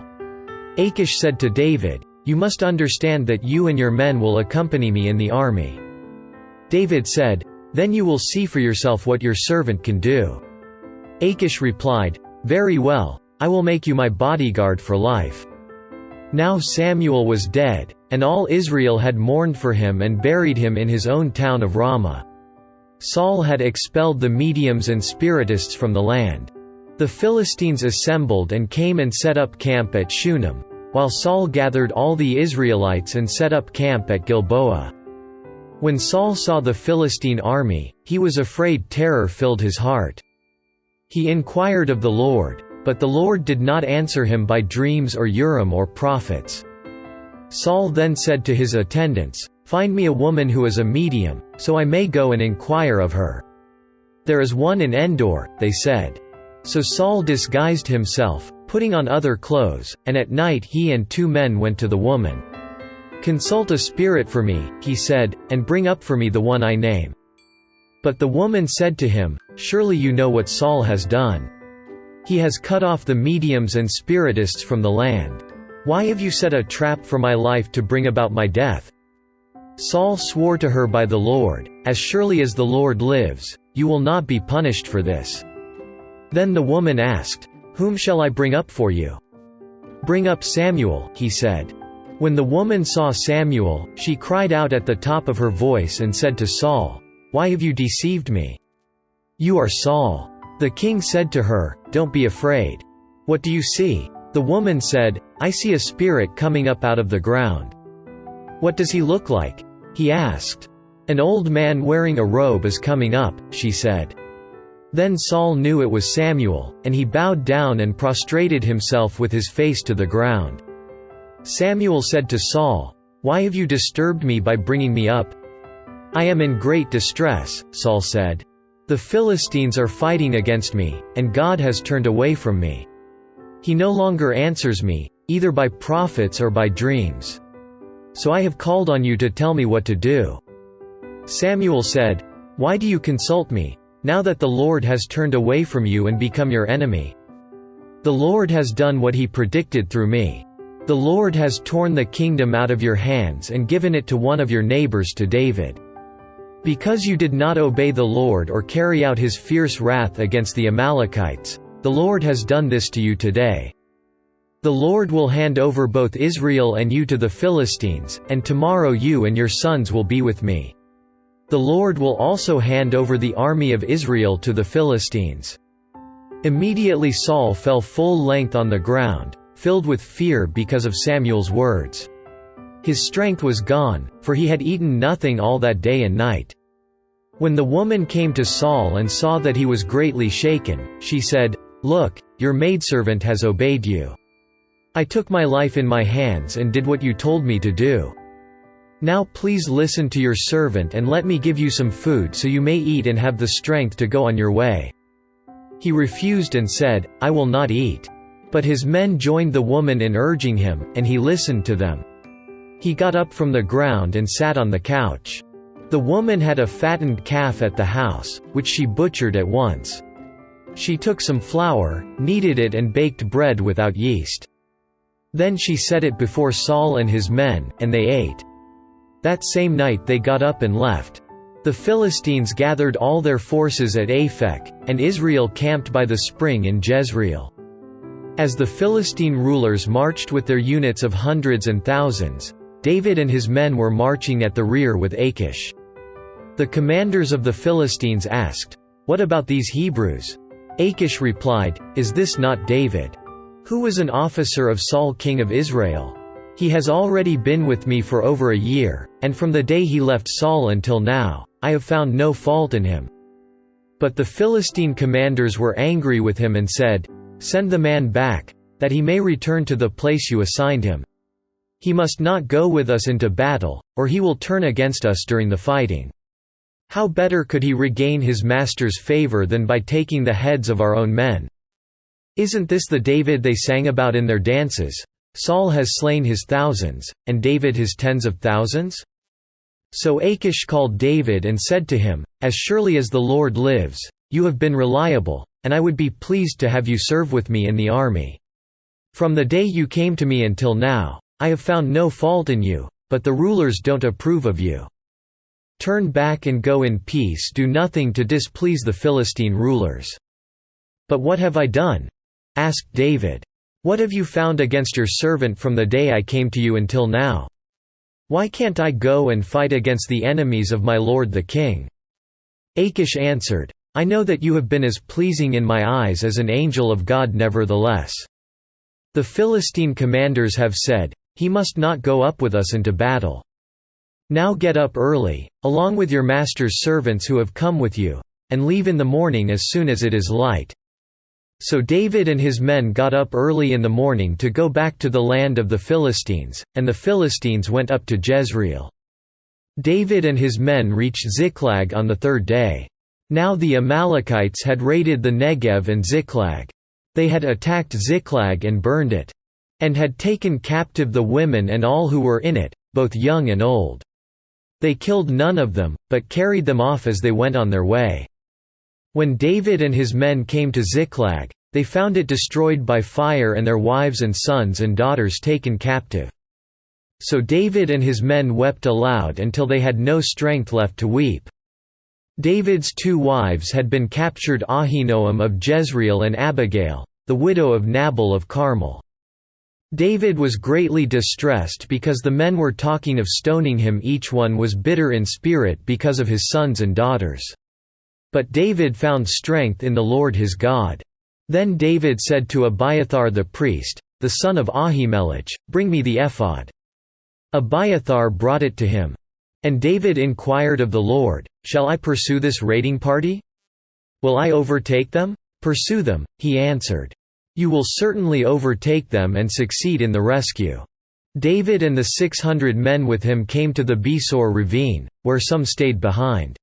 Achish said to David, "You must understand that you and your men will accompany me in the army." David said, "Then you will see for yourself what your servant can do." Achish replied, "Very well, I will make you my bodyguard for life." Now Samuel was dead, and all Israel had mourned for him and buried him in his own town of Ramah. Saul had expelled the mediums and spiritists from the land. The Philistines assembled and came and set up camp at Shunem, while Saul gathered all the Israelites and set up camp at Gilboa. When Saul saw the Philistine army, he was afraid. Terror filled his heart. He inquired of the Lord, but the Lord did not answer him by dreams or Urim or prophets. Saul then said to his attendants, "Find me a woman who is a medium, so I may go and inquire of her." "There is one in Endor," they said. So Saul disguised himself, putting on other clothes, and at night he and 2 men went to the woman. "Consult a spirit for me," he said, "and bring up for me the one I name." But the woman said to him, "Surely you know what Saul has done. He has cut off the mediums and spiritists from the land. Why have you set a trap for my life to bring about my death?" Saul swore to her by the Lord, "As surely as the Lord lives, you will not be punished for this." Then the woman asked, "Whom shall I bring up for you?" "Bring up Samuel," he said. When the woman saw Samuel, she cried out at the top of her voice and said to Saul, "Why have you deceived me? You are Saul." The king said to her, "Don't be afraid. What do you see?" The woman said, "I see a spirit coming up out of the ground." "What does he look like?" he asked. "An old man wearing a robe is coming up," she said. Then Saul knew it was Samuel, and he bowed down and prostrated himself with his face to the ground. Samuel said to Saul, "Why have you disturbed me by bringing me up?" "I am in great distress," Saul said. "The Philistines are fighting against me, and God has turned away from me. He no longer answers me, either by prophets or by dreams. So I have called on you to tell me what to do." Samuel said, "Why do you consult me, now that the Lord has turned away from you and become your enemy? The Lord has done what he predicted through me. The Lord has torn the kingdom out of your hands and given it to one of your neighbors, to David. Because you did not obey the Lord or carry out his fierce wrath against the Amalekites, the Lord has done this to you today. The Lord will hand over both Israel and you to the Philistines, and tomorrow you and your sons will be with me. The Lord will also hand over the army of Israel to the Philistines." Immediately Saul fell full length on the ground, filled with fear because of Samuel's words. His strength was gone, for he had eaten nothing all that day and night. When the woman came to Saul and saw that he was greatly shaken, she said, "Look, your maidservant has obeyed you. I took my life in my hands and did what you told me to do. Now please listen to your servant and let me give you some food so you may eat and have the strength to go on your way." He refused and said, "I will not eat." But his men joined the woman in urging him, and he listened to them. He got up from the ground and sat on the couch. The woman had a fattened calf at the house, which she butchered at once. She took some flour, kneaded it and baked bread without yeast. Then she set it before Saul and his men, and they ate. That same night they got up and left. The Philistines gathered all their forces at Aphek, and Israel camped by the spring in Jezreel. As the Philistine rulers marched with their units of hundreds and thousands, David and his men were marching at the rear with Achish. The commanders of the Philistines asked, "What about these Hebrews?" Achish replied, "Is this not David, who was an officer of Saul king of Israel? He has already been with me for over a year, and from the day he left Saul until now, I have found no fault in him." But the Philistine commanders were angry with him and said, "Send the man back, that he may return to the place you assigned him. He must not go with us into battle, or he will turn against us during the fighting. How better could he regain his master's favor than by taking the heads of our own men? Isn't this the David they sang about in their dances? Saul has slain his thousands, and David his tens of thousands?" So Achish called David and said to him, "As surely as the Lord lives, you have been reliable, and I would be pleased to have you serve with me in the army. From the day you came to me until now, I have found no fault in you, but the rulers don't approve of you. Turn back and go in peace, do nothing to displease the Philistine rulers." "But what have I done?" asked David. "What have you found against your servant from the day I came to you until now? Why can't I go and fight against the enemies of my lord the king?" Achish answered, "I know that you have been as pleasing in my eyes as an angel of God. Nevertheless, the Philistine commanders have said, 'He must not go up with us into battle.' Now get up early, along with your master's servants who have come with you, and leave in the morning as soon as it is light." So David and his men got up early in the morning to go back to the land of the Philistines, and the Philistines went up to Jezreel. David and his men reached Ziklag on the third day. Now the Amalekites had raided the Negev and Ziklag. They had attacked Ziklag and burned it, and had taken captive the women and all who were in it, both young and old. They killed none of them, but carried them off as they went on their way. When David and his men came to Ziklag, they found it destroyed by fire and their wives and sons and daughters taken captive. So David and his men wept aloud until they had no strength left to weep. David's two wives had been captured, Ahinoam of Jezreel and Abigail, the widow of Nabal of Carmel. David was greatly distressed because the men were talking of stoning him. Each one was bitter in spirit because of his sons and daughters. But David found strength in the Lord his God. Then David said to Abiathar the priest, the son of Ahimelech, "Bring me the ephod." Abiathar brought it to him. And David inquired of the Lord, "Shall I pursue this raiding party? Will I overtake them?" "Pursue them," he answered. "You will certainly overtake them and succeed in the rescue." David and the 600 men with him came to the Besor ravine, where some stayed behind.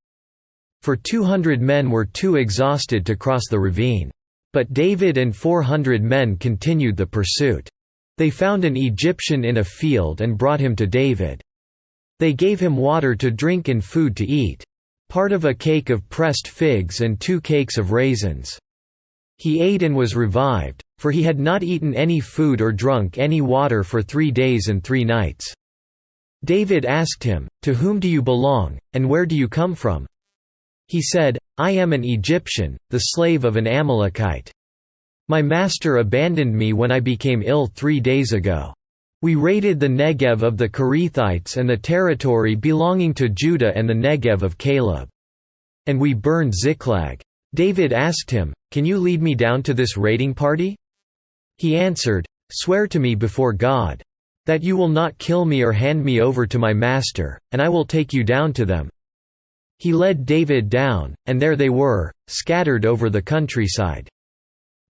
For 200 men were too exhausted to cross the ravine. But David and 400 men continued the pursuit. They found an Egyptian in a field and brought him to David. They gave him water to drink and food to eat, part of a cake of pressed figs and 2 cakes of raisins. He ate and was revived, for he had not eaten any food or drunk any water for 3 days and 3 nights. David asked him, "To whom do you belong, and where do you come from?" He said, "I am an Egyptian, the slave of an Amalekite. My master abandoned me when I became ill 3 days ago. We raided the Negev of the Kerethites and the territory belonging to Judah and the Negev of Caleb. And we burned Ziklag." David asked him, "Can you lead me down to this raiding party?" He answered, "Swear to me before God, that you will not kill me or hand me over to my master, and I will take you down to them." He led David down, and there they were, scattered over the countryside,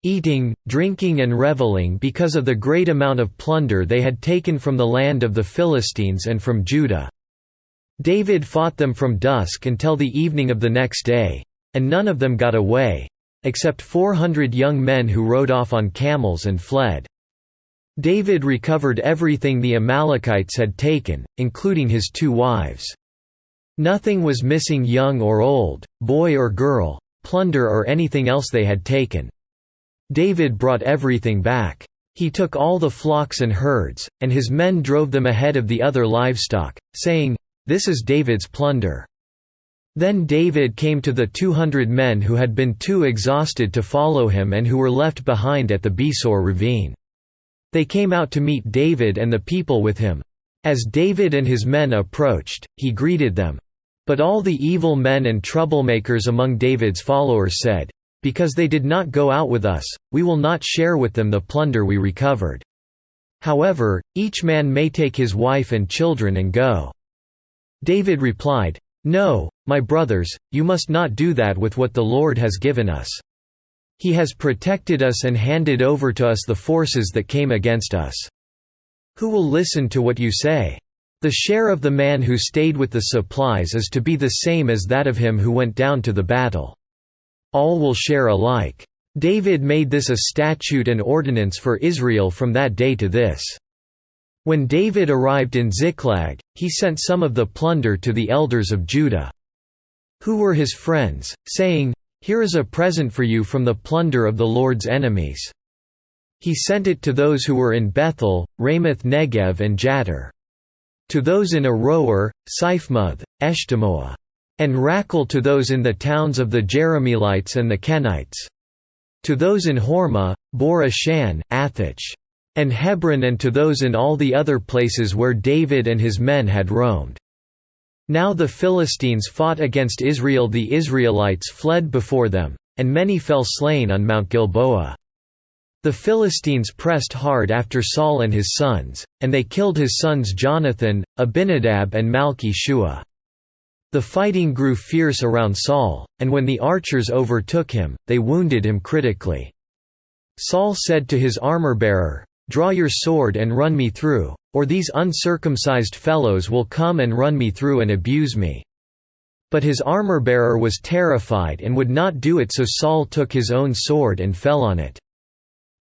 eating, drinking and reveling because of the great amount of plunder they had taken from the land of the Philistines and from Judah. David fought them from dusk until the evening of the next day, and none of them got away, except 400 young men who rode off on camels and fled. David recovered everything the Amalekites had taken, including his 2 wives. Nothing was missing, young or old, boy or girl, plunder or anything else they had taken. David brought everything back. He took all the flocks and herds, and his men drove them ahead of the other livestock, saying, "This is David's plunder." Then David came to the 200 men who had been too exhausted to follow him and who were left behind at the Besor ravine. They came out to meet David and the people with him. As David and his men approached, he greeted them. But all the evil men and troublemakers among David's followers said, "Because they did not go out with us, we will not share with them the plunder we recovered. However, each man may take his wife and children and go." David replied, "No, my brothers, you must not do that with what the Lord has given us. He has protected us and handed over to us the forces that came against us. Who will listen to what you say? The share of the man who stayed with the supplies is to be the same as that of him who went down to the battle. All will share alike." David made this a statute and ordinance for Israel from that day to this. When David arrived in Ziklag, he sent some of the plunder to the elders of Judah, who were his friends, saying, "Here is a present for you from the plunder of the Lord's enemies." He sent it to those who were in Bethel, Ramoth Negev and Jattir. To those in Aroer, Siphmoth, Eshtemoa. And Rakel, to those in the towns of the Jerahmeelites and the Kenites. To those in Hormah, Bor Ashan, Athach. And Hebron, and to those in all the other places where David and his men had roamed. Now the Philistines fought against Israel. The Israelites fled before them, and many fell slain on Mount Gilboa. The Philistines pressed hard after Saul and his sons, and they killed his sons Jonathan, Abinadab and Malchi-Shua. The fighting grew fierce around Saul, and when the archers overtook him, they wounded him critically. Saul said to his armor-bearer, "Draw your sword and run me through, or these uncircumcised fellows will come and run me through and abuse me." But his armor-bearer was terrified and would not do it, so Saul took his own sword and fell on it.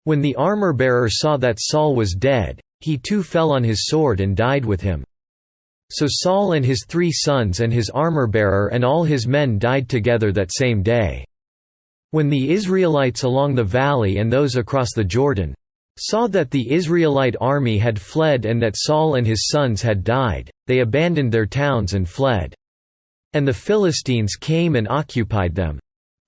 When the armor-bearer saw that Saul was dead, he too fell on his sword and died with him. So Saul and his 3 sons and his armor-bearer and all his men died together that same day. When the Israelites along the valley and those across the Jordan saw that the Israelite army had fled and that Saul and his sons had died, they abandoned their towns and fled. And the Philistines came and occupied them.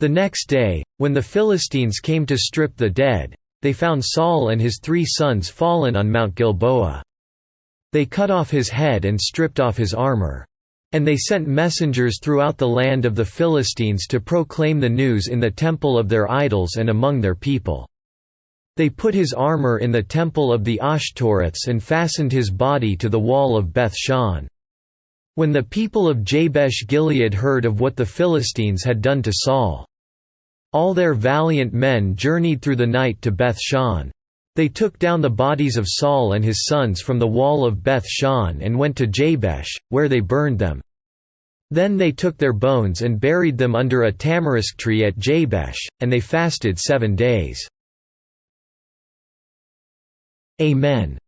The next day, when the Philistines came to strip the dead, they found Saul and his 3 sons fallen on Mount Gilboa. They cut off his head and stripped off his armor. And they sent messengers throughout the land of the Philistines to proclaim the news in the temple of their idols and among their people. They put his armor in the temple of the Ashtoreths and fastened his body to the wall of Beth-shan. When the people of Jabesh-Gilead heard of what the Philistines had done to Saul, all their valiant men journeyed through the night to Beth-shan. They took down the bodies of Saul and his sons from the wall of Beth-shan and went to Jabesh, where they burned them. Then they took their bones and buried them under a tamarisk tree at Jabesh, and they fasted 7 days. Amen.